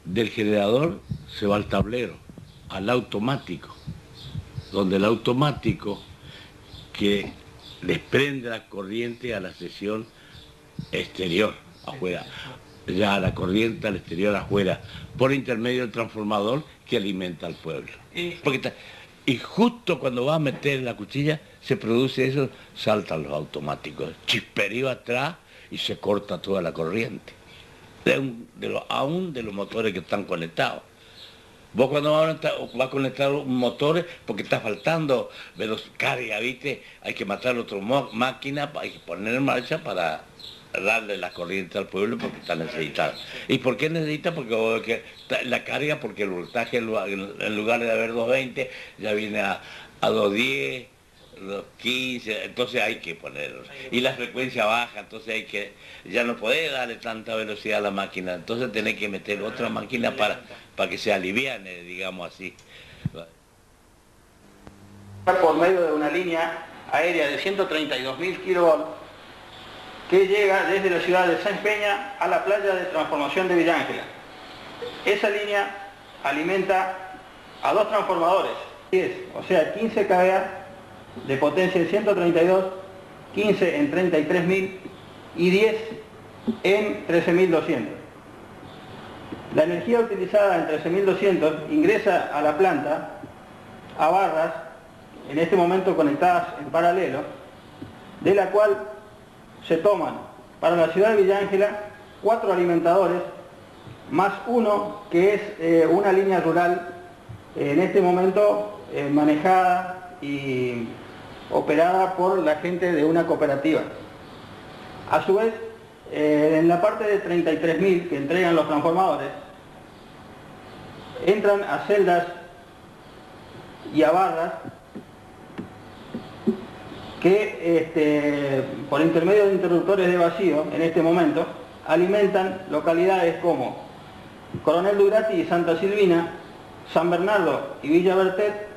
del generador, se va al tablero, al automático, donde el automático, que desprende la corriente a la sección exterior, afuera, ya a la corriente al exterior afuera, por intermedio del transformador que alimenta al pueblo. Y justo cuando va a meter la cuchilla, se produce eso, saltan los automáticos, chisperío atrás y se corta toda la corriente. Aún de los motores que están conectados. Vos cuando vas a conectar motores, porque está faltando carga, ¿viste? Hay que matar otra máquina, hay que poner en marcha para darle la corriente al pueblo porque está necesitada. ¿Y por qué necesita? Porque la carga, porque el voltaje en lugar de haber 220, ya viene a 210, 215, entonces hay que ponerlo. Y la frecuencia baja, entonces ya no podés darle tanta velocidad a la máquina, entonces tenés que meter otra máquina para que se aliviane, digamos así. Por medio de una línea aérea de 132.000 kilovolts que llega desde la ciudad de Sáenz Peña a la playa de transformación de Villa Ángela. Esa línea alimenta a 2 transformadores, 10, o sea 15 kVA de potencia en 132, 15 en 33.000 y 10 en 13.200. La energía utilizada en 13.200 ingresa a la planta a barras, en este momento conectadas en paralelo, de la cual se toman para la ciudad de Villa Ángela 4 alimentadores, más uno que es una línea rural, en este momento manejada y operada por la gente de una cooperativa. A su vez, en la parte de 33.000 que entregan los transformadores, entran a celdas y a barras que por intermedio de interruptores de vacío, en este momento, alimentan localidades como Coronel Durati y Santa Silvina, San Bernardo y Villa Bertet,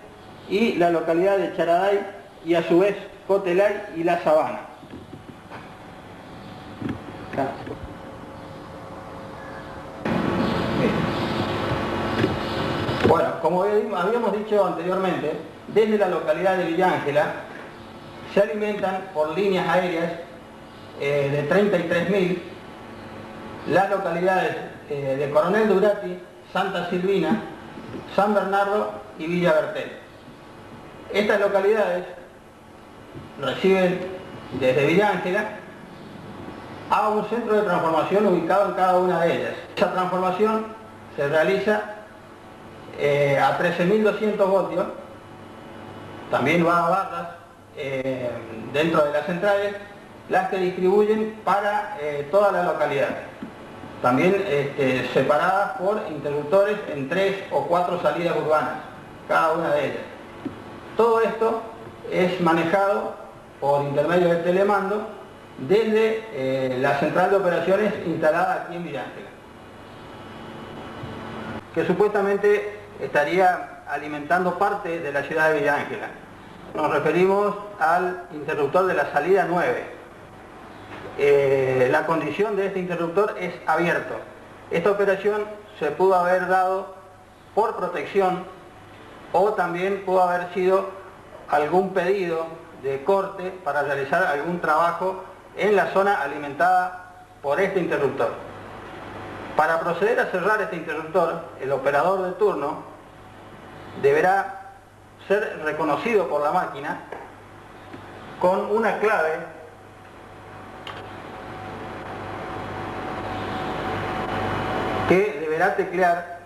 y la localidad de Charaday y a su vez Cotelay y La Sabana. Bueno, como habíamos dicho anteriormente, desde la localidad de Villa Ángela se alimentan por líneas aéreas de 33.000 las localidades de Coronel Durati, Santa Silvina, San Bernardo y Villa Bertet. Estas localidades reciben desde Villa Ángela a un centro de transformación ubicado en cada una de ellas. Esa transformación se realiza a 13.200 voltios, también va a barras dentro de las centrales, las que distribuyen para toda la localidad, también separadas por interruptores en 3 o 4 salidas urbanas, cada una de ellas. Todo esto es manejado por intermedio del telemando desde la central de operaciones instalada aquí en Villa Ángela, que supuestamente estaría alimentando parte de la ciudad de Villa Ángela. Nos referimos al interruptor de la salida 9. La condición de este interruptor es abierto. Esta operación se pudo haber dado por protección o también pudo haber sido algún pedido de corte para realizar algún trabajo en la zona alimentada por este interruptor. Para proceder a cerrar este interruptor, el operador de turno deberá ser reconocido por la máquina con una clave que deberá teclear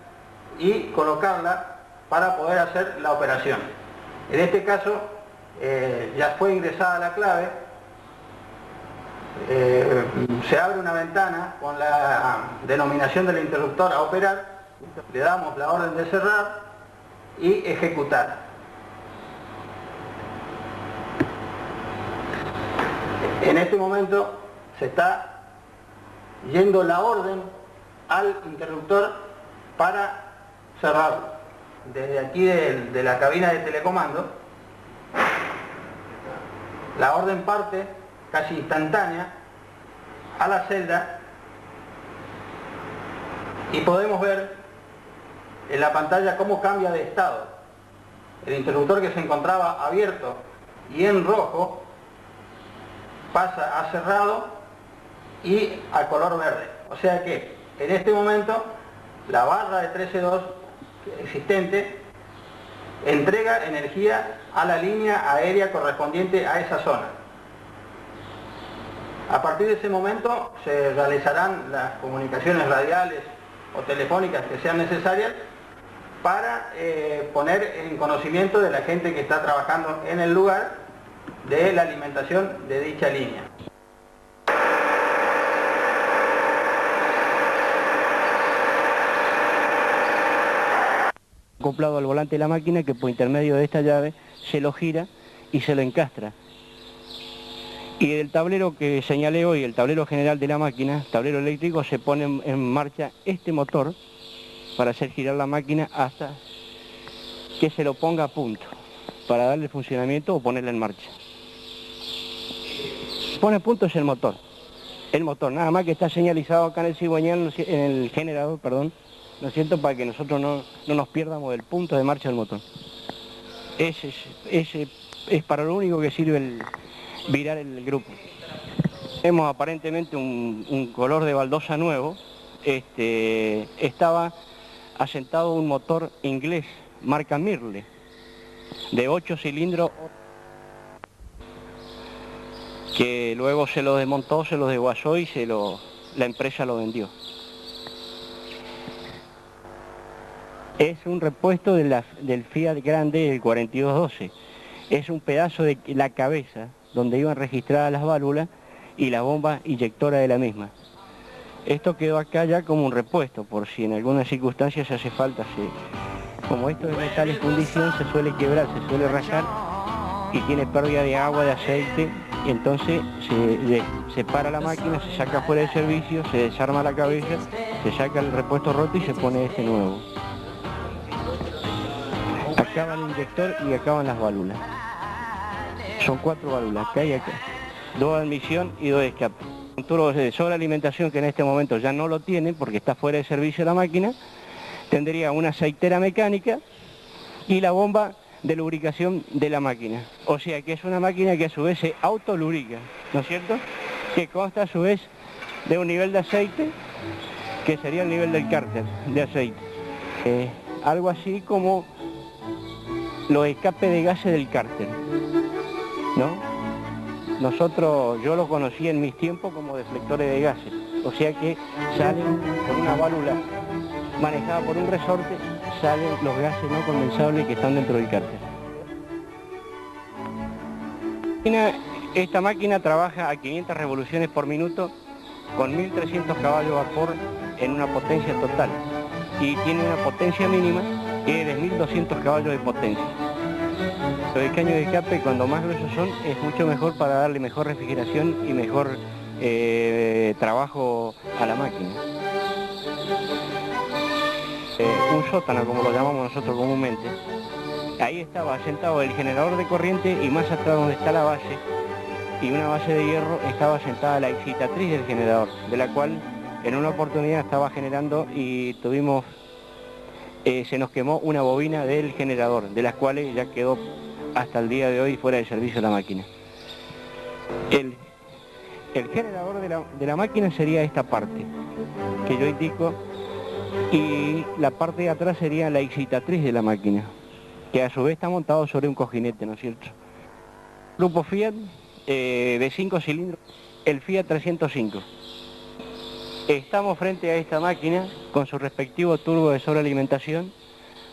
y colocarla para poder hacer la operación. En este caso ya fue ingresada la clave, se abre una ventana con la denominación del interruptor a operar, le damos la orden de cerrar y ejecutar. En este momento se está yendo la orden al interruptor para cerrarlo. Desde aquí de la cabina de telecomando, la orden parte casi instantánea a la celda y podemos ver en la pantalla cómo cambia de estado. El interruptor que se encontraba abierto y en rojo pasa a cerrado y a color verde. O sea que en este momento la barra de 13.2 existente entrega energía a la línea aérea correspondiente a esa zona. A partir de ese momento se realizarán las comunicaciones radiales o telefónicas que sean necesarias para poner en conocimiento de la gente que está trabajando en el lugar de la alimentación de dicha línea. Acoplado al volante de la máquina, que por intermedio de esta llave se lo gira y se lo encastra. Y del tablero que señalé hoy, el tablero general de la máquina, tablero eléctrico, se pone en marcha este motor para hacer girar la máquina hasta que se lo ponga a punto, para darle funcionamiento o ponerla en marcha. Pone a punto es el motor, nada más que está señalizado acá en el cigüeñal, en el generador, perdón, ¿no es cierto?, para que nosotros no nos pierdamos del punto de marcha del motor. Ese es para lo único que sirve el virar el grupo. Tenemos aparentemente un color de baldosa nuevo. Estaba asentado un motor inglés, marca Mirle, de 8 cilindros, que luego se lo desmontó, se lo desguazó y la empresa lo vendió. Es un repuesto del Fiat Grande del 4212. Es un pedazo de la cabeza donde iban registradas las válvulas y la bomba inyectora de la misma. Esto quedó acá ya como un repuesto, por si en alguna circunstancia se hace falta. Como esto es metal en fundición, se suele quebrar, se suele rayar y tiene pérdida de agua, de aceite, y entonces se para la máquina, se saca fuera de servicio, se desarma la cabeza, se saca el repuesto roto y se pone este nuevo. Acaba el inyector y acaban las válvulas. Son 4 válvulas, acá y acá. 2 de admisión y 2 de escape. Un turbo de sobrealimentación que en este momento ya no lo tiene porque está fuera de servicio la máquina. Tendría una aceitera mecánica y la bomba de lubricación de la máquina. O sea que es una máquina que a su vez se autolubrica, ¿no es cierto? Que consta a su vez de un nivel de aceite que sería el nivel del cárter de aceite. Algo así como los escapes de gases del cárter, ¿no? Yo lo conocí en mis tiempos como deflectores de gases, o sea que salen con una válvula manejada por un resorte, salen los gases no condensables que están dentro del cárter. Esta máquina trabaja a 500 revoluciones por minuto con 1300 caballos de vapor en una potencia total y tiene una potencia mínima que es de 1200 caballos de potencia. Los caños de escape, cuando más gruesos son, es mucho mejor para darle mejor refrigeración y mejor trabajo a la máquina. Un sótano, como lo llamamos nosotros comúnmente. Ahí estaba sentado el generador de corriente y más atrás donde está la base, y una base de hierro, estaba sentada la excitatriz del generador, de la cual en una oportunidad estaba generando y tuvimos, se nos quemó una bobina del generador, de las cuales ya quedó hasta el día de hoy fuera de servicio la máquina. El generador de la máquina sería esta parte que yo indico, y la parte de atrás sería la excitatriz de la máquina, que a su vez está montado sobre un cojinete, ¿no es cierto? Grupo Fiat de 5 cilindros, el Fiat 305. Estamos frente a esta máquina con su respectivo turbo de sobrealimentación,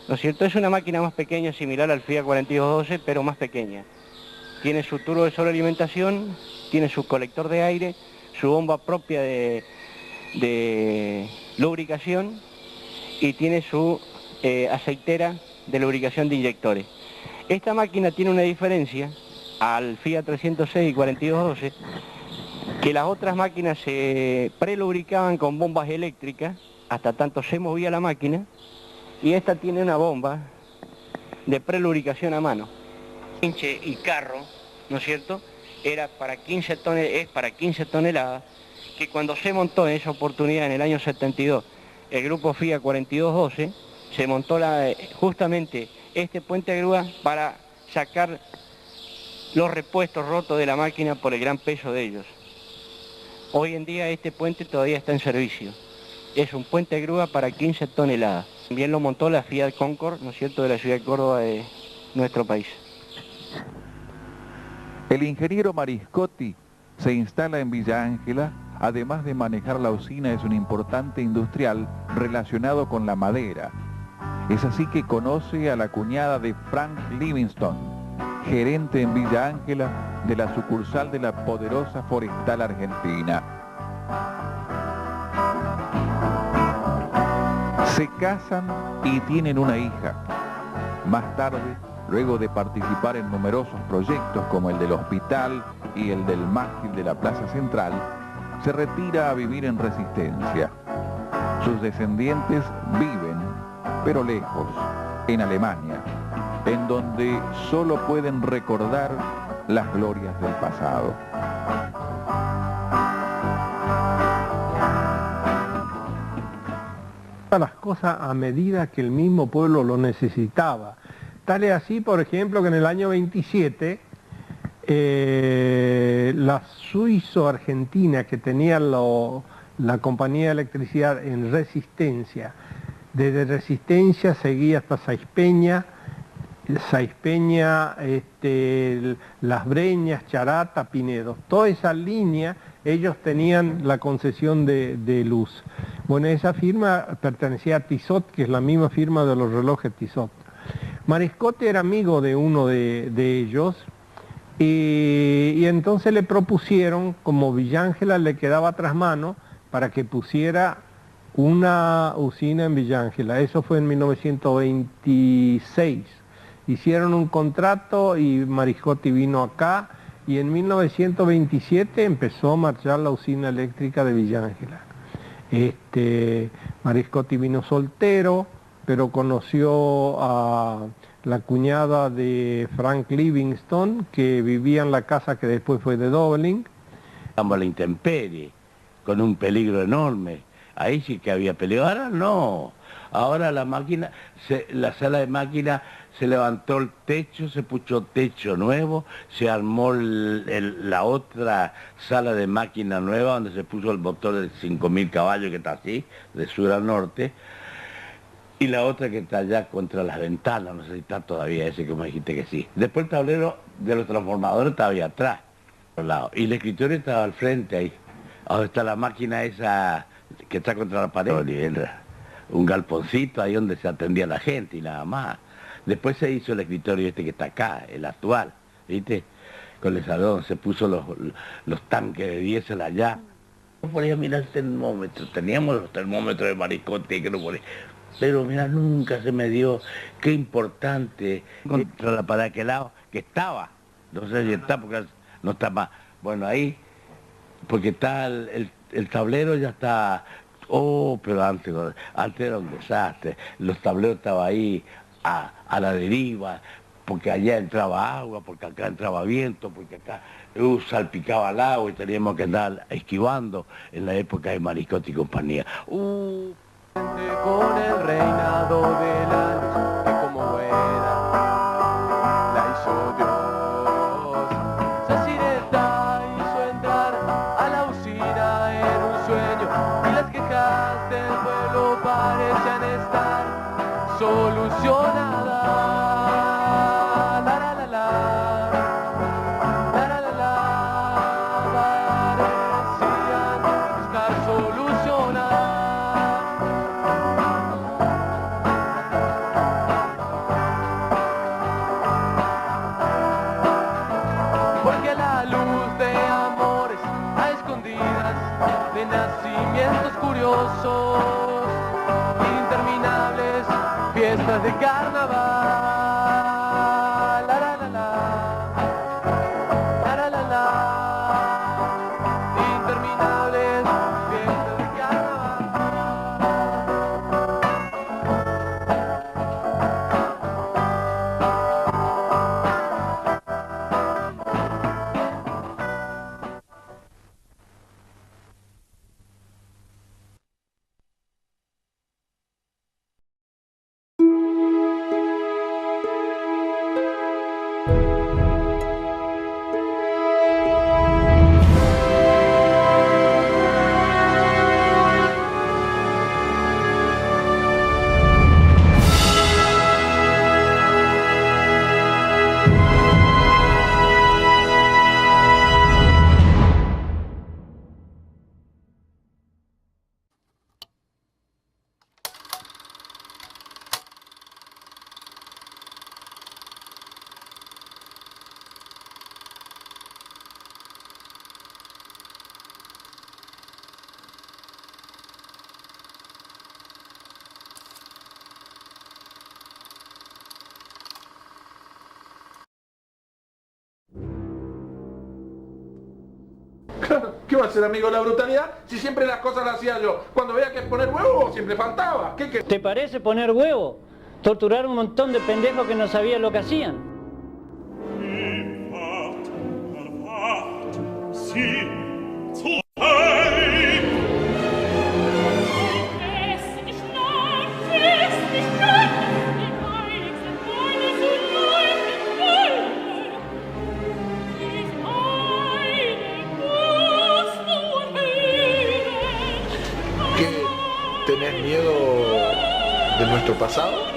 ¿no es cierto? Es una máquina más pequeña, similar al Fiat 4212, pero más pequeña. Tiene su turbo de sobrealimentación, tiene su colector de aire, su bomba propia de lubricación y tiene su aceitera de lubricación de inyectores. Esta máquina tiene una diferencia al Fiat 306 y 4212, que las otras máquinas se prelubricaban con bombas eléctricas hasta tanto se movía la máquina, y esta tiene una bomba de prelubricación a mano. Pinche y carro, ¿no es cierto? Es para 15 toneladas, que cuando se montó en esa oportunidad en el año 72 el grupo Fiat 4212, se montó justamente este puente de grúa para sacar los repuestos rotos de la máquina por el gran peso de ellos. Hoy en día este puente todavía está en servicio. Es un puente de grúa para 15 toneladas. También lo montó la Fiat Concord, ¿no es cierto?, de la ciudad de Córdoba de nuestro país. El ingeniero Mariscotti se instala en Villa Ángela. Además de manejar la usina, es un importante industrial relacionado con la madera. Es así que conoce a la cuñada de Frank Livingstone, gerente en Villa Ángela de la sucursal de la poderosa Forestal Argentina. Se casan y tienen una hija. Más tarde, luego de participar en numerosos proyectos como el del hospital y el del mástil de la Plaza Central, se retira a vivir en Resistencia. Sus descendientes viven, pero lejos, en Alemania, en donde solo pueden recordar las glorias del pasado. Las cosas a medida que el mismo pueblo lo necesitaba. Tal es así, por ejemplo, que en el año 27 la suizo-argentina que tenía la compañía de electricidad en Resistencia, desde Resistencia seguía hasta Saizpeña, Las Breñas, Charata, Pinedo. Toda esa línea ellos tenían la concesión de luz. Bueno, esa firma pertenecía a Tissot, que es la misma firma de los relojes Tissot. Mariscotti era amigo de uno de ellos, y entonces le propusieron, como Villa Ángela le quedaba tras mano, para que pusiera una usina en Villa Ángela. Eso fue en 1926. Hicieron un contrato y Mariscotti vino acá, y en 1927 empezó a marchar la usina eléctrica de Villa Ángela. Mariscotti vino soltero, pero conoció a la cuñada de Frank Livingstone, que vivía en la casa que después fue de Dobeling. Estamos a la intemperie, con un peligro enorme. Ahí sí que había peligro, ahora no. Ahora la máquina, la sala de máquina se levantó el techo, se puso techo nuevo, se armó la otra sala de máquina nueva donde se puso el motor de 5.000 caballos que está así, de sur a norte. Y la otra que está allá contra las ventanas, no sé si está todavía ese que me dijiste que sí. Después el tablero de los transformadores estaba ahí atrás, al lado. Y el escritorio estaba al frente ahí, donde está la máquina esa que está contra la pared. Un galponcito ahí donde se atendía la gente y nada más. Después se hizo el escritorio este que está acá, el actual, ¿viste? Con el salón, se puso los tanques de diésel allá. No podía mirar el termómetro, teníamos los termómetros de Mariscotti que no podía. Pero mira, nunca se me dio, qué importante, contra la pared de aquel lado, que estaba, no sé si está, porque no está más, bueno ahí, porque está el tablero ya está, pero antes era un desastre, los tableros estaban ahí a la deriva, porque allá entraba agua, porque acá entraba viento, porque acá salpicaba el agua y teníamos que andar esquivando en la época de Mariscotti y compañía. Con el reinado de la luz, que como buena la hizo Dios. Sacireta hizo entrar a la usina en un sueño, y las quejas del pueblo parecían estar solucionadas. La la la la, la la la la, parecían buscar solucionar. Porque la luz de amores a escondidas, de nacimientos curiosos, interminables fiestas de carnaval, la la la la, la la la la, interminables fiestas de ¿Qué va a ser, amigo, la brutalidad? Si siempre las cosas las hacía yo. Cuando veía que poner huevo, siempre faltaba. ¿Qué? ¿Te parece poner huevo? Torturar un montón de pendejos que no sabían lo que hacían. ¿Qué? ¿Tenés miedo de nuestro pasado?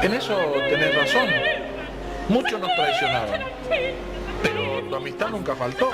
En eso tenés razón. Muchos nos traicionaron. Pero tu amistad nunca faltó.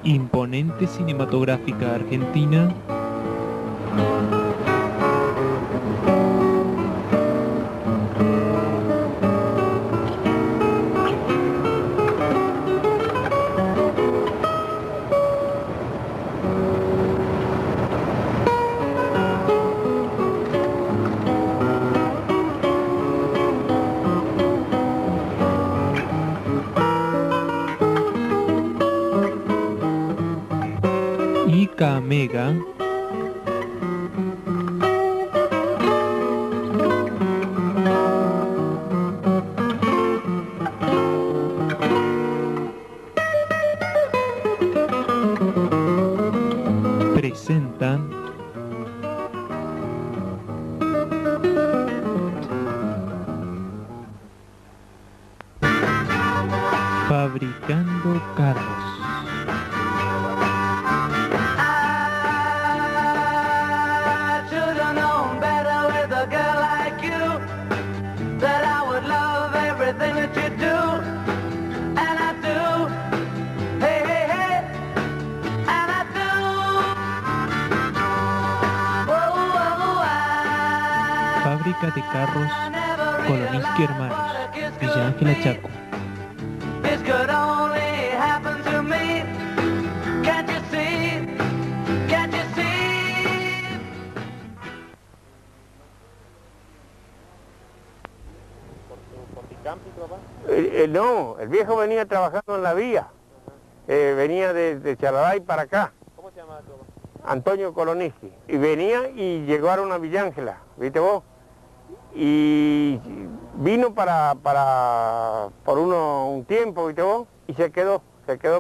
Imponente cinematográfica argentina. Ica Mega. Presentan Fabricando Carros. Fábrica de carros Koloniski Hermanos, Villa Ángela Chaco. This could only happen to me. Can't you see? Can't you see? No, el viejo venía trabajando en la vía. Venía de Chaladay para acá. ¿Cómo se llama tu papá? Antonio Koloniski. Y venía y llegaron a Villa Ángela, ¿viste vos? Y vino por un tiempo, ¿viste vos? Y se quedó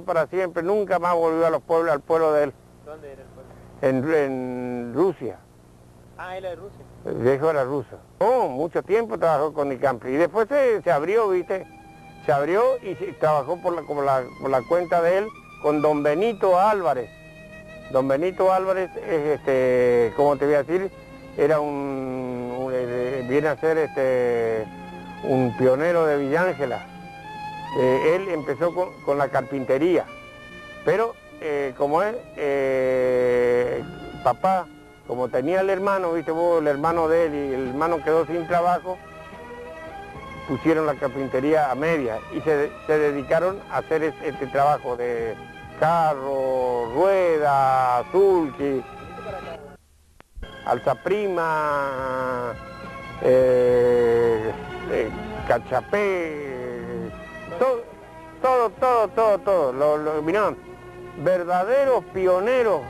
para siempre. Nunca más volvió al pueblo de él. ¿Dónde era el pueblo? En Rusia. Ah, él es de Rusia. El viejo era ruso. Mucho tiempo trabajó con Nicampli. Y después se abrió, ¿viste? Se abrió y trabajó por la cuenta de él con don Benito Álvarez. Don Benito Álvarez es, ¿cómo te voy a decir? Era viene a ser un pionero de Villa Ángela. Él empezó con la carpintería, pero como es, papá, como tenía el hermano, viste vos, el hermano de él, y el hermano quedó sin trabajo, pusieron la carpintería a media y se dedicaron a hacer este trabajo de carro, rueda, sulky, alzaprima, cachapé, todo. Mirá, verdaderos pioneros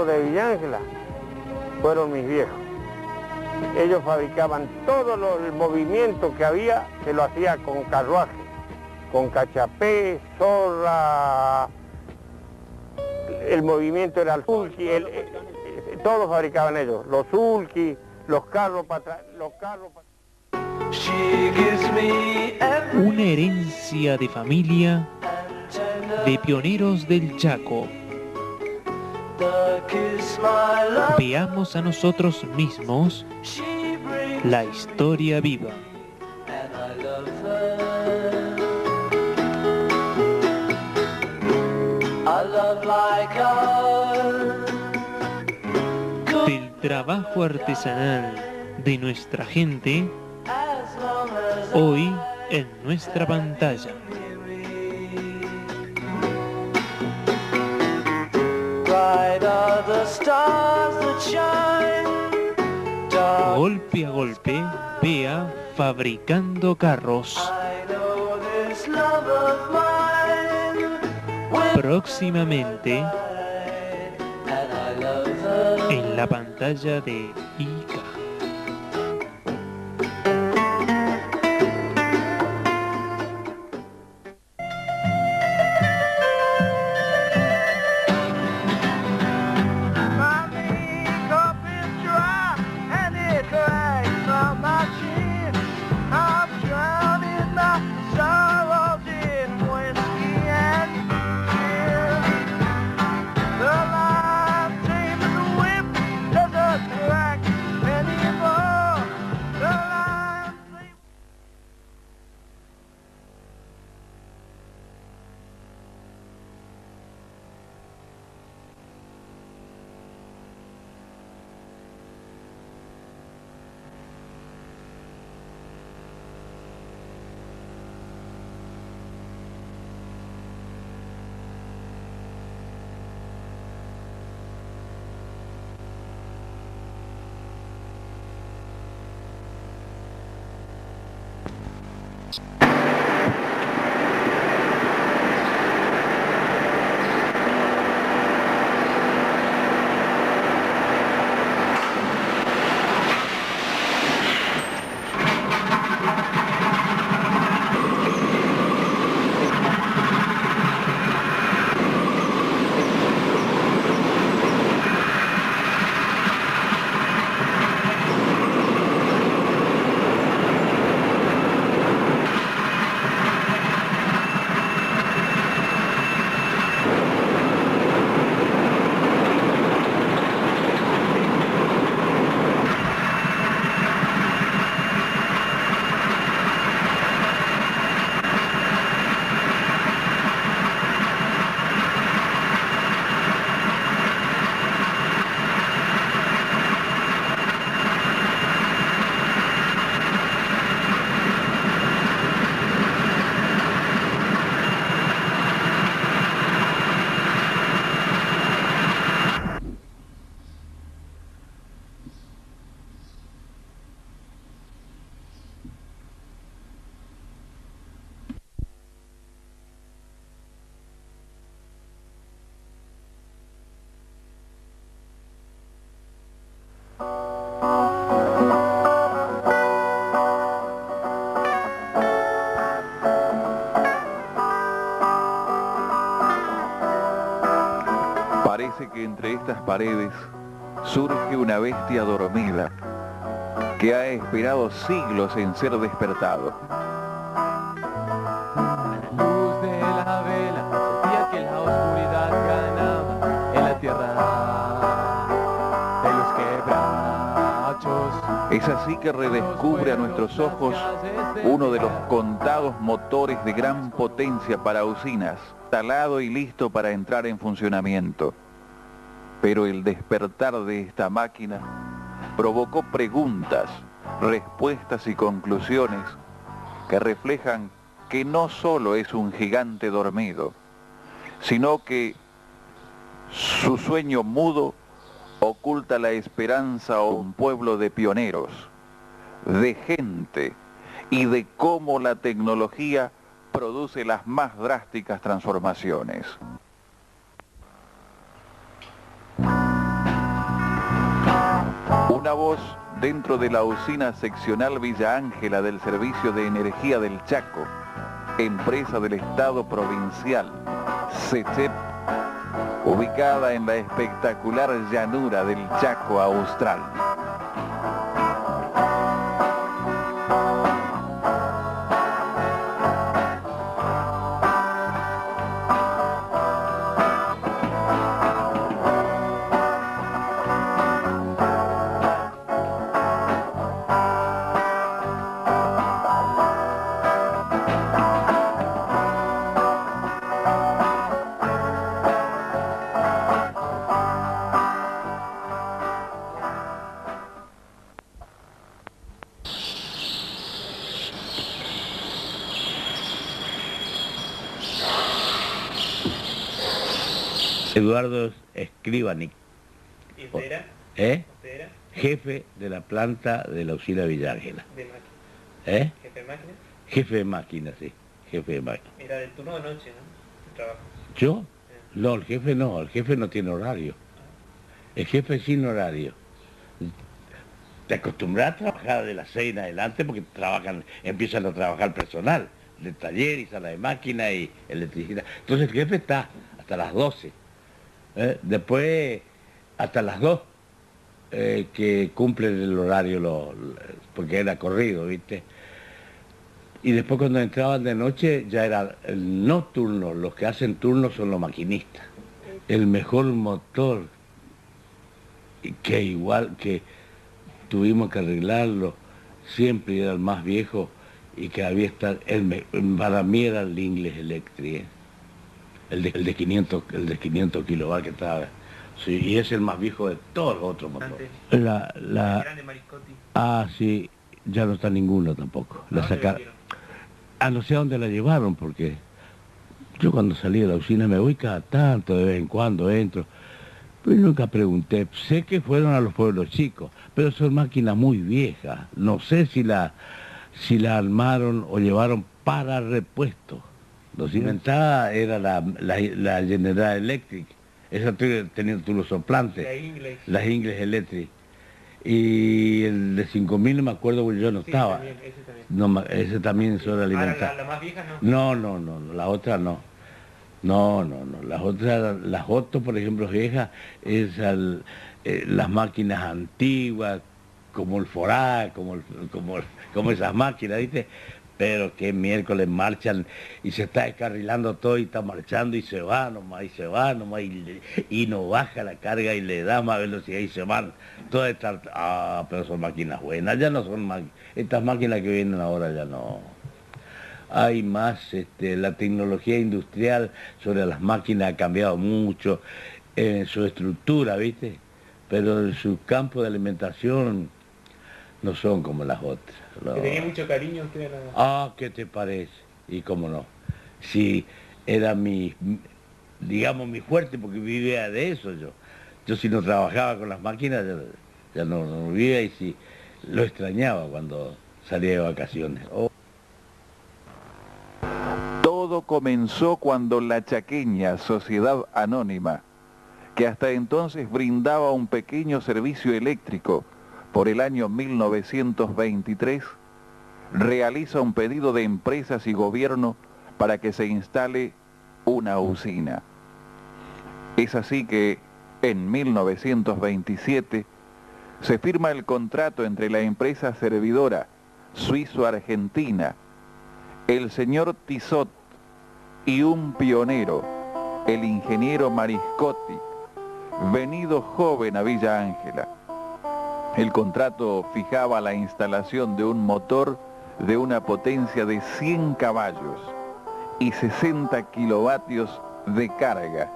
de Villa Ángela fueron mis viejos. Ellos fabricaban todo el movimiento que había, se lo hacía con carruaje, con cachapé, zorra, el movimiento era el sulky, todos fabricaban ellos, los sulky, los carros para atrás, Una herencia de familia de pioneros del Chaco. Veamos a nosotros mismos la historia viva. Del trabajo artesanal de nuestra gente, hoy en nuestra pantalla. Golpe a golpe, vea Fabricando Carros. Próximamente en la pantalla de ICA. The line tames the whip, does a crack, and entre estas paredes surge una bestia dormida que ha esperado siglos en ser despertado. Luz de la vela, sentía que la oscuridad ganaba en la tierra de los quebrachos. Es así que redescubre a nuestros ojos uno de los contados motores de gran potencia para usinas, instalado y listo para entrar en funcionamiento. Pero el despertar de esta máquina provocó preguntas, respuestas y conclusiones que reflejan que no solo es un gigante dormido, sino que su sueño mudo oculta la esperanza a un pueblo de pioneros, de gente y de cómo la tecnología produce las más drásticas transformaciones. Una voz dentro de la usina seccional Villa Ángela del Servicio de Energía del Chaco, empresa del Estado provincial, SECHEP, ubicada en la espectacular llanura del Chaco austral. Eduardo Escribanic. ¿Y usted era? ¿Eh? ¿Usted era? Jefe de la planta de la usina Villa Ángela. ¿De máquina? ¿Eh? ¿Jefe de máquina? Jefe de máquina, sí. Jefe de máquina. Era del turno de noche, ¿no? El trabajo. ¿Yo? No, el jefe no tiene horario. El jefe sin horario. Te acostumbras a trabajar de las 6 en adelante porque empiezan a trabajar personal, de taller y sala de máquina y electricidad. Entonces el jefe está hasta las 12. Después hasta las 2 que cumplen el horario porque era corrido, ¿viste? Y después cuando entraban de noche ya era el no turno, los que hacen turno son los maquinistas. El mejor motor que igual que tuvimos que arreglarlo, siempre era el más viejo y que había estar, para mí era el Ingles Electric, el de 500 kilovatios que estaba, sí, y es el más viejo de todos los otros motores. Grande Mariscotti. Ah, sí, ya no está ninguno tampoco. La sacaron. No sé a dónde la llevaron, porque yo cuando salí de la usina me voy cada tanto, de vez en cuando entro, pero nunca pregunté. Sé que fueron a los pueblos chicos, pero son máquinas muy viejas. No sé si la armaron o llevaron para repuesto. Los inventadas era la General Electric, esa tenía turno soplante, las Ingles Electric. Y el de 5000 no me acuerdo porque yo no estaba. También, ese también. No, ese también es hora alimentar. ¿La más vieja no? No, la otra no. No. Las otras, las Otto, por ejemplo, viejas, es las máquinas antiguas, como el Forá, como esas máquinas, ¿viste? Pero que miércoles marchan y se está descarrilando todo y está marchando y se va nomás, y no baja la carga y le da más velocidad y se van. Todas estas, pero son máquinas buenas, ya no son estas máquinas que vienen ahora ya no. Hay más, la tecnología industrial sobre las máquinas ha cambiado mucho en su estructura, ¿viste? Pero en su campo de alimentación no son como las otras. No. ¿Que tenía mucho cariño usted a la... ¿Qué te parece? Y cómo no. Sí, era mi fuerte, porque vivía de eso yo. Yo si no trabajaba con las máquinas, ya no vivía, y si lo extrañaba cuando salía de vacaciones. Todo comenzó cuando la chaqueña Sociedad Anónima, que hasta entonces brindaba un pequeño servicio eléctrico, por el año 1923, realiza un pedido de empresas y gobierno para que se instale una usina. Es así que En 1927 se firma el contrato entre la empresa servidora suizo-argentina, el señor Tissot y un pionero, el ingeniero Mariscotti, venido joven a Villa Ángela. El contrato fijaba la instalación de un motor de una potencia de 100 caballos y 60 kilovatios de carga,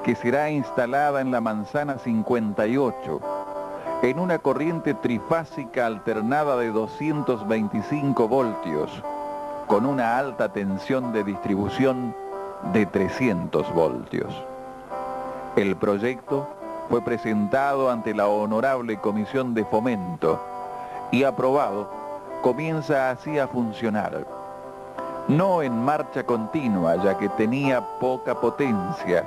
que será instalada en la manzana 58, en una corriente trifásica alternada de 225 voltios, con una alta tensión de distribución de 300 voltios. El proyecto fue presentado ante la Honorable Comisión de Fomento y aprobado, comienza así a funcionar. No en marcha continua, ya que tenía poca potencia,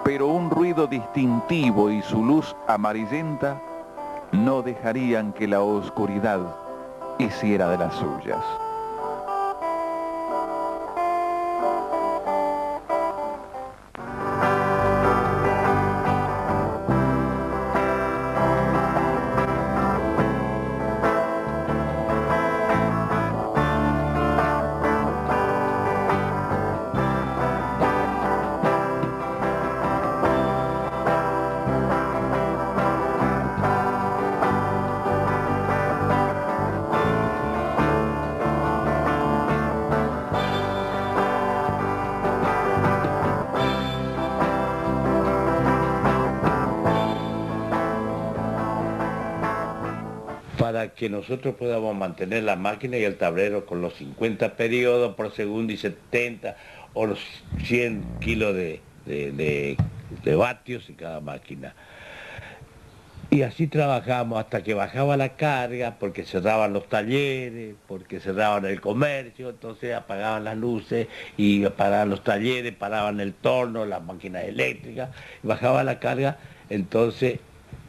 pero un ruido distintivo y su luz amarillenta no dejarían que la oscuridad hiciera de las suyas. Para que nosotros podamos mantener la máquina y el tablero con los 50 periodos por segundo y 70 o los 100 kilos de vatios en cada máquina. Y así trabajamos hasta que bajaba la carga, porque cerraban los talleres, porque cerraban el comercio, entonces apagaban las luces y apagaban los talleres, paraban el torno, las máquinas eléctricas, y bajaba la carga, entonces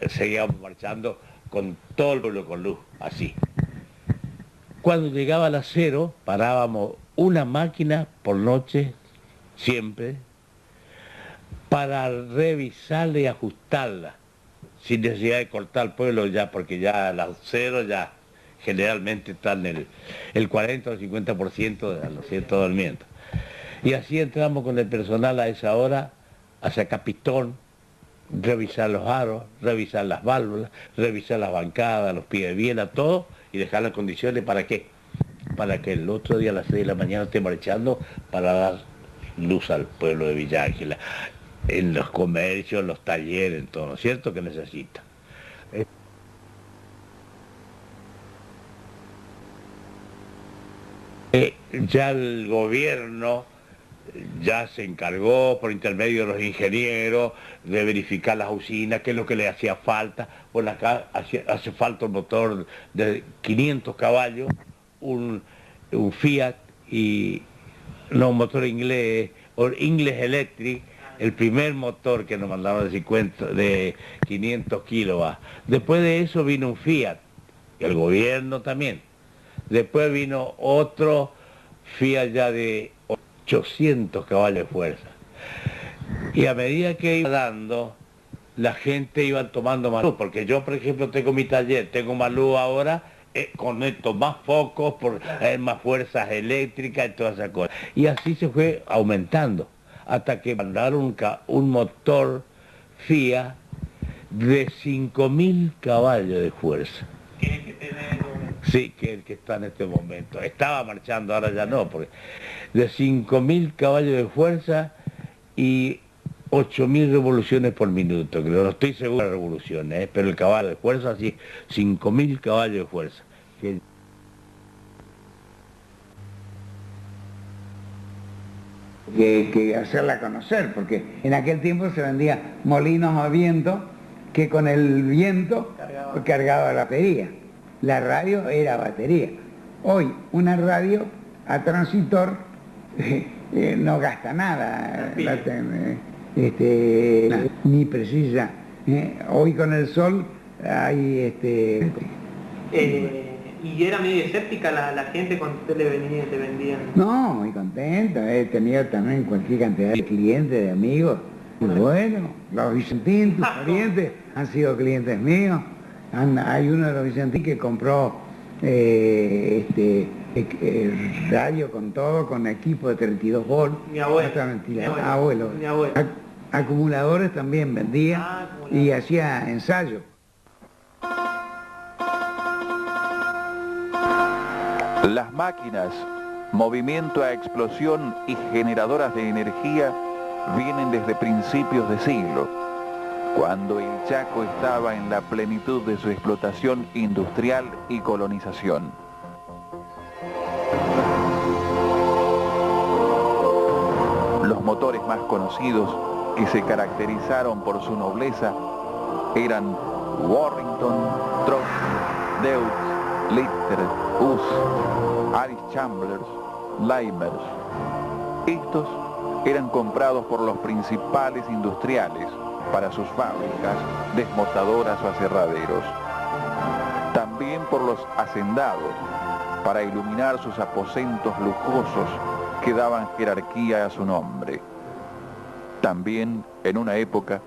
seguíamos marchando con todo el pueblo con luz, así. Cuando llegaba las 0, parábamos una máquina por noche, siempre, para revisarla y ajustarla, sin necesidad de cortar el pueblo ya, porque ya las 0 ya generalmente están el 40 o 50% de los ciertos durmiendo. Y así entramos con el personal a esa hora, hacia Capitón, revisar los aros, revisar las válvulas, revisar las bancadas, los pies de biela, todo, y dejar las condiciones. ¿Para qué? Para que el otro día a las 6 de la mañana esté marchando para dar luz al pueblo de Villa Ángela, en los comercios, en los talleres, en todo, ¿no es cierto? Que necesita. Ya el gobierno ya se encargó por intermedio de los ingenieros de verificar las usinas, qué es lo que le hacía falta. Bueno, acá hace falta un motor de 500 caballos, un Fiat y no, un motor inglés, o English Electric, el primer motor que nos mandaron de 500 kilovatios. Después de eso vino un Fiat, y el gobierno también. Después vino otro Fiat ya de 800 caballos de fuerza. Y a medida que iba dando, la gente iba tomando más luz, porque yo, por ejemplo, tengo mi taller, tengo más luz ahora, conecto más focos, más fuerzas eléctricas y todas esas cosas. Y así se fue aumentando, hasta que mandaron un motor Fiat de 5.000 caballos de fuerza. Sí, que el que está en este momento. Estaba marchando, ahora ya no, porque de 5.000 caballos de fuerza y 8.000 revoluciones por minuto, creo, no estoy seguro de las revoluciones, pero el caballo de fuerza, sí, 5.000 caballos de fuerza. Que hacerla conocer, porque en aquel tiempo se vendía molinos a viento, que con el viento cargaba la batería. La radio era batería. Hoy una radio a transitor no gasta nada, ni precisa. Hoy con el sol hay ¿Y era medio escéptica la gente cuando usted le venía y te vendían? No, muy contento. He tenido también cualquier cantidad de clientes, de amigos, Bueno, los Vicentín, tus parientes, han sido clientes míos. Hay uno de los Vicentín que compró radio con todo, con equipo de 32 volt. Mi abuelo. Abuelo. Mi abuelo. Acumuladores también vendía y hacía ensayos. Las máquinas, movimiento a explosión y generadoras de energía vienen desde principios de siglo, cuando el Chaco estaba en la plenitud de su explotación industrial y colonización. Los motores más conocidos, que se caracterizaron por su nobleza, eran Warrington, Trott, Deutz, Litter, Uss, Aris-Chamblers, Leimers. Estos eran comprados por los principales industriales para sus fábricas, desmotadoras o aserraderos. También por los hacendados, para iluminar sus aposentos lujosos que daban jerarquía a su nombre. También, en una época,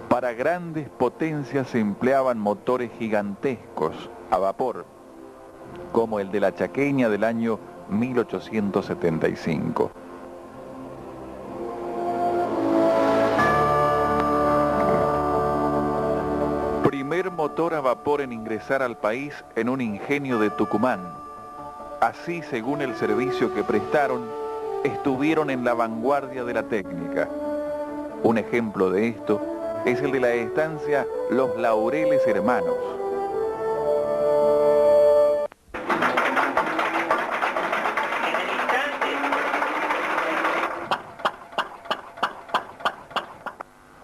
para grandes potencias se empleaban motores gigantescos a vapor, como el de la Chaqueña del año 1875. Primer motor a vapor en ingresar al país en un ingenio de Tucumán. Así, según el servicio que prestaron, estuvieron en la vanguardia de la técnica. Un ejemplo de esto es el de la estancia Los Laureles Hermanos.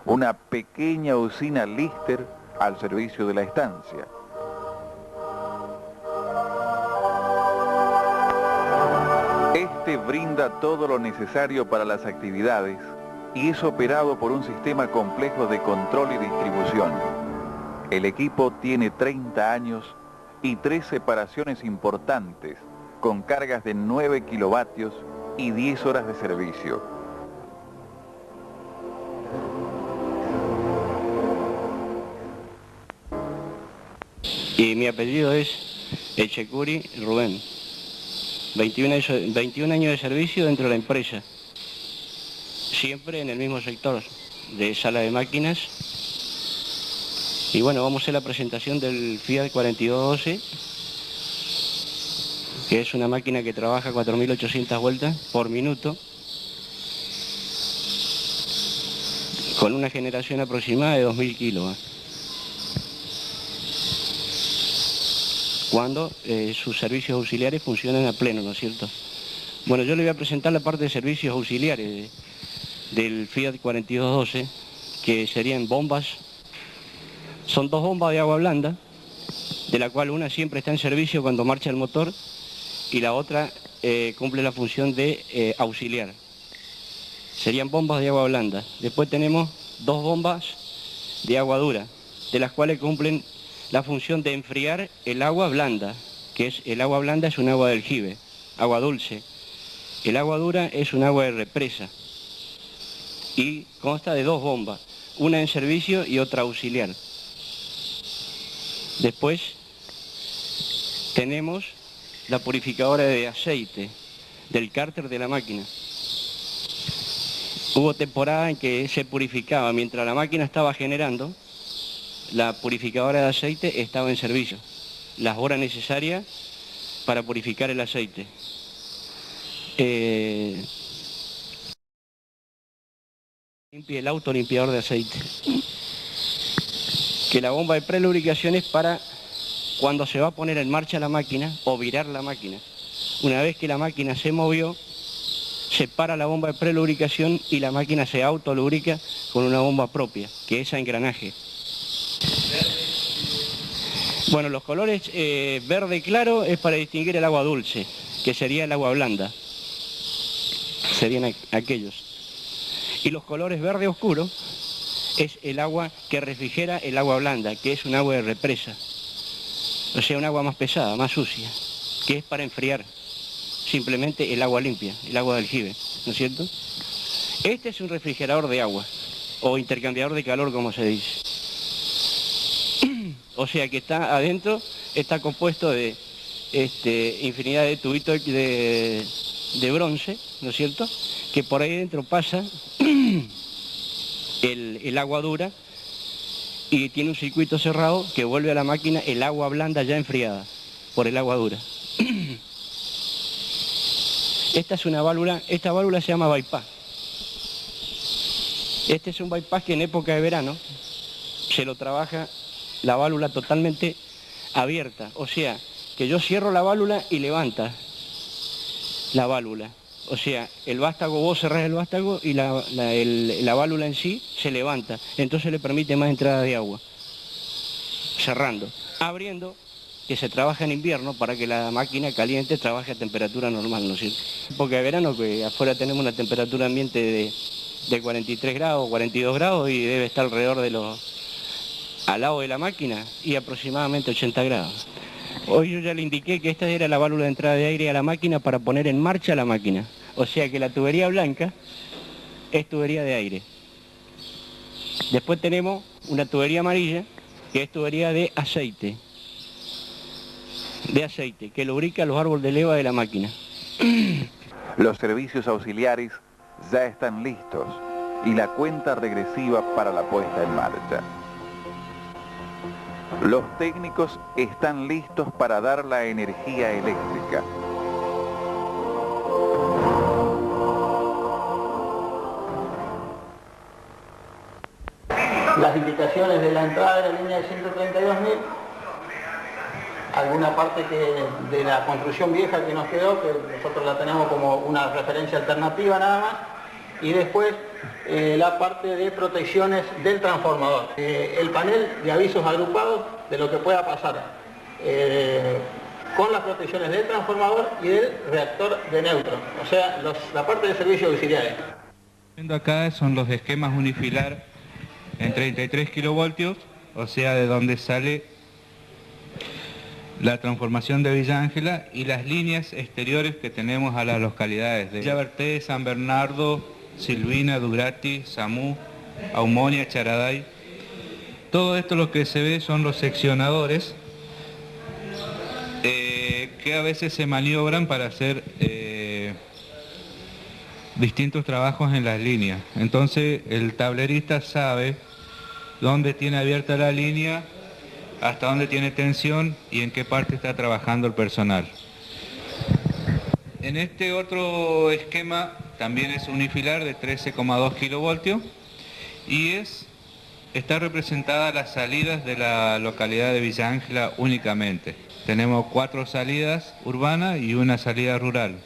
Una pequeña usina Lister al servicio de la estancia. Este brinda todo lo necesario para las actividades y es operado por un sistema complejo de control y distribución. El equipo tiene 30 años y 3 separaciones importantes, con cargas de 9 kilovatios y 10 horas de servicio. Y mi apellido es Echecuri Rubén. 21 años de servicio dentro de la empresa. Siempre en el mismo sector de sala de máquinas. Y bueno, vamos a hacer la presentación del Fiat 4212, que es una máquina que trabaja 4.800 vueltas por minuto, con una generación aproximada de 2.000 kilos. Cuando sus servicios auxiliares funcionan a pleno, ¿no es cierto? Bueno, yo le voy a presentar la parte de servicios auxiliares del Fiat 4212, que serían bombas. Son 2 bombas de agua blanda, de la cual una siempre está en servicio cuando marcha el motor y la otra cumple la función de auxiliar. Serían bombas de agua blanda. Después tenemos 2 bombas de agua dura, de las cuales cumplen la función de enfriar el agua blanda, que es el agua blanda es un agua de aljibe, agua dulce. El agua dura es un agua de represa y consta de 2 bombas, una en servicio y otra auxiliar. Después tenemos la purificadora de aceite del cárter de la máquina. Hubo temporada en que se purificaba mientras la máquina estaba generando. La purificadora de aceite estaba en servicio, las horas necesarias para purificar el aceite. Limpia el autolimpiador de aceite. Que la bomba de prelubricación es para cuando se va a poner en marcha la máquina o virar la máquina. Una vez que la máquina se movió, se para la bomba de prelubricación y la máquina se autolubrica con una bomba propia, que es a engranaje. Bueno, los colores verde claro es para distinguir el agua dulce, que sería el agua blanda. Serían aquellos. Y los colores verde oscuro es el agua que refrigera el agua blanda, que es un agua de represa. O sea, un agua más pesada, más sucia, que es para enfriar simplemente el agua limpia, el agua de aljibe, ¿no es cierto? Este es un refrigerador de agua. o intercambiador de calor, como se dice. O sea que está adentro, está compuesto de infinidad de tubitos de bronce, ¿no es cierto?, que por ahí dentro pasa el agua dura y tiene un circuito cerrado que vuelve a la máquina el agua blanda ya enfriada por el agua dura. Esta es una válvula, esta válvula se llama bypass. Este es un bypass que en época de verano se lo trabaja la válvula totalmente abierta, o sea, que yo cierro la válvula y levanta la válvula. O sea, el vástago, vos cerrás el vástago y la válvula en sí se levanta, entonces le permite más entrada de agua. Cerrando, abriendo, que se trabaja en invierno para que la máquina caliente trabaje a temperatura normal, ¿no es cierto? Porque de verano, que afuera tenemos una temperatura ambiente de 43 grados, 42 grados y debe estar alrededor de al lado de la máquina y aproximadamente 80 grados. Hoy yo ya le indiqué que esta era la válvula de entrada de aire a la máquina para poner en marcha la máquina. O sea que la tubería blanca es tubería de aire. Después tenemos una tubería amarilla que es tubería de aceite. Que lubrica los árboles de leva de la máquina. Los servicios auxiliares ya están listos y la cuenta regresiva para la puesta en marcha. Los técnicos están listos para dar la energía eléctrica. Las indicaciones de la entrada de la línea de 132.000, alguna parte de la construcción vieja que nos quedó, que nosotros la tenemos como una referencia alternativa nada más, y después la parte de protecciones del transformador. El panel de avisos agrupados de lo que pueda pasar con las protecciones del transformador y del reactor de neutro, o sea, la parte de servicios auxiliares. Viendo acá son los esquemas unifilar en 33 kilovoltios, o sea, de donde sale la transformación de Villa Ángela y las líneas exteriores que tenemos a las localidades de Yaberté, San Bernardo, Silvina, Durati, Samú, Aumonia, Charaday. Todo esto lo que se ve son los seccionadores que a veces se maniobran para hacer distintos trabajos en las líneas. Entonces el tablerista sabe dónde tiene abierta la línea, hasta dónde tiene tensión y en qué parte está trabajando el personal. En este otro esquema también es unifilar de 13,2 kilovoltios y está representada las salidas de la localidad de Villa Ángela únicamente. Tenemos 4 salidas urbanas y una salida rural.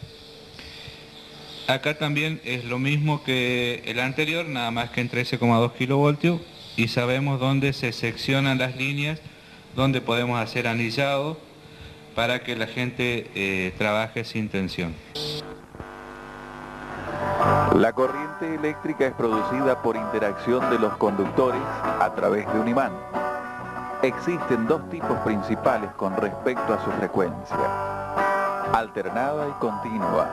Acá también es lo mismo que el anterior, nada más que en 13,2 kilovoltios y sabemos dónde se seccionan las líneas, dónde podemos hacer anillado para que la gente trabaje sin tensión. La corriente eléctrica es producida por interacción de los conductores a través de un imán. Existen 2 tipos principales con respecto a su frecuencia: alternada y continua.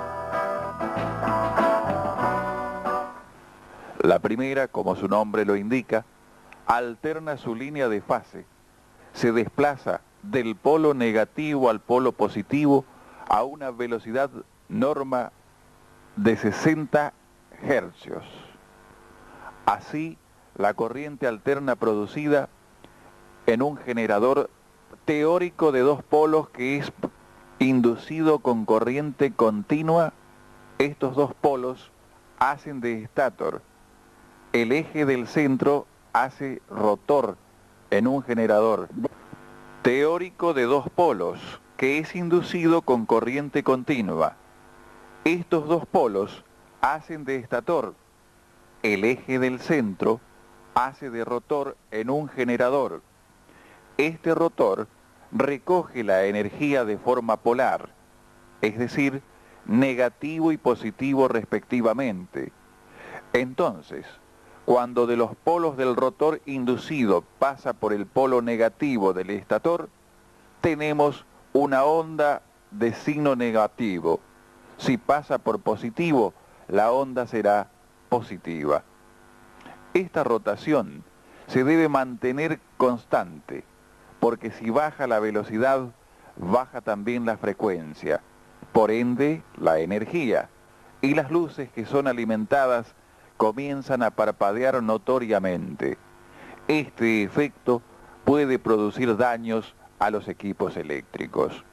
La primera, como su nombre lo indica, alterna su línea de fase. Se desplaza del polo negativo al polo positivo a una velocidad norma de 60 hercios. Así, la corriente alterna producida en un generador teórico de 2 polos que es inducido con corriente continua, estos 2 polos hacen de estator. El eje del centro hace rotor en un generador teórico de 2 polos que es inducido con corriente continua. Estos 2 polos hacen de estator. El eje del centro hace de rotor en un generador. Este rotor recoge la energía de forma polar, es decir, negativo y positivo respectivamente. Entonces, cuando de los polos del rotor inducido pasa por el polo negativo del estator, tenemos una onda de signo negativo. Si pasa por positivo, la onda será positiva. Esta rotación se debe mantener constante, porque si baja la velocidad, baja también la frecuencia, por ende la energía, y las luces que son alimentadas comienzan a parpadear notoriamente. Este efecto puede producir daños a los equipos eléctricos.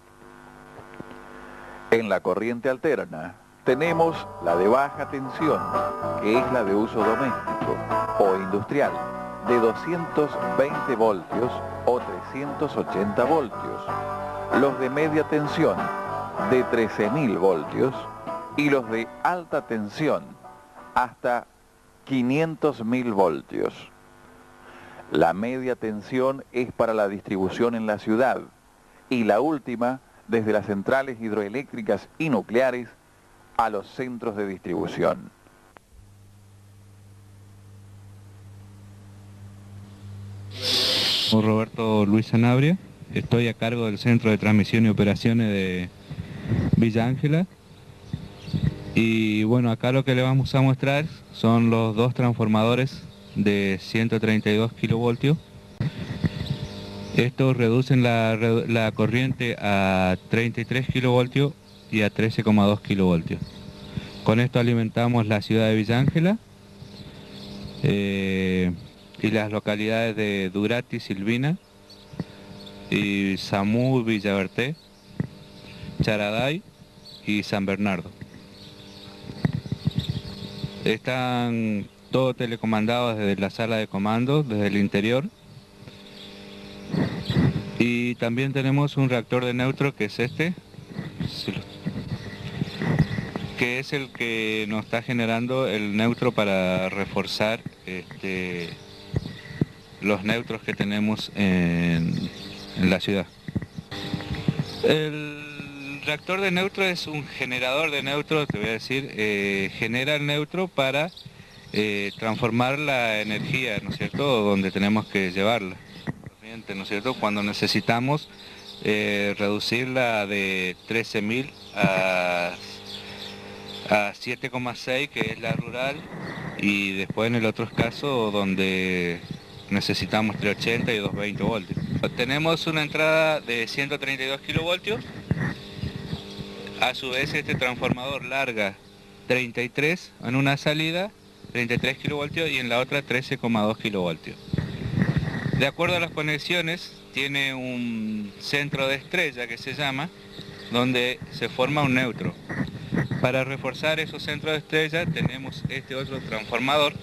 En la corriente alterna tenemos la de baja tensión, que es la de uso doméstico o industrial, de 220 voltios o 380 voltios, los de media tensión de 13.000 voltios y los de alta tensión hasta 500.000 voltios. La media tensión es para la distribución en la ciudad y la última desde las centrales hidroeléctricas y nucleares a los centros de distribución. Soy Roberto Luis Sanabria, estoy a cargo del Centro de Transmisión y Operaciones de Villa Ángela. Y bueno, acá lo que le vamos a mostrar son los dos transformadores de 132 kilovoltios. Estos reducen la corriente a 33 kilovoltios y a 13,2 kilovoltios. Con esto alimentamos la ciudad de Villa Ángela y las localidades de Durati, Silvina, y Samú, Villaverté, Charaday y San Bernardo. Están todos telecomandados desde la sala de comando, desde el interior. Y también tenemos un reactor de neutro, que es este, que es el que nos está generando el neutro para reforzar los neutros que tenemos en la ciudad. El reactor de neutro es un generador de neutro, te voy a decir, genera el neutro para transformar la energía, ¿no es cierto?, donde tenemos que llevarla, ¿no es cierto?, cuando necesitamos reducirla de 13.000 a 7,6, que es la rural, y después en el otro caso donde necesitamos 380 y 220 voltios. Tenemos una entrada de 132 kilovoltios, a su vez este transformador larga 33 en una salida, 33 kilovoltios, y en la otra 13,2 kilovoltios. De acuerdo a las conexiones, tiene un centro de estrella que se llama, donde se forma un neutro. Para reforzar esos centros de estrella tenemos este otro transformador,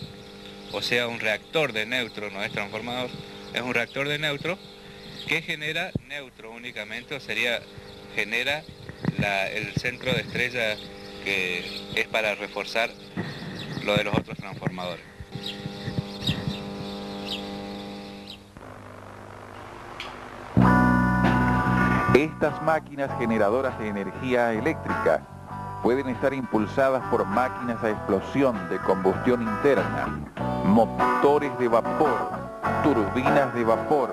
o sea, un reactor de neutro, no es transformador, es un reactor de neutro que genera neutro únicamente, o sería, genera el centro de estrella que es para reforzar lo de los otros transformadores. Estas máquinas generadoras de energía eléctrica pueden estar impulsadas por máquinas a explosión de combustión interna, motores de vapor, turbinas de vapor,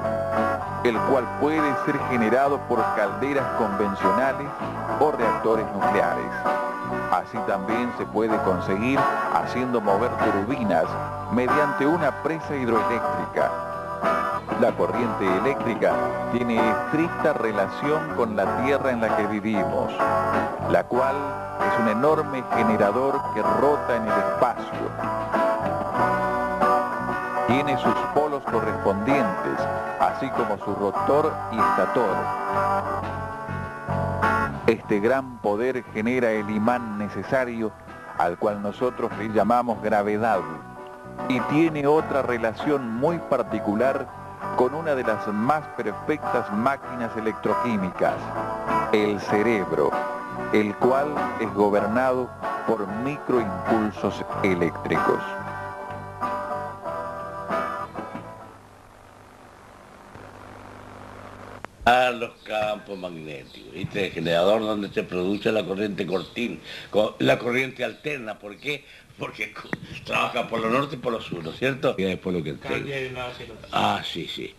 el cual puede ser generado por calderas convencionales o reactores nucleares. Así también se puede conseguir haciendo mover turbinas mediante una presa hidroeléctrica. La corriente eléctrica tiene estricta relación con la tierra en la que vivimos, la cual es un enorme generador que rota en el espacio. Tiene sus polos correspondientes, así como su rotor y estator. Este gran poder genera el imán necesario, al cual nosotros le llamamos gravedad, y tiene otra relación muy particular con una de las más perfectas máquinas electroquímicas, el cerebro, el cual es gobernado por microimpulsos eléctricos. A los campos magnéticos, ¿viste? El generador donde se produce la corriente la corriente alterna. ¿Por qué? Porque trabaja por lo norte y por lo sur, ¿no es cierto? Y después lo que Cambia de un lado hacia el otro. Ah, sí, sí.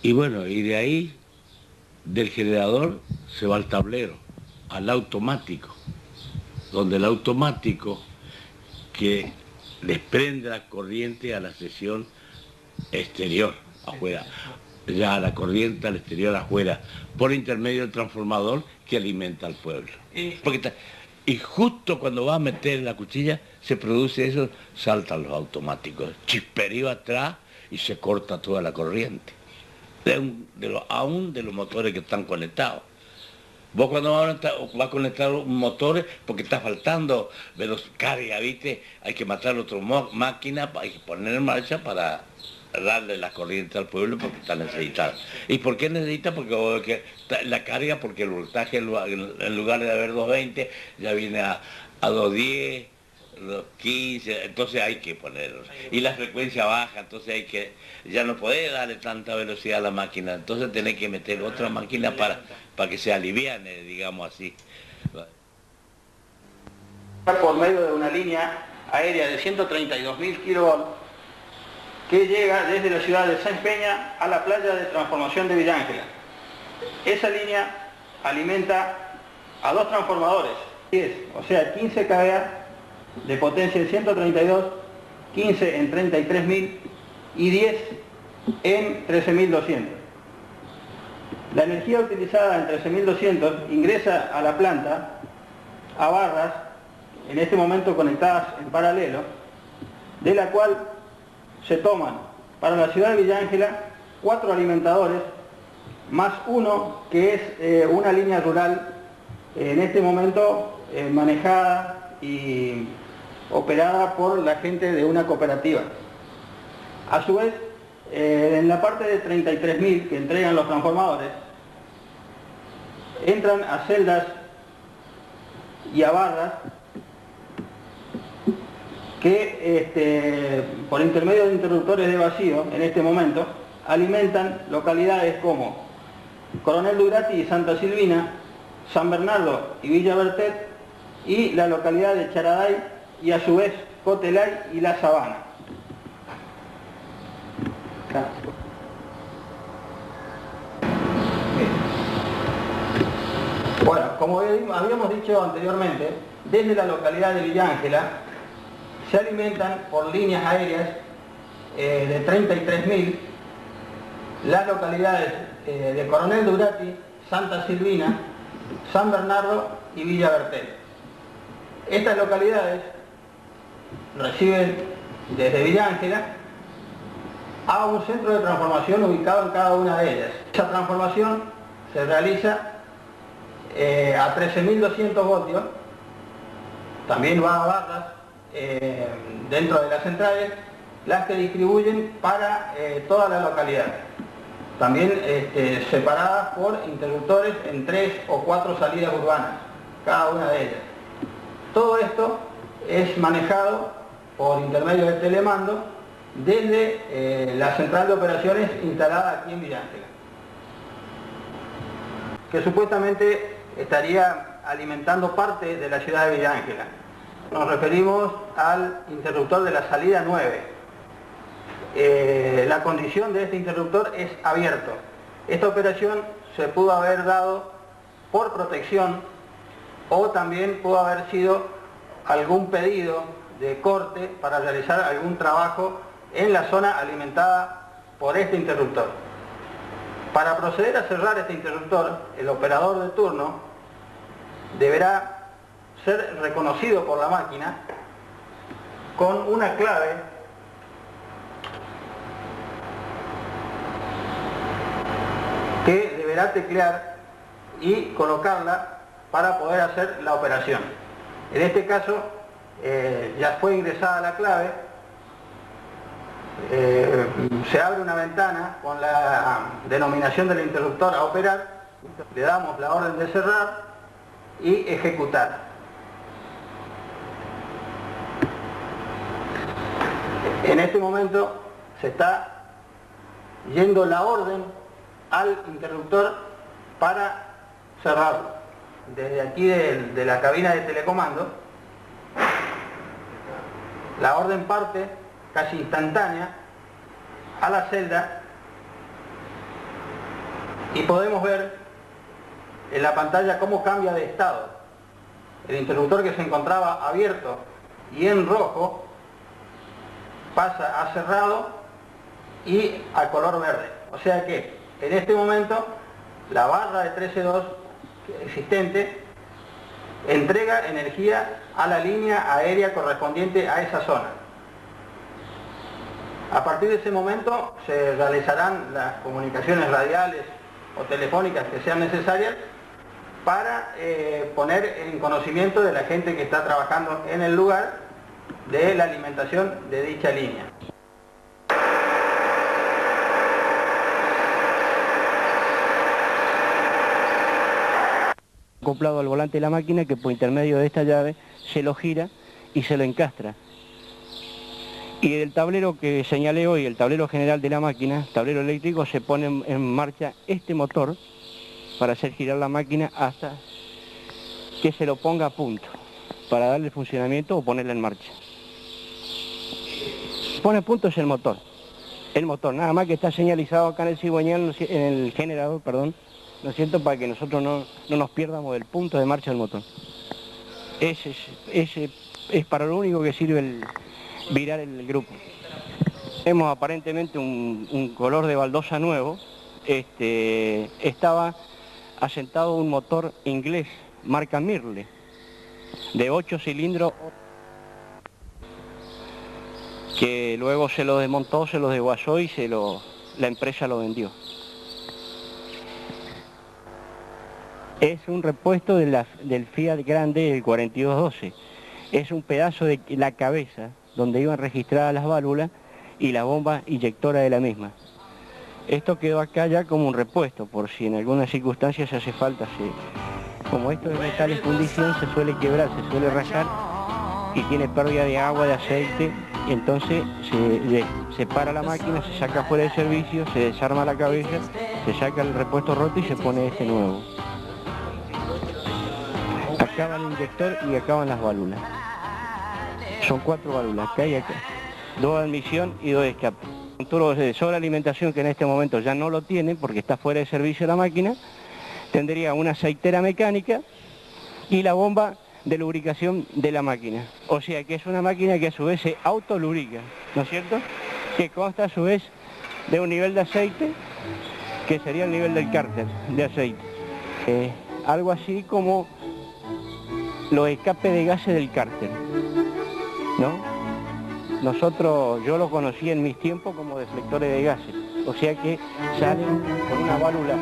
Y bueno, y de ahí, del generador, se va al tablero, al automático, donde el automático, que desprende la corriente a la sección exterior, afuera, ya a la corriente al exterior afuera, por intermedio del transformador que alimenta al pueblo. Y justo cuando va a meter la cuchilla, se produce eso, saltan los automáticos, chisperío atrás y se corta toda la corriente, aún de los motores que están conectados. Vos cuando vas a conectar motores, porque está faltando carga, ¿viste? Hay que matar otra máquina, hay que poner en marcha para darle la corriente al pueblo porque está necesitada. ¿Y por qué necesita? Porque la carga, porque el voltaje en lugar de haber 220, ya viene a 210, 215, entonces hay que ponerlo. Y la frecuencia baja, entonces ya no podés darle tanta velocidad a la máquina, entonces tenés que meter otra máquina para que se aliviane, digamos así. Por medio de una línea aérea de 132.000 kilovolts que llega desde la ciudad de Sáenz Peña a la playa de transformación de Villa Ángela. Esa línea alimenta a 2 transformadores, 10, o sea 15 kVA de potencia en 132, 15 en 33.000 y 10 en 13.200. La energía utilizada en 13.200 ingresa a la planta a barras, en este momento conectadas en paralelo, de la cual se toman para la ciudad de Villa Ángela 4 alimentadores, más uno que es una línea rural, en este momento manejada y operada por la gente de una cooperativa. A su vez, en la parte de 33.000 que entregan los transformadores, entran a celdas y a barras que por intermedio de interruptores de vacío, en este momento, alimentan localidades como Coronel Durati y Santa Silvina, San Bernardo y Villa Bertet, y la localidad de Charaday y a su vez Cotelay y La Sabana. Bueno, como habíamos dicho anteriormente, desde la localidad de Villa Ángela se alimentan por líneas aéreas de 33.000 las localidades de Coronel Durati, Santa Silvina, San Bernardo y Villa Bertet. Estas localidades reciben desde Villa Ángela a un centro de transformación ubicado en cada una de ellas. Esa transformación se realiza a 13.200 voltios, también va a barras dentro de las centrales, las que distribuyen para toda la localidad, también separadas por interruptores en 3 o 4 salidas urbanas, cada una de ellas. Todo esto es manejado por intermedio del telemando desde la central de operaciones instalada aquí en Villa Ángela, que supuestamente estaría alimentando parte de la ciudad de Villa Ángela. Nos referimos al interruptor de la salida 9. La condición de este interruptor es abierto. Esta operación se pudo haber dado por protección o también pudo haber sido algún pedido de corte para realizar algún trabajo en la zona alimentada por este interruptor. Para proceder a cerrar este interruptor, el operador de turno deberá ser reconocido por la máquina con una clave que deberá teclear y colocarla para poder hacer la operación. En este caso ya fue ingresada la clave, se abre una ventana con la denominación del interruptor a operar, le damos la orden de cerrar y ejecutar. En este momento se está yendo la orden al interruptor para cerrarlo. Desde aquí de la cabina de telecomando, la orden parte casi instantánea a la celda y podemos ver en la pantalla cómo cambia de estado. El interruptor que se encontraba abierto y en rojo pasa a cerrado y a color verde. O sea que en este momento la barra de 13.2 existente entrega energía a la línea aérea correspondiente a esa zona. A partir de ese momento se realizarán las comunicaciones radiales o telefónicas que sean necesarias para poner en conocimiento de la gente que está trabajando en el lugar de la alimentación de dicha línea. Acoplado al volante de la máquina, que por intermedio de esta llave se lo gira y se lo encastra. Y del tablero que señalé hoy, el tablero general de la máquina, tablero eléctrico, se pone en marcha este motor para hacer girar la máquina hasta que se lo ponga a punto, para darle funcionamiento o ponerla en marcha. Pone a punto es el motor, nada más que está señalizado acá en el cigüeñal, en el generador, perdón, ¿no es cierto?, para que nosotros no nos pierdamos del punto de marcha del motor. Ese es para lo único que sirve el virar el grupo. Tenemos aparentemente un color de baldosa nuevo. Estaba asentado un motor inglés, marca Mirle, de 8 cilindros, que luego se lo desmontó, se lo desguazó y la empresa lo vendió. Es un repuesto del Fiat Grande del 4212. Es un pedazo de la cabeza donde iban registradas las válvulas y la bomba inyectora de la misma. Esto quedó acá ya como un repuesto, por si en alguna circunstancia se hace falta. Como esto es metal en fundición, se suele quebrar, se suele rayar y tiene pérdida de agua, de aceite, y entonces se para la máquina, se saca fuera de servicio, se desarma la cabeza, se saca el repuesto roto y se pone este nuevo. Acaba el inyector y acaban las válvulas. Son 4 válvulas, acá y acá. 2 de admisión y 2 de escape. Un tubo de sobrealimentación que en este momento ya no lo tiene porque está fuera de servicio la máquina. Tendría una aceitera mecánica y la bomba de lubricación de la máquina. O sea que es una máquina que a su vez se autolubrica, ¿no es cierto? Que consta a su vez de un nivel de aceite que sería el nivel del cárter de aceite. Algo así como los escapes de gases del cárter, ¿no? Yo lo conocí en mis tiempos como deflectores de gases, o sea que salen con una válvula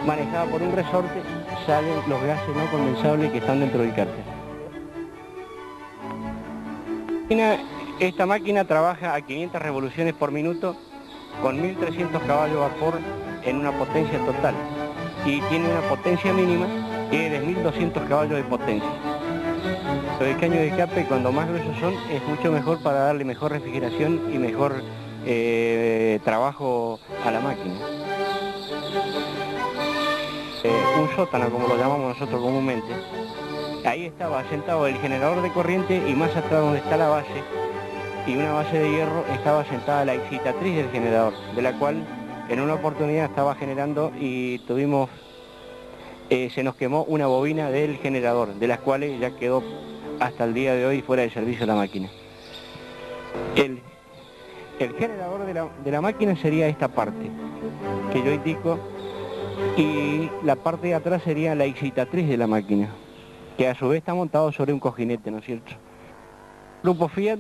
manejada por un resorte, salen los gases no condensables que están dentro del cárter. Esta máquina trabaja a 500 revoluciones por minuto con 1300 caballos de vapor en una potencia total y tiene una potencia mínima que es de 1200 caballos de potencia. Los caños de escape, cuando más gruesos son, es mucho mejor para darle mejor refrigeración y mejor trabajo a la máquina. Un sótano, como lo llamamos nosotros comúnmente. Ahí estaba asentado el generador de corriente y más atrás donde está la base, y una base de hierro, estaba asentada la excitatriz del generador, de la cual en una oportunidad estaba generando y tuvimos, se nos quemó una bobina del generador, de las cuales ya quedó hasta el día de hoy fuera de servicio la máquina. El generador de la máquina sería esta parte que yo indico, y la parte de atrás sería la excitatriz de la máquina, que a su vez está montado sobre un cojinete, ¿no es cierto? Grupo Fiat